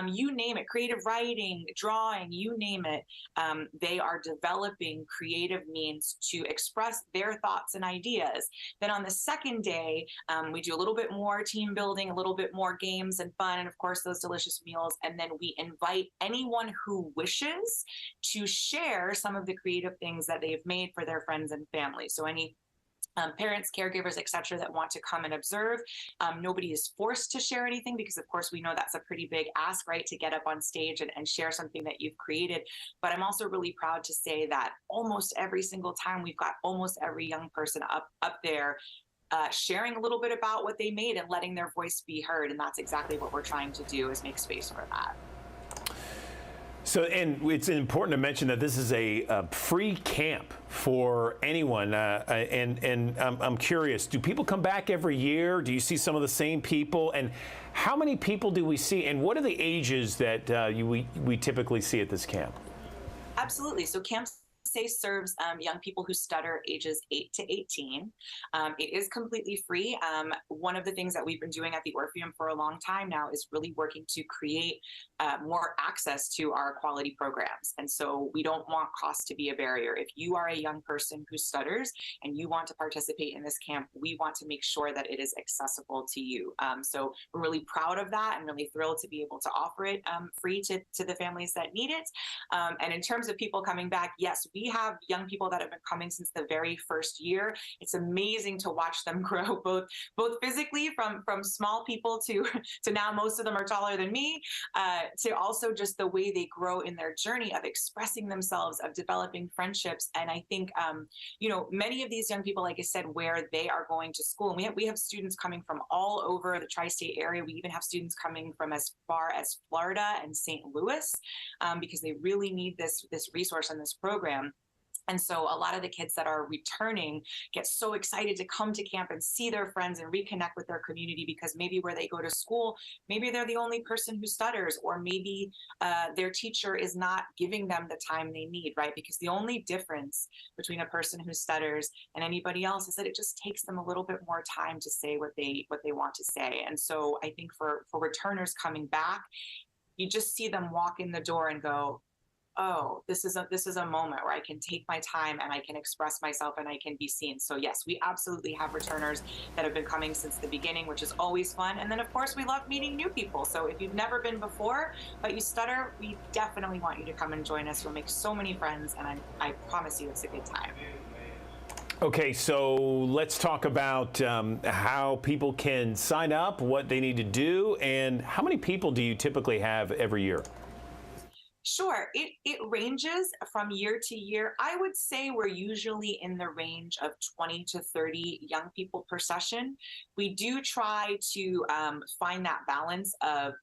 you name it, creative writing, drawing, you name it. They are developing creative means to express their thoughts and ideas. Then on the second day, we do a little bit more team building, a little bit more games and fun, and of course those delicious meals. And then we invite anyone who wishes to share some of the creative things that they've made for their friends and family. So any parents, caregivers, etc., that want to come and observe. Nobody is forced to share anything because, of course, we know that's a pretty big ask, right, to get up on stage and share something that you've created. But I'm also really proud to say that almost every single time we've got almost every young person up there sharing a little bit about what they made and letting their voice be heard. And that's exactly what we're trying to do, is make space for that. So, and it's important to mention that this is a free camp for anyone. And I'm curious, do people come back every year? Do you see some of the same people? And how many people do we see? And what are the ages that we typically see at this camp? Absolutely. So Camp Say serves young people who stutter ages 8 to 18. It is completely free. One of the things that we've been doing at the Orpheum for a long time now is really working to create more access to our quality programs. And so we don't want cost to be a barrier. If you are a young person who stutters and you want to participate in this camp, we want to make sure that it is accessible to you. So we're really proud of that and really thrilled to be able to offer it free to the families that need it. And in terms of people coming back, yes, we have young people that have been coming since the very first year. It's amazing to watch them grow, both physically from small people to now most of them are taller than me, to also just the way they grow in their journey of expressing themselves, of developing friendships. And I think, many of these young people, like I said, where they are going to school, and we have students coming from all over the tri-state area. We even have students coming from as far as Florida and St. Louis, because they really need this resource and this program. And so a lot of the kids that are returning get so excited to come to camp and see their friends and reconnect with their community, because maybe where they go to school, maybe they're the only person who stutters, or maybe their teacher is not giving them the time they need, right? Because the only difference between a person who stutters and anybody else is that it just takes them a little bit more time to say what they want to say. And so I think for returners coming back, you just see them walk in the door and go, oh, this is a moment where I can take my time and I can express myself and I can be seen. So yes, we absolutely have returners that have been coming since the beginning, which is always fun. And then of course we love meeting new people. So if you've never been before, but you stutter, we definitely want you to come and join us. You'll make so many friends, and I promise you it's a good time. Okay, so let's talk about how people can sign up, what they need to do, and how many people do you typically have every year? Sure. It ranges from year to year. I would say we're usually in the range of 20 to 30 young people per session. We do try to find that balance of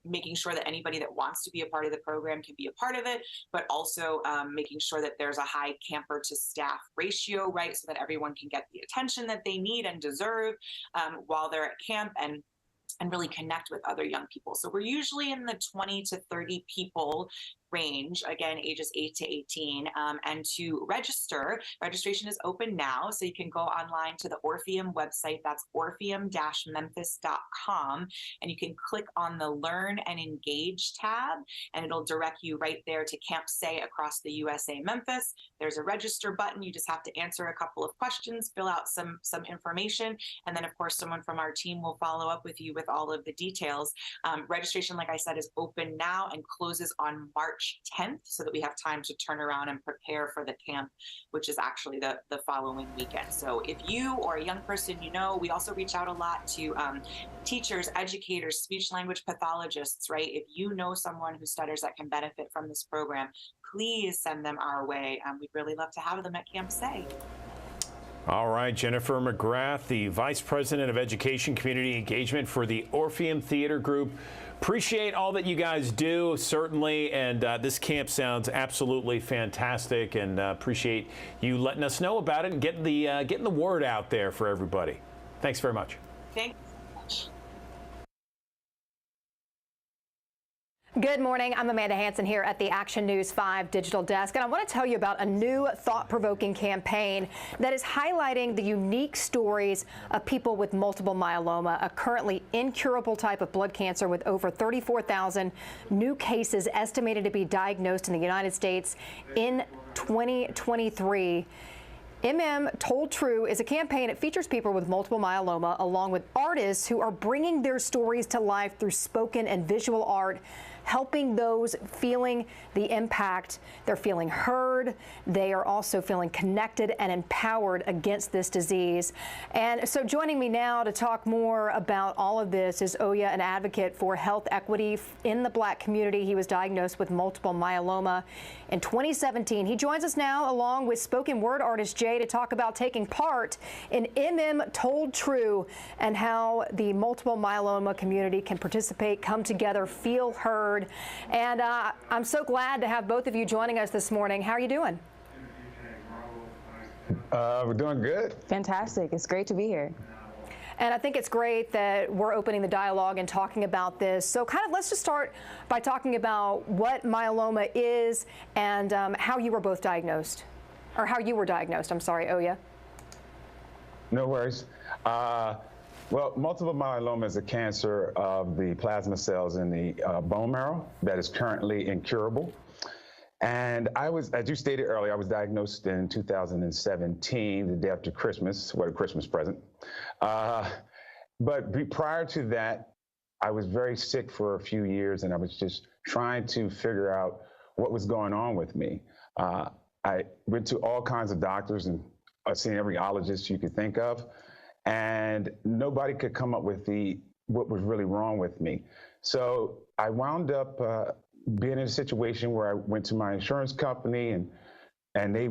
making sure that anybody that wants to be a part of the program can be a part of it, but also making sure that there's a high camper to staff ratio, right? So that everyone can get the attention that they need and deserve while they're at camp, and really connect with other young people. So we're usually in the 20 to 30 people range, again, ages 8 to 18. And to register, registration is open now. So you can go online to the Orpheum website. That's orpheum-memphis.com. And you can click on the Learn and Engage tab, and it'll direct you right there to Camp Say across the USA Memphis. There's a register button. You just have to answer a couple of questions, fill out some information. And then, of course, someone from our team will follow up with you with with all of the details. Registration, like I said, is open now and closes on March 10th so that we have time to turn around and prepare for the camp, which is actually the following weekend. So if you or a young person you know, we also reach out a lot to teachers, educators, speech language pathologists, right? If you know someone who stutters that can benefit from this program, please send them our way. We'd really love to have them at Camp Say. All right, Jennifer McGrath, the Vice President of Education Community Engagement for the Orpheum Theater Group. Appreciate all that you guys do, certainly, and this camp sounds absolutely fantastic, and appreciate you letting us know about it and getting the word out there for everybody. Thanks very much. Thank you so much. Good morning. I'm Amanda Hansen here at the Action News 5 digital desk, and I want to tell you about a new thought-provoking campaign that is highlighting the unique stories of people with multiple myeloma, a currently incurable type of blood cancer with over 34,000 new cases estimated to be diagnosed in the United States in 2023. Told True is a campaign that features people with multiple myeloma along with artists who are bringing their stories to life through spoken and visual art, helping those feeling the impact. They're feeling heard. They are also feeling connected and empowered against this disease. And so joining me now to talk more about all of this is Oya, an advocate for health equity in the Black community. He was diagnosed with multiple myeloma in 2017. He joins us now along with spoken word artist Jay to talk about taking part in Told True and how the multiple myeloma community can participate, come together, feel heard. And I'm so glad to have both of you joining us this morning. How are you doing? We're doing good. Fantastic. It's great to be here. And I think it's great that we're opening the dialogue and talking about this. So let's just start by talking about what myeloma is and how you were both diagnosed, or how you were diagnosed. I'm sorry, Oya. No worries. Well, multiple myeloma is a cancer of the plasma cells in the bone marrow that is currently incurable. And I was, as you stated earlier, I was diagnosed in 2017, the day after Christmas. What a Christmas present. But prior to that, I was very sick for a few years, and I was just trying to figure out what was going on with me. I went to all kinds of doctors and seen every ologist you could think of, and nobody could come up with what was really wrong with me. So I wound up being in a situation where I went to my insurance company, and they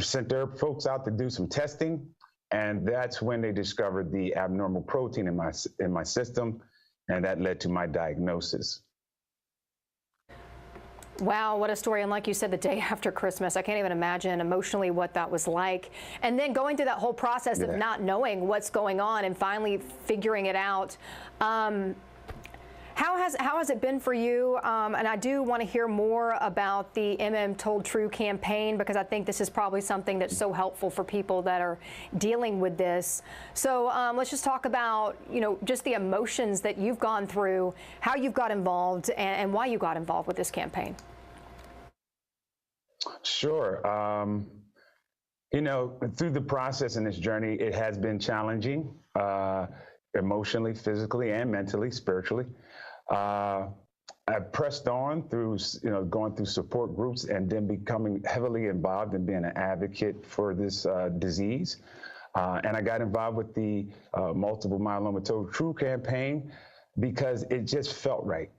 sent their folks out to do some testing, and that's when they discovered the abnormal protein in my system, and that led to my diagnosis. Wow, what a story. And like you said, the day after Christmas, I can't even imagine emotionally what that was like. And then going through that whole process of not knowing what's going on and finally figuring it out. How has it been for you? And I do want to hear more about the Told True campaign, because I think this is probably something that's so helpful for people that are dealing with this. So let's just talk about, just the emotions that you've gone through, how you've got involved, and why you got involved with this campaign. Sure. Through the process in this journey, it has been challenging, emotionally, physically, and mentally, spiritually. I pressed on through, going through support groups and then becoming heavily involved in being an advocate for this disease. And I got involved with the Multiple Myeloma Told True campaign because it just felt right.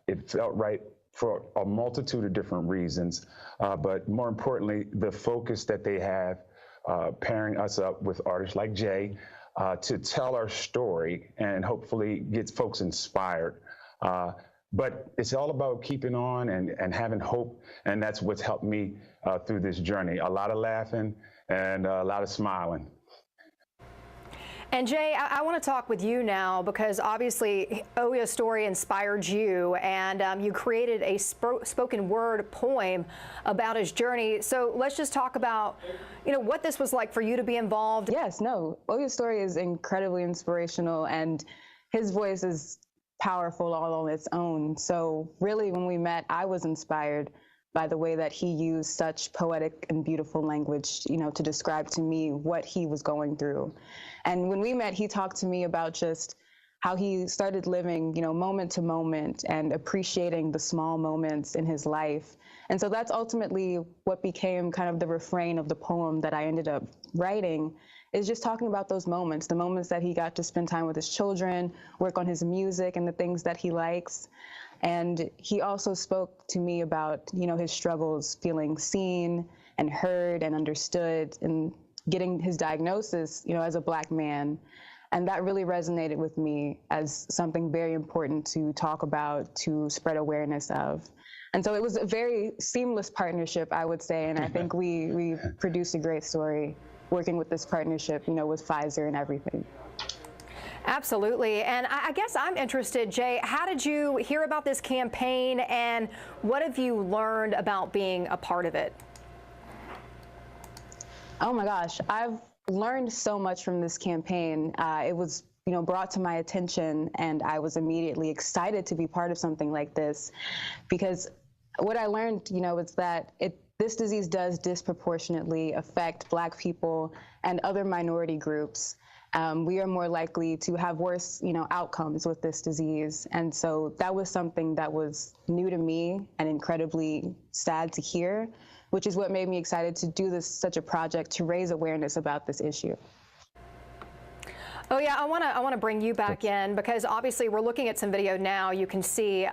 It felt right for a multitude of different reasons, but more importantly, the focus that they have pairing us up with artists like Jay to tell our story and hopefully get folks inspired. But it's all about keeping on and having hope, and that's what's helped me through this journey. A lot of laughing and a lot of smiling. And Jay, I want to talk with you now because obviously Oya's story inspired you, and you created a spoken word poem about his journey. So let's just talk about, what this was like for you to be involved. Yes, no, Oya's story is incredibly inspirational, and his voice is powerful all on its own. So really, when we met, I was inspired by the way that he used such poetic and beautiful language, to describe to me what he was going through. And when we met, he talked to me about just how he started living, moment to moment and appreciating the small moments in his life. And so that's ultimately what became kind of the refrain of the poem that I ended up writing, is just talking about those moments, the moments that he got to spend time with his children, work on his music and the things that he likes. And he also spoke to me about, his struggles, feeling seen and heard and understood, and getting his diagnosis, as a Black man. And that really resonated with me as something very important to talk about, to spread awareness of. And so it was a very seamless partnership, I would say. And I think we produced a great story working with this partnership, with Pfizer and everything. Absolutely. And I guess I'm interested, Jay, how did you hear about this campaign and what have you learned about being a part of it? Oh my gosh, I've learned so much from this campaign. It was, brought to my attention, and I was immediately excited to be part of something like this, because what I learned, is that this disease does disproportionately affect Black people and other minority groups. We are more likely to have worse, outcomes with this disease. And so that was something that was new to me and incredibly sad to hear, which is what made me excited to do such a project to raise awareness about this issue. Oh yeah, I want to bring you back in, because obviously we're looking at some video now. You can see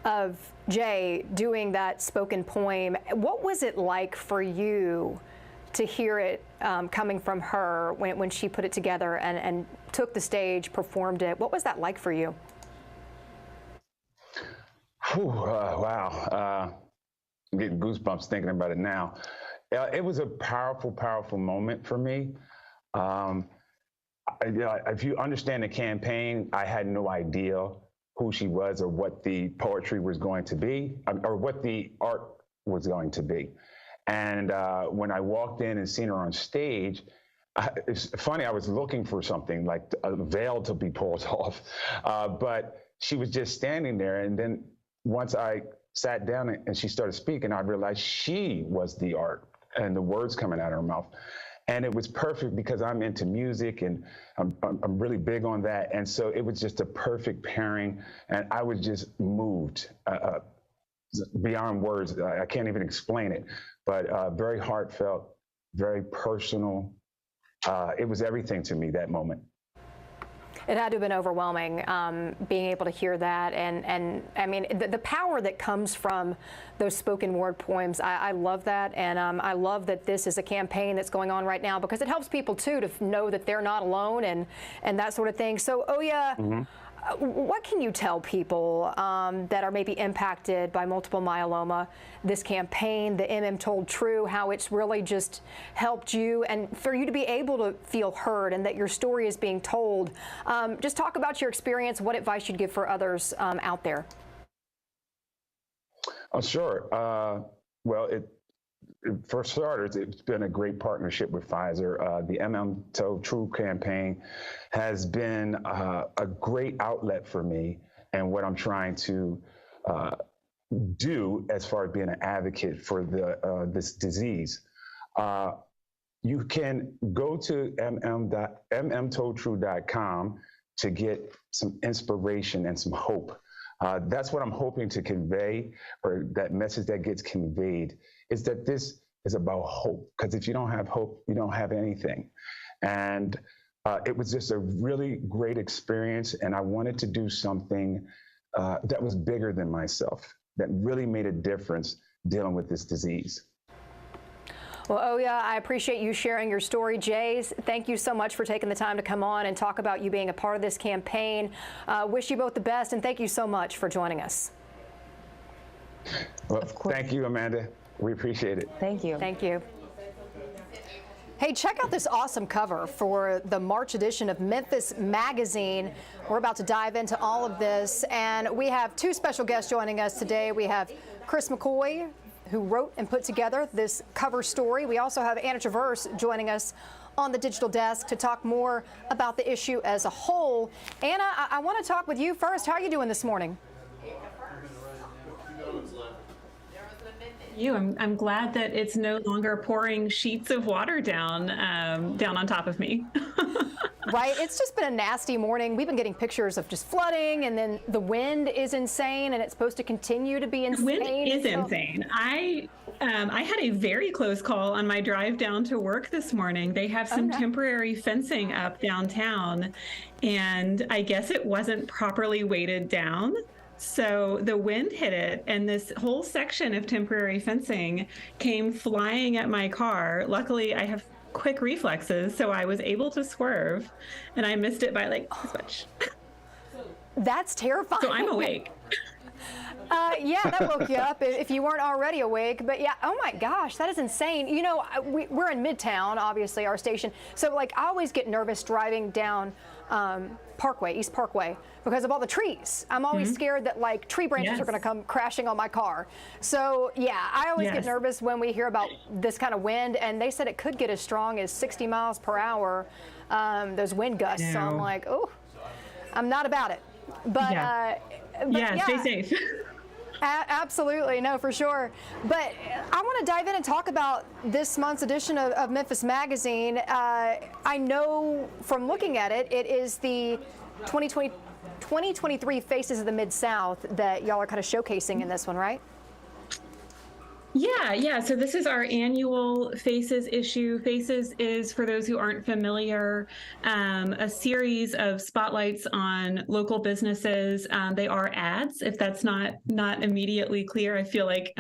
of Jay doing that spoken poem. What was it like for you to hear it coming from her when she put it together and took the stage, performed it? What was that like for you? Wow. I'm getting goosebumps thinking about it now. It was a powerful, powerful moment for me. If you understand the campaign, I had no idea who she was or what the poetry was going to be, or what the art was going to be. And when I walked in and seen her on stage, it's funny, I was looking for something like a veil to be pulled off, but she was just standing there. And then once I sat down and she started speaking, I realized she was the art and the words coming out of her mouth. And it was perfect because I'm into music and I'm really big on that. And so it was just a perfect pairing. And I was just moved beyond words. I can't even explain it, but very heartfelt, very personal. It was everything to me, that moment. It had to have been overwhelming, being able to hear that. And I mean, the power that comes from those spoken word poems, I love that. And I love that this is a campaign that's going on right now, because it helps people, too, to know that they're not alone and that sort of thing. So, Oya, what can you tell people that are maybe impacted by multiple myeloma, this campaign, the Told True, how it's really just helped you and for you to be able to feel heard and that your story is being told? Just talk about your experience, what advice you'd give for others out there. Oh, sure. Well, for starters, it's been a great partnership with Pfizer. The Told True campaign has been a great outlet for me and what I'm trying to do as far as being an advocate for this disease. You can go to mmtoldtrue.com to get some inspiration and some hope. That's what I'm hoping to convey, or that message that gets conveyed, is that this is about hope. Because if you don't have hope, you don't have anything. And it was just a really great experience. And I wanted to do something that was bigger than myself, that really made a difference dealing with this disease. Well, Oya, I appreciate you sharing your story. Jay, thank you so much for taking the time to come on and talk about you being a part of this campaign. Wish you both the best, and thank you so much for joining us. Well, thank you, Amanda. We appreciate it. Thank you. Thank you. Hey, check out this awesome cover for the March edition of Memphis Magazine. We're about to dive into all of this, and we have two special guests joining us today. We have Chris McCoy, who wrote and put together this cover story. We also have Anna Traverse joining us on the digital desk to talk more about the issue as a whole. Anna, I want to talk with you first. How are you doing this morning? you. I'm glad that it's no longer pouring sheets of water down on top of me. Right, it's just been a nasty morning. We've been getting pictures of just flooding, and then the wind is insane, and it's supposed to continue to be insane. The wind is insane. I had a very close call on my drive down to work this morning. They have some temporary fencing up downtown, and I guess it wasn't properly weighted down. So the wind hit it, and this whole section of temporary fencing came flying at my car. Luckily, I have quick reflexes, so I was able to swerve, and I missed it by like this much. That's terrifying. So I'm awake. Yeah, that woke you up if you weren't already awake. But yeah, oh my gosh, that is insane. You know, we're in Midtown, obviously, our station. So like, I always get nervous driving down East Parkway, because of all the trees. I'm always scared that like tree branches are going to come crashing on my car. So yeah, I always get nervous when we hear about this kind of wind, and they said it could get as strong as 60 miles per hour, those wind gusts. So I'm like, oh, I'm not about it. But stay safe. Absolutely, no, for sure. But I want to dive in and talk about this month's edition of Memphis Magazine. I know from looking at it, it is the 2023 Faces of the Mid-South that y'all are kind of showcasing in this one, right? Yeah. So this is our annual Faces issue. Faces is, for those who aren't familiar, a series of spotlights on local businesses. They are ads, if that's not immediately clear. I feel like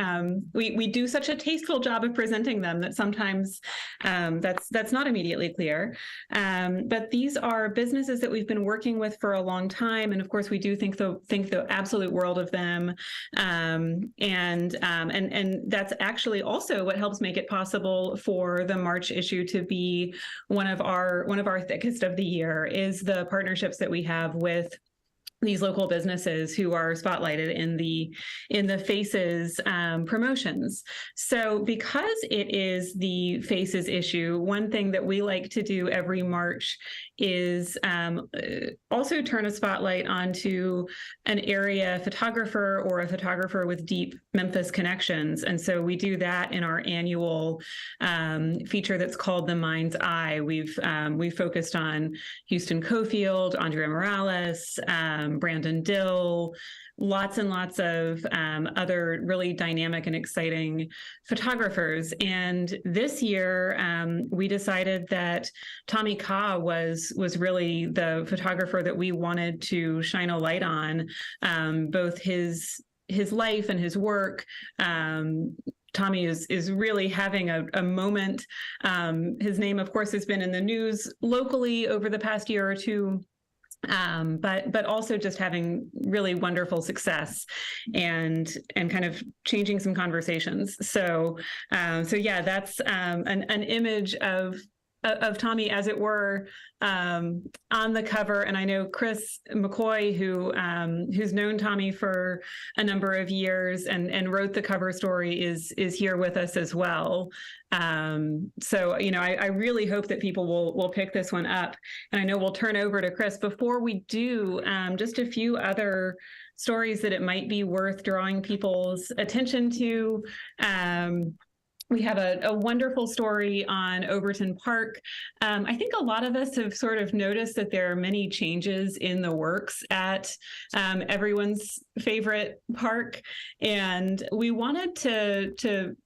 we do such a tasteful job of presenting them that sometimes that's not immediately clear. But these are businesses that we've been working with for a long time, and of course we do think the absolute world of them. And that's actually also what helps make it possible for the March issue to be one of our thickest of the year, is the partnerships that we have with these local businesses who are spotlighted in the Faces promotions. So because it is the Faces issue, one thing that we like to do every March is also turn a spotlight onto an area photographer or a photographer with deep Memphis connections. And so we do that in our annual feature that's called The Mind's Eye. We've focused on Houston Cofield, Andrea Morales, Brandon Dill, lots and lots of other really dynamic and exciting photographers. And this year, we decided that Tommy Kah was really the photographer that we wanted to shine a light on, both his life and his work. Tommy is really having a moment. His name, of course, has been in the news locally over the past year or two. But also just having really wonderful success and kind of changing some conversations. So yeah, that's an image of Tommy, as it were, on the cover. And I know Chris McCoy, who's known Tommy for a number of years and wrote the cover story, is here with us as well. So, I really hope that people will pick this one up. And I know we'll turn over to Chris. Before we do, just a few other stories that it might be worth drawing people's attention to. We have a wonderful story on Overton Park. I think a lot of us have sort of noticed that there are many changes in the works at everyone's favorite park. And we wanted to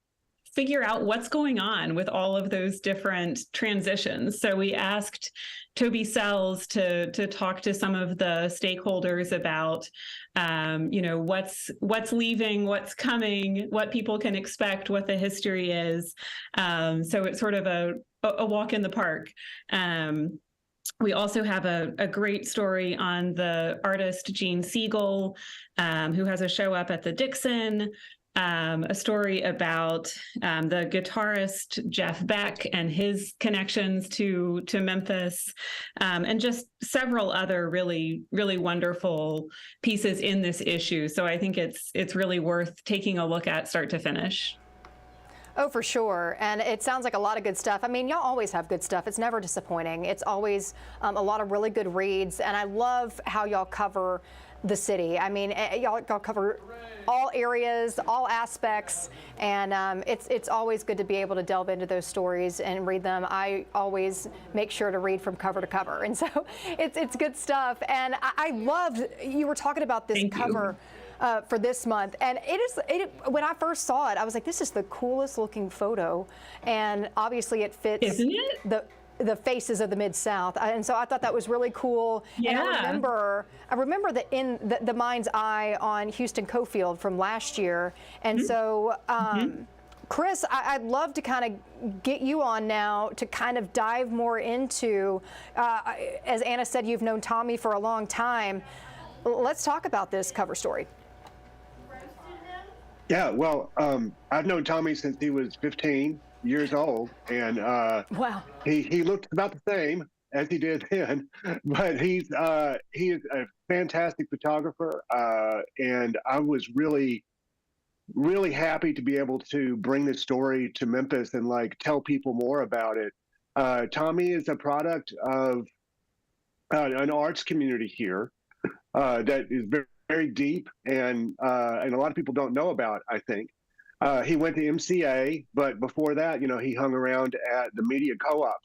figure out what's going on with all of those different transitions. So we asked Toby Sells to talk to some of the stakeholders about, what's leaving, what's coming, what people can expect, what the history is. So it's sort of a walk in the park. We also have a great story on the artist Gene Siegel, who has a show up at the Dixon. A story about the guitarist Jeff Beck and his connections to Memphis, and just several other really, really wonderful pieces in this issue. So I think it's really worth taking a look at start to finish. Oh, for sure. And it sounds like a lot of good stuff. I mean, y'all always have good stuff. It's never disappointing. It's always a lot of really good reads. And I love how y'all cover the city. I mean, y'all cover all areas, all aspects, and it's always good to be able to delve into those stories and read them. I always make sure to read from cover to cover, and so it's good stuff. And I loved, you were talking about this cover for this month, and when I first saw it, I was like, this is the coolest looking photo, and obviously it fits. Isn't it? The faces of the Mid-South, and so I thought that was really cool. Yeah. And I remember that in the mind's eye on Houston Cofield from last year, and so Chris, I'd love to kind of get you on now to kind of dive more into, as Anna said, you've known Tommy for a long time. Let's talk about this cover story. Yeah, well, I've known Tommy since he was 15 years old, and wow, he looked about the same as he did then, but he is a fantastic photographer, and I was really happy to be able to bring this story to Memphis and like tell people more about it. Tommy is a product of an arts community here that is very, very deep, and a lot of people don't know about, I think. He went to MCA, but before that, he hung around at the Media Co-op,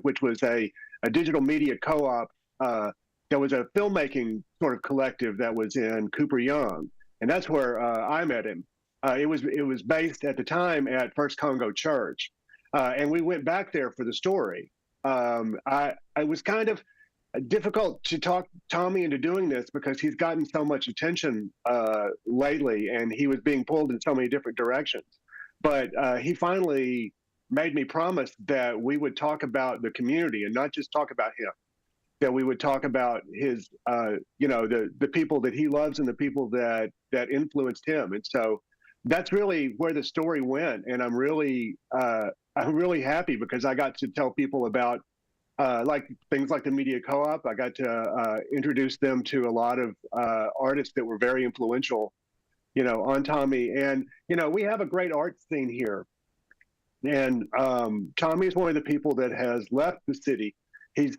which was a digital media co-op that was a filmmaking sort of collective that was in Cooper Young, and that's where I met him. It was based at the time at First Congo Church, and we went back there for the story. I was kind of difficult to talk Tommy into doing this because he's gotten so much attention lately, and he was being pulled in so many different directions. But he finally made me promise that we would talk about the community and not just talk about him, that we would talk about his, the people that he loves and the people that influenced him. And so that's really where the story went. And I'm really happy because I got to tell people about like things like the Media Co-op. I got to introduce them to a lot of artists that were very influential, on Tommy. And, we have a great art scene here. And Tommy is one of the people that has left the city. He's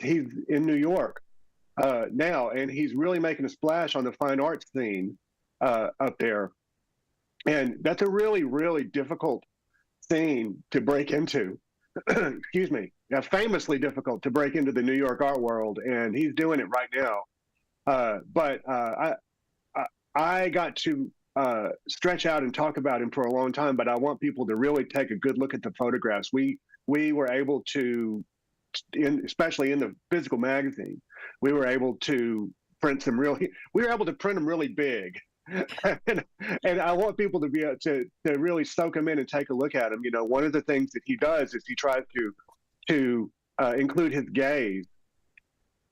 in New York now, and he's really making a splash on the fine arts scene up there. And that's a really, really difficult scene to break into. Excuse me. Famously difficult to break into the New York art world, and he's doing it right now. But I got to stretch out and talk about him for a long time, but I want people to really take a good look at the photographs. We were able to, especially in the physical magazine, we were able to print them really big. and I want people to be able to really soak them in and take a look at them. One of the things that he does is he tries to include his gaze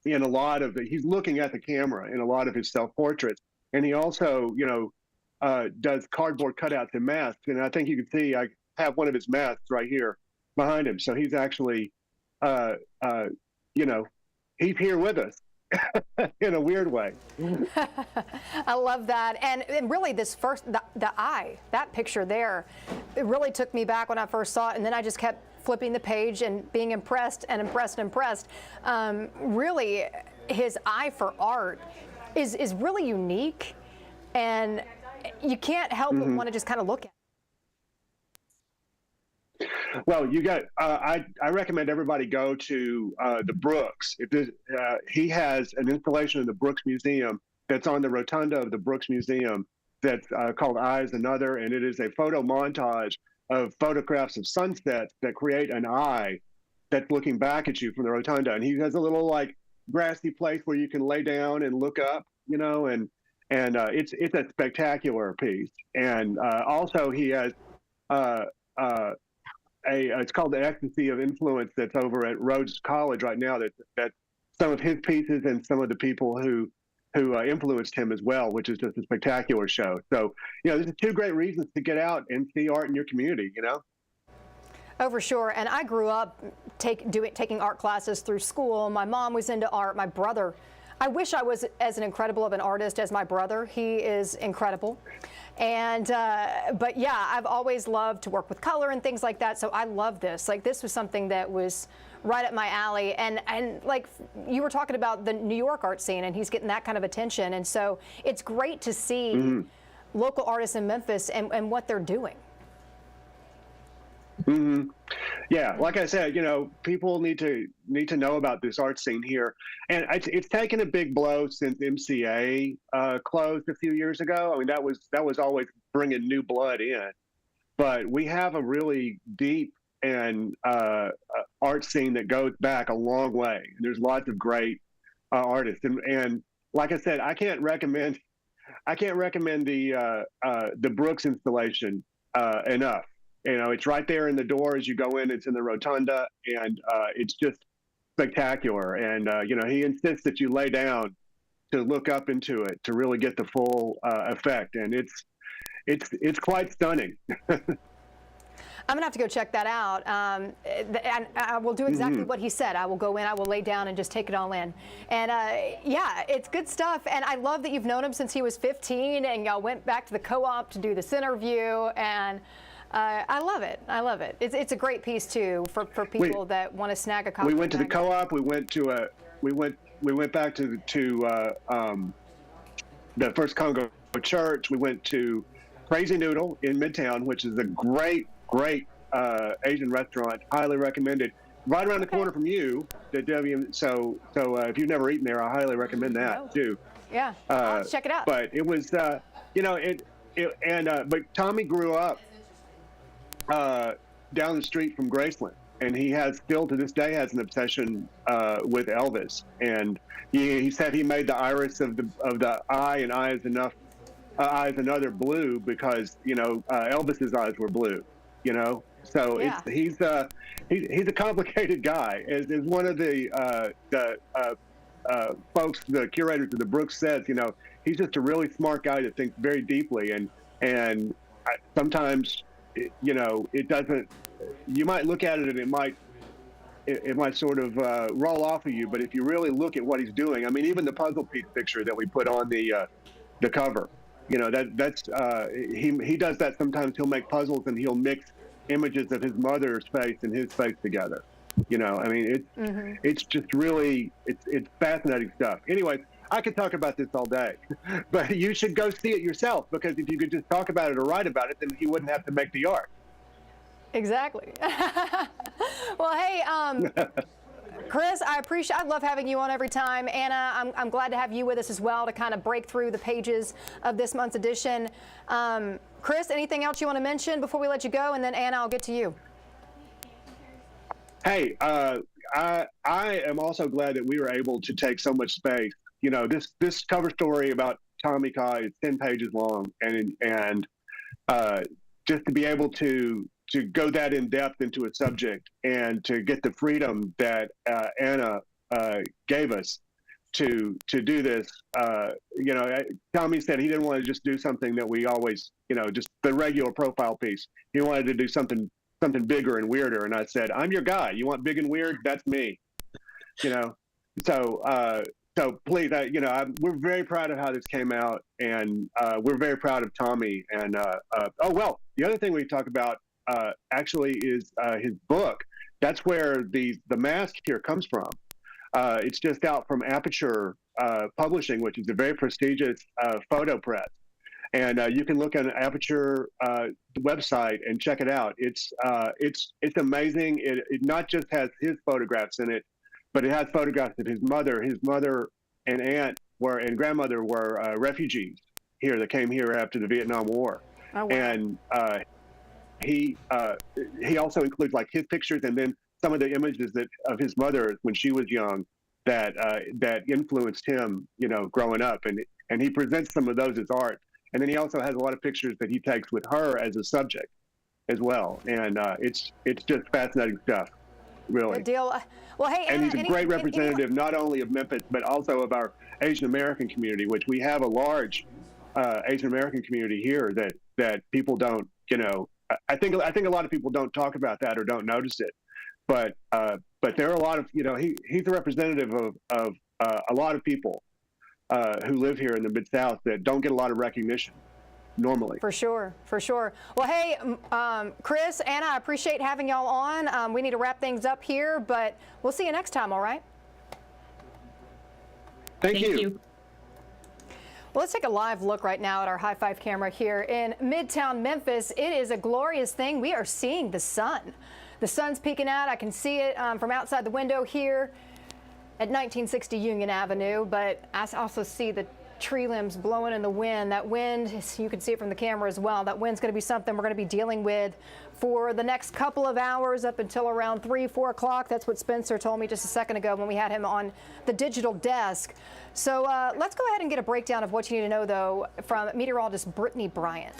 in a lot of he's looking at the camera in a lot of his self-portraits. And he also, does cardboard cutouts and masks. And I think you can see, I have one of his masks right here behind him. So he's actually, he's here with us. In a weird way. I love that. And really this the eye, that picture there, it really took me back when I first saw it. And then I just kept flipping the page and being impressed. Really, his eye for art is really unique. And you can't help but want to just kind of look at it. Well, you got. I recommend everybody go to the Brooks. He has an installation in the Brooks Museum that's on the rotunda of the Brooks Museum that's called Eyes Another, and it is a photo montage of photographs of sunsets that create an eye that's looking back at you from the rotunda. And he has a little like grassy place where you can lay down and look up, and it's a spectacular piece. And also he has. It's called The Ecstasy of Influence that's over at Rhodes College right now. That some of his pieces and some of the people who influenced him as well, which is just a spectacular show. So, there's two great reasons to get out and see art in your community, Oh, for sure. And I grew up taking art classes through school. My mom was into art. My brother, I wish I was as incredible of an artist as my brother. He is incredible. And, but yeah, I've always loved to work with color and things like that. So I love this. Like, this was something that was right up my alley. And like you were talking about the New York art scene, and he's getting that kind of attention. And so it's great to see local artists in Memphis and what they're doing. Yeah, like I said, people need to know about this art scene here, and it's taken a big blow since MCA closed a few years ago. I mean, that was always bringing new blood in, but we have a really deep and art scene that goes back a long way. And there's lots of great artists, and like I said, I can't recommend the Brooks installation enough. It's right there in the door as you go in. It's in the rotunda, and it's just spectacular. And he insists that you lay down to look up into it to really get the full effect, and it's quite stunning. I'm gonna have to go check that out, and I will do exactly what he said. I will go in, I will lay down, and just take it all in. And yeah, it's good stuff. And I love that you've known him since he was 15, and y'all went back to the co-op to do this interview. And I love it. I love it. It's a great piece too for people that want to snag a copy. We went to the co-op. We went back to the First Congo Church. We went to Crazy Noodle in Midtown, which is a great Asian restaurant. Highly recommended. Right around the corner from you, the WM. So if you've never eaten there, I highly recommend that too. Yeah, I'll check it out. But it was, but Tommy grew up down the street from Graceland, and he still to this day has an obsession with Elvis. And he said he made the iris of the eye, and eye is another blue because Elvis's eyes were blue. So yeah. He's a complicated guy. As one of the folks, the curators of the Brooks says, he's just a really smart guy that thinks very deeply, and sometimes. It doesn't. You might look at it and it might sort of roll off of you. But if you really look at what he's doing, I mean, even the puzzle piece picture that we put on the cover, that's he does that sometimes. He'll make puzzles and he'll mix images of his mother's face and his face together. I mean, it's just really it's fascinating stuff. Anyway. I could talk about this all day, but you should go see it yourself, because if you could just talk about it or write about it, then he wouldn't have to make the art. Exactly. Well, hey, Chris, I love having you on every time. Anna, I'm glad to have you with us as well to kind of break through the pages of this month's edition. Chris, anything else you want to mention before we let you go? And then Anna, I'll get to you. Hey, I am also glad that we were able to take so much space. This cover story about Tommy Kai is 10 pages long, and just to be able to go that in depth into a subject and to get the freedom that Anna gave us to do this. Tommy said he didn't want to just do something that we always, just the regular profile piece. He wanted to do something bigger and weirder. And I said, I'm your guy. You want big and weird? That's me. So please, we're very proud of how this came out, and we're very proud of Tommy. And the other thing we talk about actually is his book. That's where the mask here comes from. It's just out from Aperture Publishing, which is a very prestigious photo press. And you can look on Aperture website and check it out. It's amazing. It not just has his photographs in it, but it has photographs of his mother. His mother and aunt and grandmother were refugees here that came here after the Vietnam War. Oh, wow. And he also includes like his pictures and then some of the images of his mother when she was young that influenced him, growing up. And he presents some of those as art. And then he also has a lot of pictures that he takes with her as a subject as well. And it's just fascinating stuff. Really. Good deal. Well, hey, and he's a great representative not only of Memphis but also of our Asian American community, which we have a large Asian American community here that people don't. I think a lot of people don't talk about that or don't notice it, but there are a lot of he's a representative of a lot of people who live here in the Mid-South that don't get a lot of recognition. normally. For sure, for sure. Well, hey, Chris, Anna, I appreciate having y'all on. We need to wrap things up here, but we'll see you next time, all right? Thank you. Well, let's take a live look right now at our high five camera here in Midtown Memphis. It is a glorious thing. We are seeing the sun. The sun's peeking out. I can see it from outside the window here at 1960 Union Avenue, but I also see the tree limbs blowing in the wind. That wind, you can see it from the camera as well. That wind's going to be something we're going to be dealing with for the next couple of hours up until around 3, 4 o'clock. That's what Spencer told me just a second ago when we had him on the digital desk. So let's go ahead and get a breakdown of what you need to know, though, from meteorologist Brittany Bryant.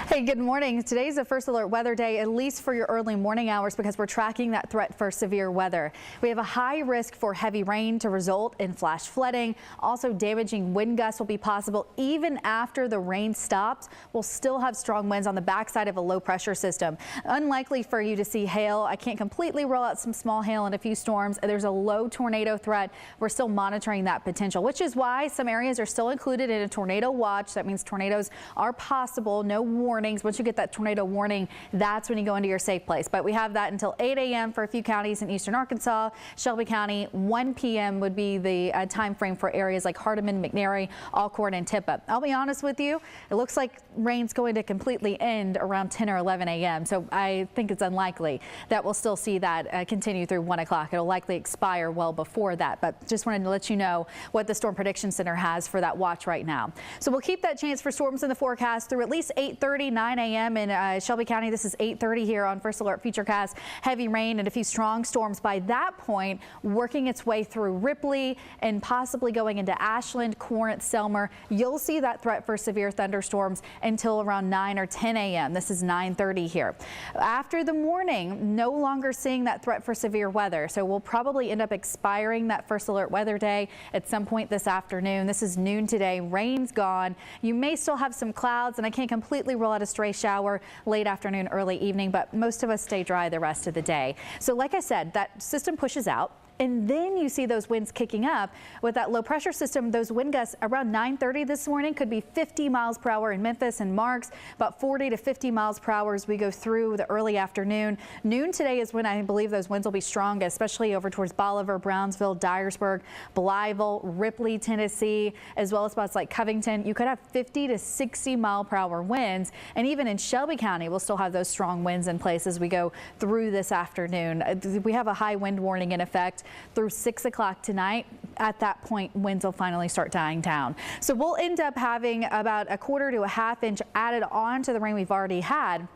Hey, good morning. Today's a first alert weather day, at least for your early morning hours, because we're tracking that threat for severe weather. We have a high risk for heavy rain to result in flash flooding. Also, damaging wind gusts will be possible even after the rain stops. We'll still have strong winds on the backside of a low pressure system. Unlikely for you to see hail. I can't completely rule out some small hail and a few storms. There's a low tornado threat. We're still monitoring that potential, which is why some areas are still included in a tornado watch. That means tornadoes are possible. No warnings. Once you get that tornado warning, that's when you go into your safe place. But we have that until 8 a.m. for a few counties in eastern Arkansas. Shelby County, 1 p.m. would be the time frame for areas like Hardeman, McNary, Alcorn, and Tippah. I'll be honest with you, it looks like rain's going to completely end around 10 or 11 a.m. So I think it's unlikely that we'll still see that continue through 1 o'clock. It'll likely expire well before that. But just wanted to let you know what the Storm Prediction Center has for that watch right now. So we'll keep that chance for storms in the forecast through at least 8:30, 9 a.m. in Shelby County. This is 8:30 here on First Alert Futurecast. Heavy rain and a few strong storms by that point, working its way through Ripley and possibly going into Ashland, Corinth, Selmer. You'll see that threat for severe thunderstorms until around 9 or 10 a.m. This is 9:30 here. After the morning, no longer seeing that threat for severe weather. So we'll probably end up expiring that First Alert weather day at some point this afternoon. This is noon today. Rain's gone. You may still have some clouds, and I can't completely rule out a stray shower late afternoon, early evening, but most of us stay dry the rest of the day. So like I said, that system pushes out. And then you see those winds kicking up with that low pressure system. Those wind gusts around 9:30 this morning could be 50 miles per hour in Memphis and Marks, about 40 to 50 miles per hour as we go through the early afternoon. Noon today is when I believe those winds will be strongest, especially over towards Bolivar, Brownsville, Dyersburg, Blytheville, Ripley, Tennessee, as well as spots like Covington. You could have 50 to 60 mile per hour winds. And even in Shelby County, we'll still have those strong winds in place as we go through this afternoon. We have a high wind warning in effect through 6 o'clock tonight. At that point, winds will finally start dying down. So we'll end up having about a quarter to a half inch added on to the rain we've already had.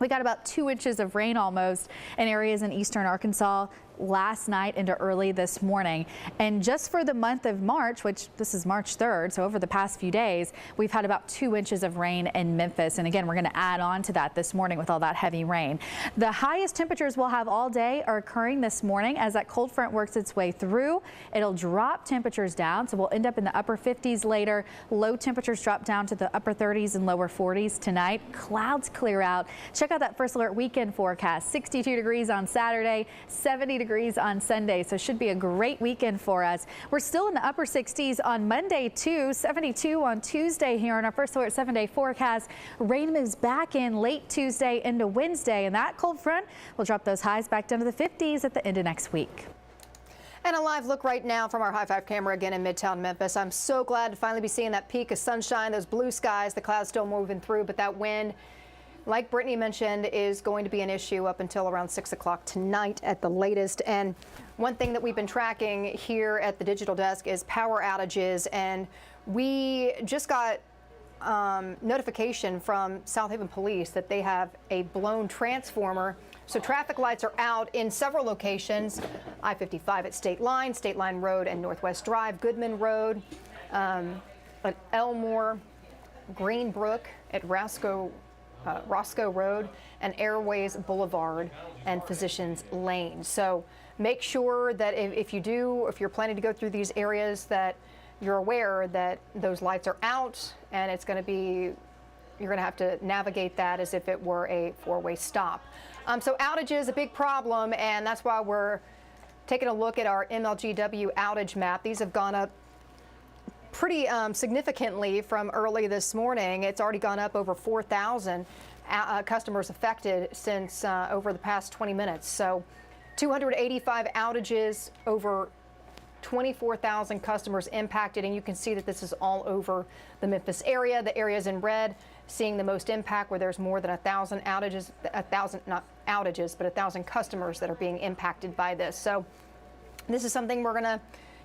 We got about 2 inches of rain almost in areas in eastern Arkansas last night into early this morning. And just for the month of March, which this is March 3rd, so over the past few days, we've had about 2 inches of rain in Memphis. And again, we're going to add on to that this morning with all that heavy rain. The highest temperatures we'll have all day are occurring this morning as that cold front works its way through. It'll drop temperatures down, so we'll end up in the upper 50s later. Low temperatures drop down to the upper 30s and lower 40s tonight. Clouds clear out. Check out that First Alert weekend forecast. 62 degrees on Saturday, 70 degrees on Sunday, so should be a great weekend for us. We're still in the upper 60s on Monday too, 72 on Tuesday here on our First Alert 7-day forecast. Rain moves back in late Tuesday into Wednesday, and that cold front will drop those highs back down to the 50s at the end of next week. And a live look right now from our high five camera again in Midtown Memphis. I'm so glad to finally be seeing that peak of sunshine, those blue skies, the clouds still moving through, but that wind, like Brittany mentioned, is going to be an issue up until around 6 o'clock tonight at the latest. And one thing that we've been tracking here at the digital desk is power outages. And we just got notification from South Haven Police that they have a blown transformer. So traffic lights are out in several locations. I-55 at State Line Road and Northwest Drive, Goodman Road, at Elmore, Greenbrook at Roscoe Road, and Airways Boulevard and Physicians Lane. So make sure that if you're planning to go through these areas, that you're aware that those lights are out, and you're going to have to navigate that as if it were a four-way stop. So outages, a big problem, and that's why we're taking a look at our MLGW outage map. These have gone up pretty significantly from early this morning. It's already gone up over 4,000 customers affected since over the past 20 minutes. So 285 outages, over 24,000 customers impacted, and you can see that this is all over the Memphis area. The areas in red seeing the most impact, where there's more than 1,000 outages, 1,000 not outages, but 1,000 customers that are being impacted by this. So this is something we're going to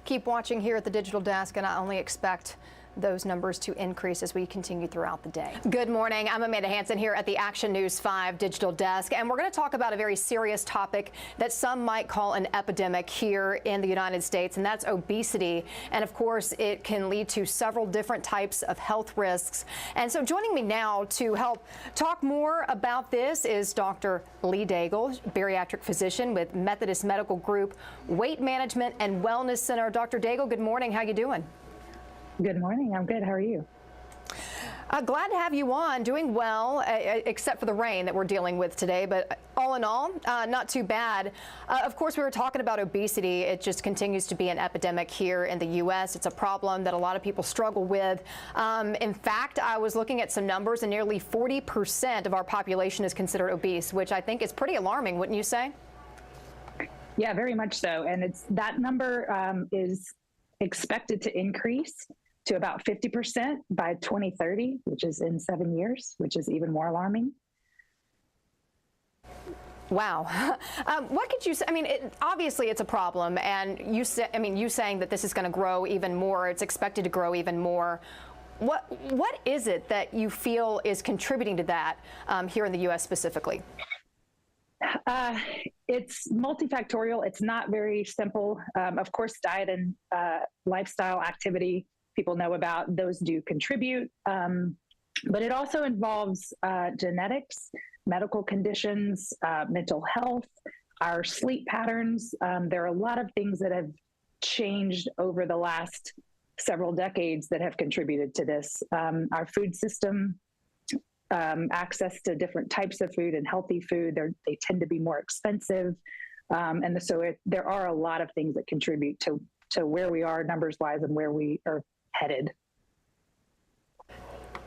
keep watching here at the Digital Desk, and I only expect those numbers to increase as we continue throughout the day. Good morning. I'm Amanda Hansen here at the Action News 5 Digital Desk, and we're going to talk about a very serious topic that some might call an epidemic here in the United States, and that's obesity. And of course, it can lead to several different types of health risks. And so joining me now to help talk more about this is Dr. Lee Daigle, bariatric physician with Methodist Medical Group Weight Management and Wellness Center. Dr. Daigle, good morning. How you doing? Good morning. I'm good. How are you? Glad to have you on. Doing well, except for the rain that we're dealing with today. But all in all, not too bad. Of course, we were talking about obesity. It just continues to be an epidemic here in the U.S. It's a problem that a lot of people struggle with. In fact, I was looking at some numbers, and nearly 40% of our population is considered obese, which I think is pretty alarming, wouldn't you say? Yeah, very much so. And that number is expected to increase to about 50% by 2030, which is in 7 years, which is even more alarming. Wow. What could you say? I mean, obviously it's a problem, and you saying that this is going to grow even more. It's expected to grow even more. What is it that you feel is contributing to that here in the U.S. specifically? It's multifactorial. It's not very simple. Of course, diet and lifestyle activity, people know about, those do contribute. But it also involves genetics, medical conditions, mental health, our sleep patterns. There are a lot of things that have changed over the last several decades that have contributed to this. Our food system, access to different types of food and healthy food, they tend to be more expensive. And so there are a lot of things that contribute to where we are numbers-wise and where we are headed.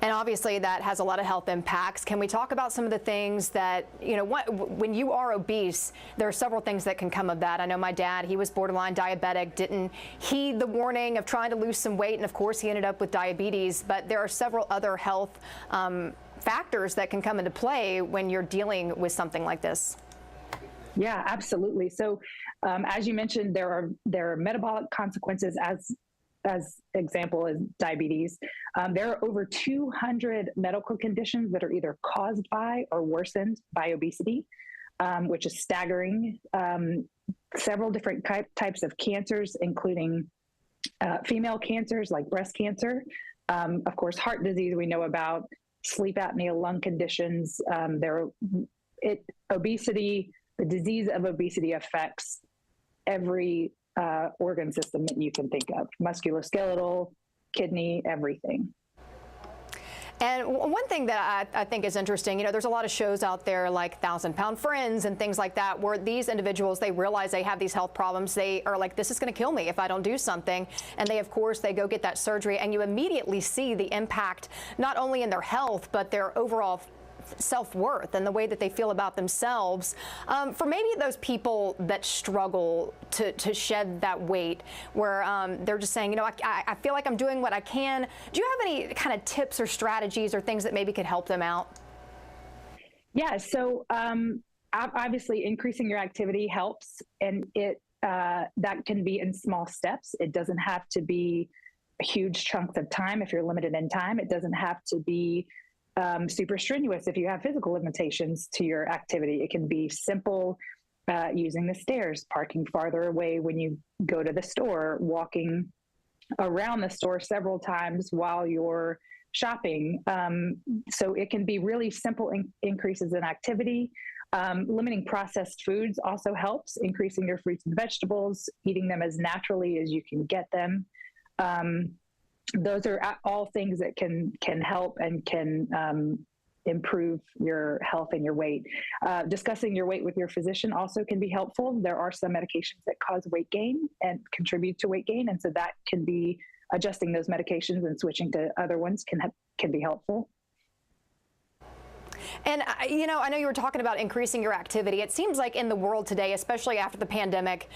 And obviously that has a lot of health impacts. Can we talk about some of the things that, when you are obese, there are several things that can come of that. I know my dad, he was borderline diabetic, didn't heed the warning of trying to lose some weight, and of course he ended up with diabetes, but there are several other health factors that can come into play when you're dealing with something like this. Yeah, absolutely. So as you mentioned, there are metabolic consequences as example is diabetes. There are over 200 medical conditions that are either caused by or worsened by obesity, which is staggering. Several different types of cancers, including female cancers like breast cancer. Of course, heart disease we know about, sleep apnea, lung conditions. Obesity, the disease of obesity affects every organ system that you can think of, musculoskeletal, kidney, everything. And one thing that I think is interesting, there's a lot of shows out there like 1,000 Pound Friends and things like that, where these individuals, they realize they have these health problems. They are like, this is going to kill me if I don't do something. And they go get that surgery, and you immediately see the impact, not only in their health, but their overall self-worth and the way that they feel about themselves. For maybe those people that struggle to shed that weight, where they're just saying, I feel like I'm doing what I can. Do you have any kind of tips or strategies or things that maybe could help them out? Yeah, so obviously increasing your activity helps, and that can be in small steps. It doesn't have to be huge chunks of time if you're limited in time. It doesn't have to be super strenuous if you have physical limitations to your activity. It can be simple, using the stairs, parking farther away when you go to the store, walking around the store several times while you're shopping. So it can be really simple increases in activity. Limiting processed foods also helps, increasing your fruits and vegetables, eating them as naturally as you can get them. Those are all things that can help and can improve your health and your weight. Discussing your weight with your physician also can be helpful. There are some medications that cause weight gain and contribute to weight gain, and so that can be adjusting those medications and switching to other ones can be helpful. And, I know you were talking about increasing your activity. It seems like in the world today, especially after the pandemic,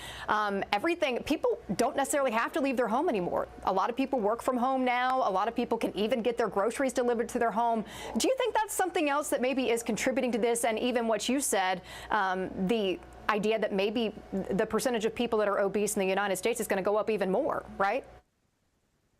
people don't necessarily have to leave their home anymore. A lot of people work from home now. A lot of people can even get their groceries delivered to their home. Do you think that's something else that maybe is contributing to this? And even what you said, the idea that maybe the percentage of people that are obese in the United States is going to go up even more, right?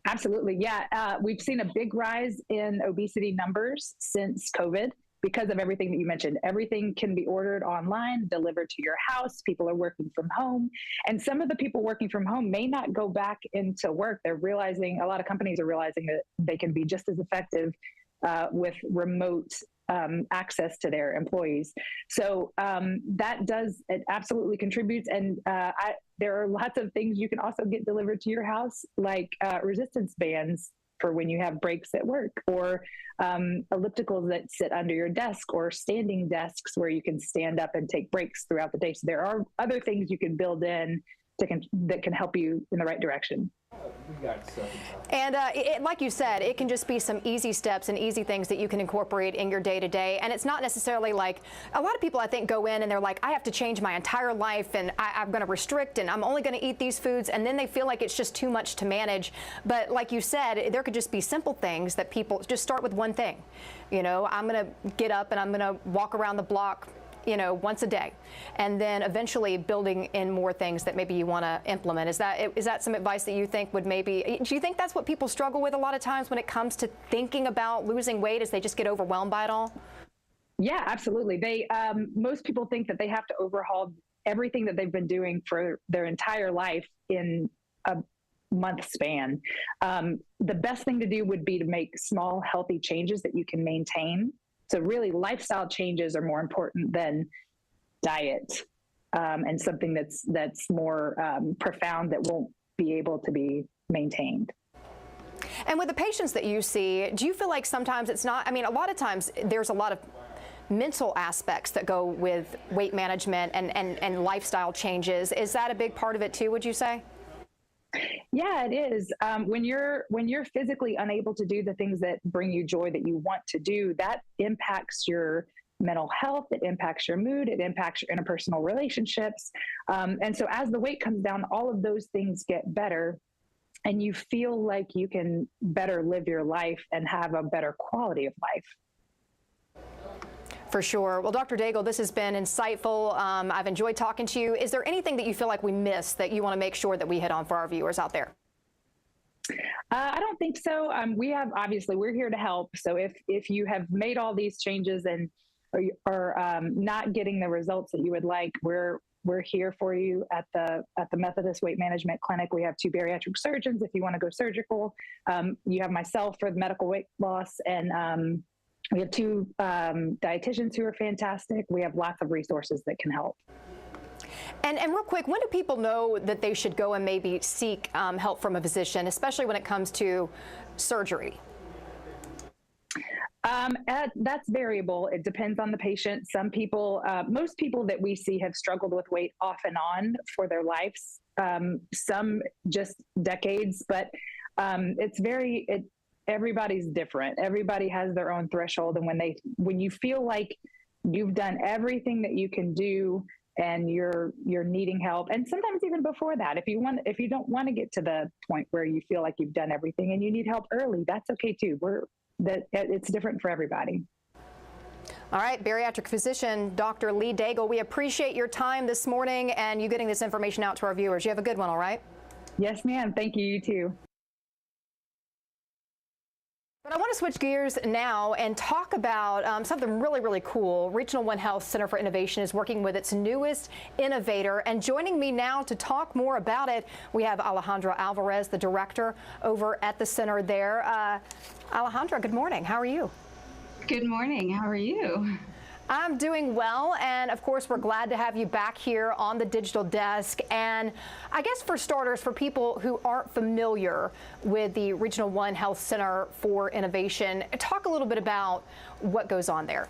Absolutely. Yeah. We've seen a big rise in obesity numbers since COVID. Because of everything that you mentioned. Everything can be ordered online, delivered to your house. People are working from home. And some of the people working from home may not go back into work. They're realizing, a lot of companies are realizing that they can be just as effective with remote access to their employees. So it absolutely contributes. And there are lots of things you can also get delivered to your house, like resistance bands for when you have breaks at work, or ellipticals that sit under your desk, or standing desks where you can stand up and take breaks throughout the day. So there are other things you can build in that can help you in the right direction. And like you said, it can just be some easy steps and easy things that you can incorporate in your day-to-day. And it's not necessarily like, a lot of people I think go in and they're like, I have to change my entire life and I'm going to restrict and I'm only going to eat these foods. And then they feel like it's just too much to manage. But like you said, there could just be simple things that people just start with one thing. I'm going to get up and I'm going to walk around the block once a day, and then eventually building in more things that maybe you want to implement. Is that some advice that you think would maybe, do you think that's what people struggle with a lot of times when it comes to thinking about losing weight, is they just get overwhelmed by it all? Yeah, absolutely. Most people think that they have to overhaul everything that they've been doing for their entire life in a month span. The best thing to do would be to make small, healthy changes that you can maintain. So really, lifestyle changes are more important than diet, and something that's more profound that won't be able to be maintained. And with the patients that you see, do you feel like sometimes it's not, a lot of times there's a lot of mental aspects that go with weight management and lifestyle changes. Is that a big part of it too, would you say? Yeah, it is. When you're physically unable to do the things that bring you joy that you want to do, that impacts your mental health, it impacts your mood, it impacts your interpersonal relationships. And so as the weight comes down, all of those things get better and you feel like you can better live your life and have a better quality of life. For sure. Well, Dr. Daigle, this has been insightful. I've enjoyed talking to you. Is there anything that you feel like we missed that you want to make sure that we hit on for our viewers out there? I don't think so. We're here to help. So if you have made all these changes and are not getting the results that you would like, we're here for you at the Methodist Weight Management Clinic. We have 2 bariatric surgeons if you want to go surgical. You have myself for the medical weight loss, and we have 2 dietitians who are fantastic. We have lots of resources that can help. And real quick, when do people know that they should go and maybe seek help from a physician, especially when it comes to surgery? That's variable. It depends on the patient. Some people, most people that we see have struggled with weight off and on for their lives. Some just decades, but everybody's different. Everybody has their own threshold. And when you feel like you've done everything that you can do and you're needing help, and sometimes even before that, if you don't want to get to the point where you feel like you've done everything and you need help early, that's okay too. It's different for everybody. All right, bariatric physician Dr. Lee Daigle, we appreciate your time this morning and you getting this information out to our viewers. You have a good one, all right? Yes, ma'am. Thank you. You too. But I want to switch gears now and talk about something really, really cool. Regional One Health Center for Innovation is working with its newest innovator. And joining me now to talk more about it, we have Alejandra Alvarez, the director over at the center there. Alejandra, good morning. How are you? Good morning. How are you? I'm doing well, and of course we're glad to have you back here on the digital desk. And I guess for starters, for people who aren't familiar with the Regional One Health Center for Innovation, talk a little bit about what goes on there.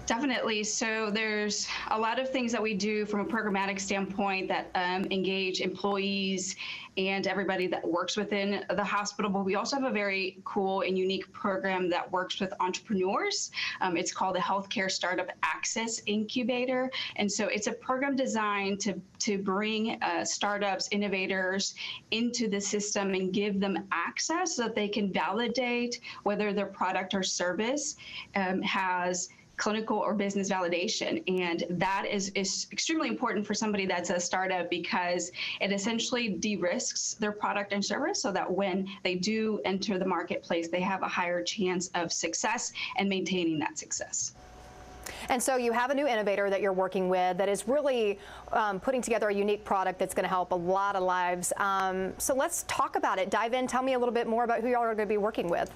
Definitely. So there's a lot of things that we do from a programmatic standpoint that engage employees and everybody that works within the hospital. But we also have a very cool and unique program that works with entrepreneurs. It's called the Healthcare Startup Access Incubator. And so it's a program designed to bring startups, innovators into the system and give them access so that they can validate whether their product or service has clinical or business validation. And that is extremely important for somebody that's a startup because it essentially de-risks their product and service so that when they do enter the marketplace, they have a higher chance of success and maintaining that success. And so you have a new innovator that you're working with that is really putting together a unique product that's going to help a lot of lives. So let's talk about it. Dive in. Tell me a little bit more about who y'all are going to be working with.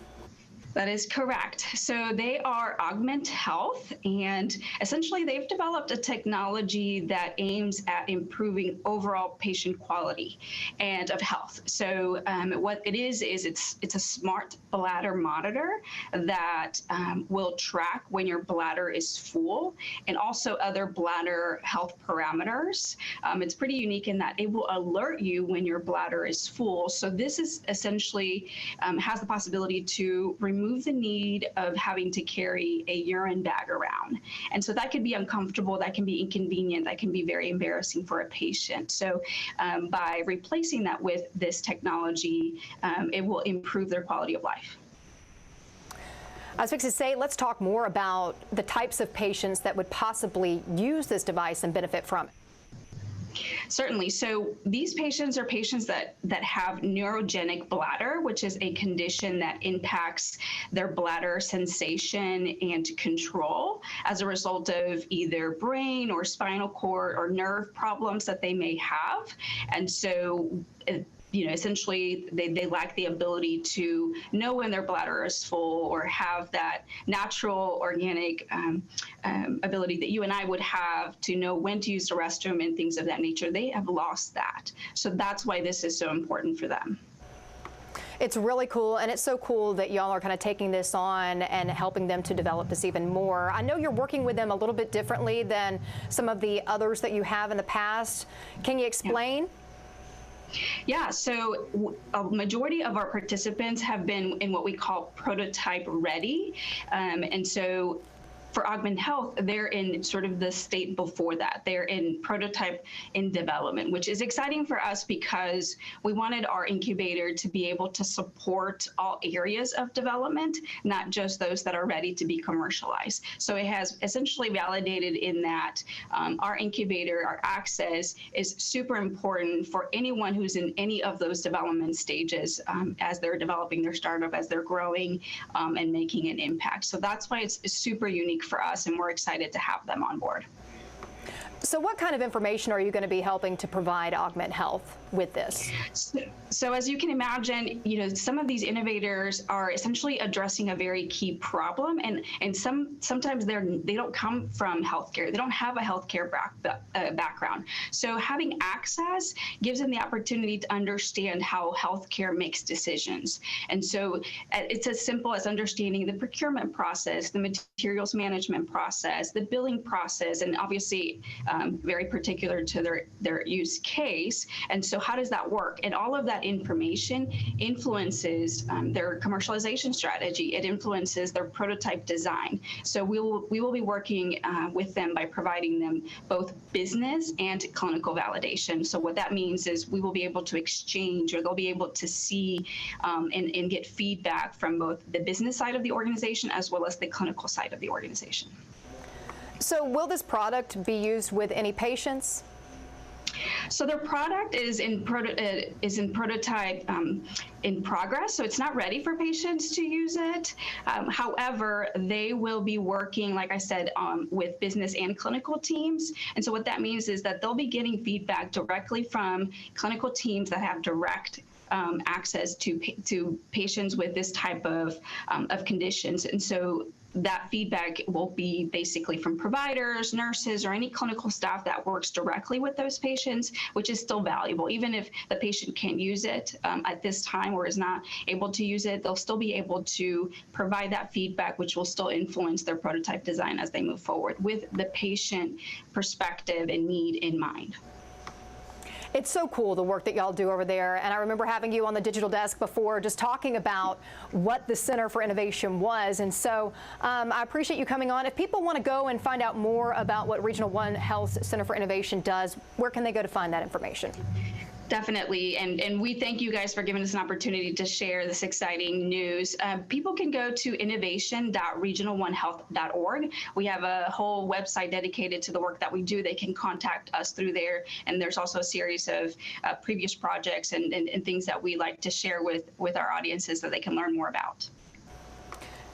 That is correct. So they are Augment Health, and essentially they've developed a technology that aims at improving overall patient quality and of health. So what it is it's a smart bladder monitor that will track when your bladder is full and also other bladder health parameters. It's pretty unique in that it will alert you when your bladder is full. So this is essentially has the possibility to remove the need of having to carry a urine bag around. And so that could be uncomfortable, that can be inconvenient, that can be very embarrassing for a patient. So by replacing that with this technology, it will improve their quality of life. I was fixing to say, let's talk more about the types of patients that would possibly use this device and benefit from it. Certainly. So these patients are patients that have neurogenic bladder, which is a condition that impacts their bladder sensation and control as a result of either brain or spinal cord or nerve problems that they may have. And so essentially they lack the ability to know when their bladder is full or have that natural organic ability that you and I would have to know when to use the restroom and things of that nature. They have lost that. So that's why this is so important for them. It's really cool, and it's so cool that y'all are kind of taking this on and helping them to develop this even more. I know you're working with them a little bit differently than some of the others that you have in the past. Can you explain? Yeah, so a majority of our participants have been in what we call prototype ready. And so for Augment Health, they're in sort of the state before that. They're in prototype in development, which is exciting for us because we wanted our incubator to be able to support all areas of development, not just those that are ready to be commercialized. So it has essentially validated in that our incubator, our access, is super important for anyone who's in any of those development stages as they're developing their startup, as they're growing and making an impact. So that's why it's super unique for us, and we're excited to have them on board. So what kind of information are you going to be helping to provide Augment Health with this? So as you can imagine, some of these innovators are essentially addressing a very key problem, and sometimes they don't come from healthcare. They don't have a healthcare background. So having access gives them the opportunity to understand how healthcare makes decisions. And so it's as simple as understanding the procurement process, the materials management process, the billing process, and obviously very particular to their use case. And so how does that work? And all of that information influences their commercialization strategy. It influences their prototype design. So we will be working with them by providing them both business and clinical validation. So what that means is we will be able to exchange, or they'll be able to see and get feedback from both the business side of the organization as well as the clinical side of the organization. So will this product be used with any patients? So their product is in prototype in progress, so it's not ready for patients to use it. However, they will be working, like I said, with business and clinical teams. And so what that means is that they'll be getting feedback directly from clinical teams that have direct access to patients with this type of conditions. And so that feedback will be basically from providers, nurses, or any clinical staff that works directly with those patients, which is still valuable. Even if the patient can't use it at this time or is not able to use it, they'll still be able to provide that feedback, which will still influence their prototype design as they move forward with the patient perspective and need in mind. It's so cool, the work that y'all do over there. And I remember having you on the digital desk before, just talking about what the Center for Innovation was. And so I appreciate you coming on. If people want to go and find out more about what Regional One Health Center for Innovation does, where can they go to find that information? Definitely. And we thank you guys for giving us an opportunity to share this exciting news. People can go to innovation.regional1health.org. We have a whole website dedicated to the work that we do. They can contact us through there. And there's also a series of previous projects and things that we like to share with our audiences that they can learn more about.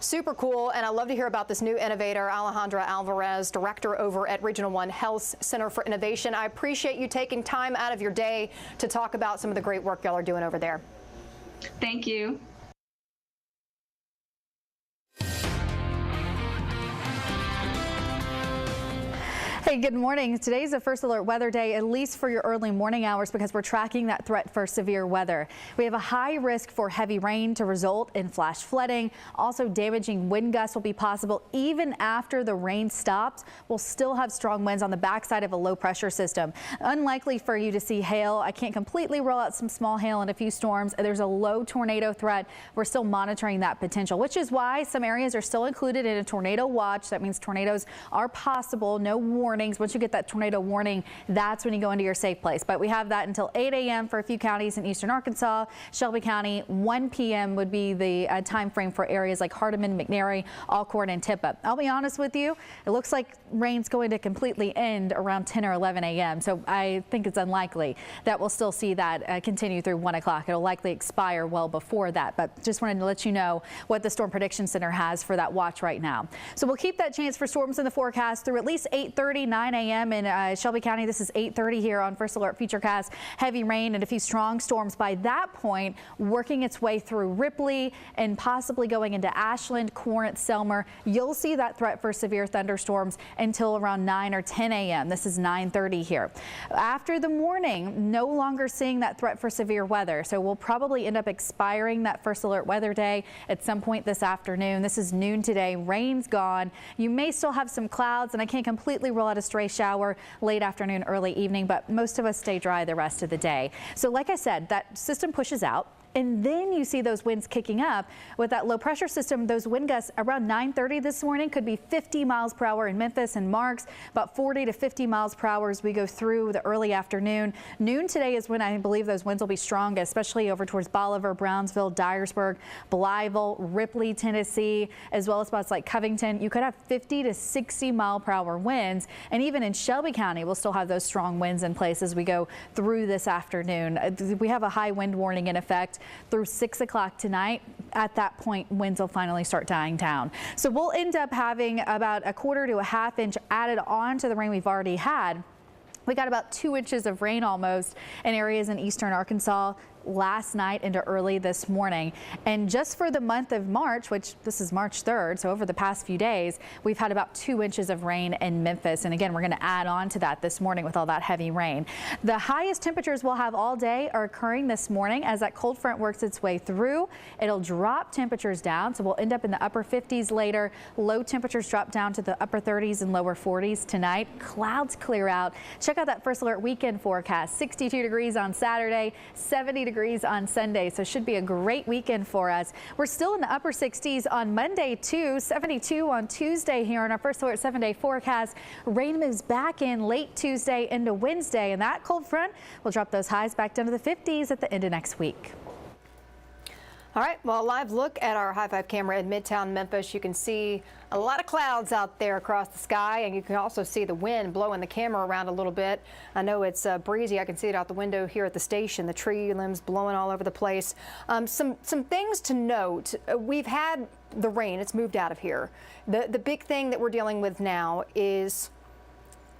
Super cool, and I love to hear about this new innovator, Alejandra Alvarez, director over at Regional One Health Center for Innovation. I appreciate you taking time out of your day to talk about some of the great work y'all are doing over there. Thank you. Hey, good morning. Today's a first alert weather day, at least for your early morning hours, because we're tracking that threat for severe weather. We have a high risk for heavy rain to result in flash flooding. Also, damaging wind gusts will be possible even after the rain stops. We'll still have strong winds on the backside of a low pressure system. Unlikely for you to see hail. I can't completely rule out some small hail and a few storms. There's a low tornado threat. We're still monitoring that potential, which is why some areas are still included in a tornado watch. That means tornadoes are possible. No warnings. Once you get that tornado warning, that's when you go into your safe place. But we have that until 8 a.m. for a few counties in eastern Arkansas. Shelby County, 1 p.m. would be the time frame for areas like Hardeman, McNary, Alcorn, and Tippah. I'll be honest with you, it looks like rain's going to completely end around 10 or 11 a.m. So I think it's unlikely that we'll still see that continue through 1 o'clock. It'll likely expire well before that. But just wanted to let you know what the Storm Prediction Center has for that watch right now. So we'll keep that chance for storms in the forecast through at least 8:30, 9 a.m. in Shelby County. This is 8:30 here on First Alert Futurecast. Heavy rain and a few strong storms by that point, working its way through Ripley and possibly going into Ashland, Corinth, Selmer. You'll see that threat for severe thunderstorms until around 9 or 10 a.m. This is 9:30 here. After the morning, no longer seeing that threat for severe weather. So we'll probably end up expiring that First Alert weather day at some point this afternoon. This is noon today. Rain's gone. You may still have some clouds, and I can't completely rule out a stray shower late afternoon, early evening, but most of us stay dry the rest of the day. So like I said, that system pushes out. And then you see those winds kicking up with that low pressure system. Those wind gusts around 9:30 this morning could be 50 miles per hour in Memphis and Marks, about 40 to 50 miles per hour as we go through the early afternoon. Noon today is when I believe those winds will be strongest, especially over towards Bolivar, Brownsville, Dyersburg, Blytheville, Ripley, Tennessee, as well as spots like Covington. You could have 50 to 60 mile per hour winds. And even in Shelby County, we'll still have those strong winds in place as we go through this afternoon. We have a high wind warning in effect through 6 o'clock tonight. At that point, winds will finally start dying down. So we'll end up having about a quarter to a half inch added on to the rain we've already had. We got about 2 inches of rain almost in areas in eastern Arkansas last night into early this morning. And just for the month of March, which this is March 3rd, so over the past few days, we've had about 2 inches of rain in Memphis. And again, we're going to add on to that this morning with all that heavy rain. The highest temperatures we'll have all day are occurring this morning as that cold front works its way through. It'll drop temperatures down, so we'll end up in the upper 50s later. Low temperatures drop down to the upper 30s and lower 40s tonight. Clouds clear out. Check out that First Alert weekend forecast. 62 degrees on Saturday, 70 degrees on Sunday, so should be a great weekend for us. We're still in the upper 60s on Monday too, 72 on Tuesday here on our First Alert 7-day forecast. Rain moves back in late Tuesday into Wednesday, and that cold front will drop those highs back down to the 50s at the end of next week. All right, well, a live look at our High 5 camera in Midtown Memphis. You can see a lot of clouds out there across the sky, and you can also see the wind blowing the camera around a little bit. I know it's breezy. I can see it out the window here at the station. The tree limbs blowing all over the place. Some things to note. We've had the rain. It's moved out of here. The big thing that we're dealing with now is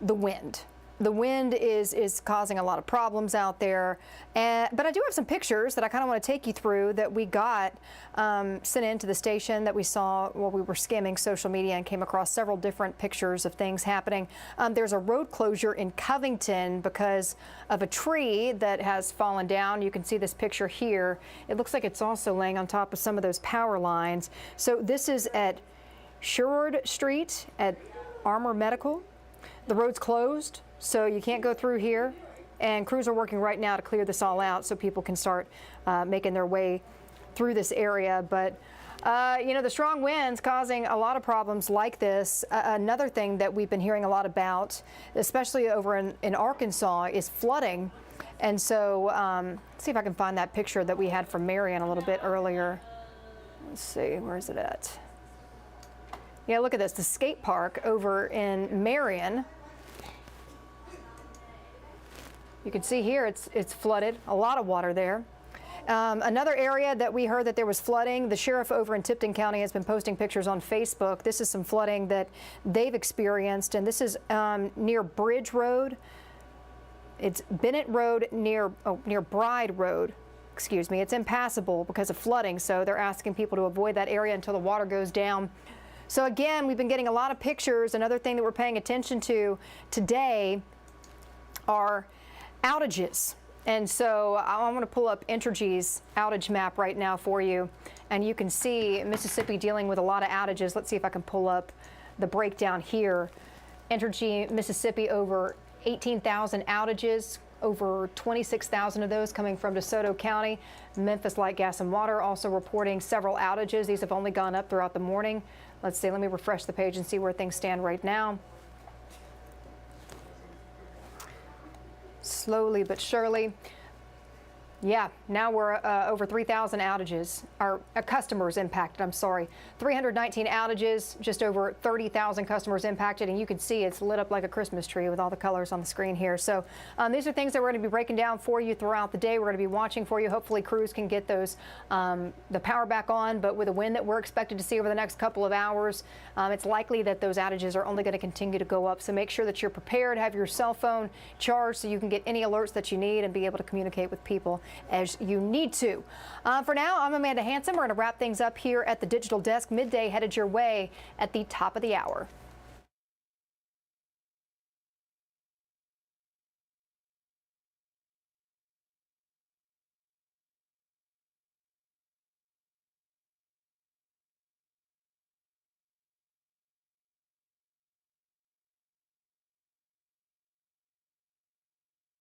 the wind. the wind is causing a lot of problems out there. But I do have some pictures that I kind of want to take you through that we got sent into the station that we saw while we were skimming social media and came across several different pictures of things happening. There's a road closure in Covington because of a tree that has fallen down. You can see this picture here. It looks like it's also laying on top of some of those power lines. So this is at Sherwood Street at Armor Medical. The road's closed, so you can't go through here. And crews are working right now to clear this all out so people can start making their way through this area. But, you know, the strong winds causing a lot of problems like this. Another thing that we've been hearing a lot about, especially over in Arkansas, is flooding. And so let's see if I can find that picture that we had from Marion a little bit earlier. Let's see, where is it at? Yeah, look at this, the skate park over in Marion. You can see here it's flooded, a lot of water there. Another area that we heard that there was flooding, the sheriff over in Tipton County has been posting pictures on Facebook. This is some flooding that they've experienced, and this is near Bridge Road. It's Bennett Road near Bride Road. Excuse me, it's impassable because of flooding, so they're asking people to avoid that area until the water goes down. So again, we've been getting a lot of pictures. Another thing that we're paying attention to today are outages. And so I want to pull up Entergy's outage map right now for you. And you can see Mississippi dealing with a lot of outages. Let's see if I can pull up the breakdown here. Entergy Mississippi, over 18,000 outages, over 26,000 of those coming from DeSoto County. Memphis Light, Gas and Water also reporting several outages. These have only gone up throughout the morning. Let's see, let me refresh the page and see where things stand right now. Slowly but surely. Yeah, now we're over 3,000 outages, or customers impacted, I'm sorry. 319 outages, just over 30,000 customers impacted, and you can see it's lit up like a Christmas tree with all the colors on the screen here. So these are things that we're going to be breaking down for you throughout the day. We're going to be watching for you. Hopefully crews can get those the power back on, but with the wind that we're expected to see over the next couple of hours, it's likely that those outages are only going to continue to go up. So make sure that you're prepared, have your cell phone charged so you can get any alerts that you need and be able to communicate with people as you need to. For now, I'm Amanda Hanson. We're going to wrap things up here at the Digital Desk. Midday headed your way at the top of the hour.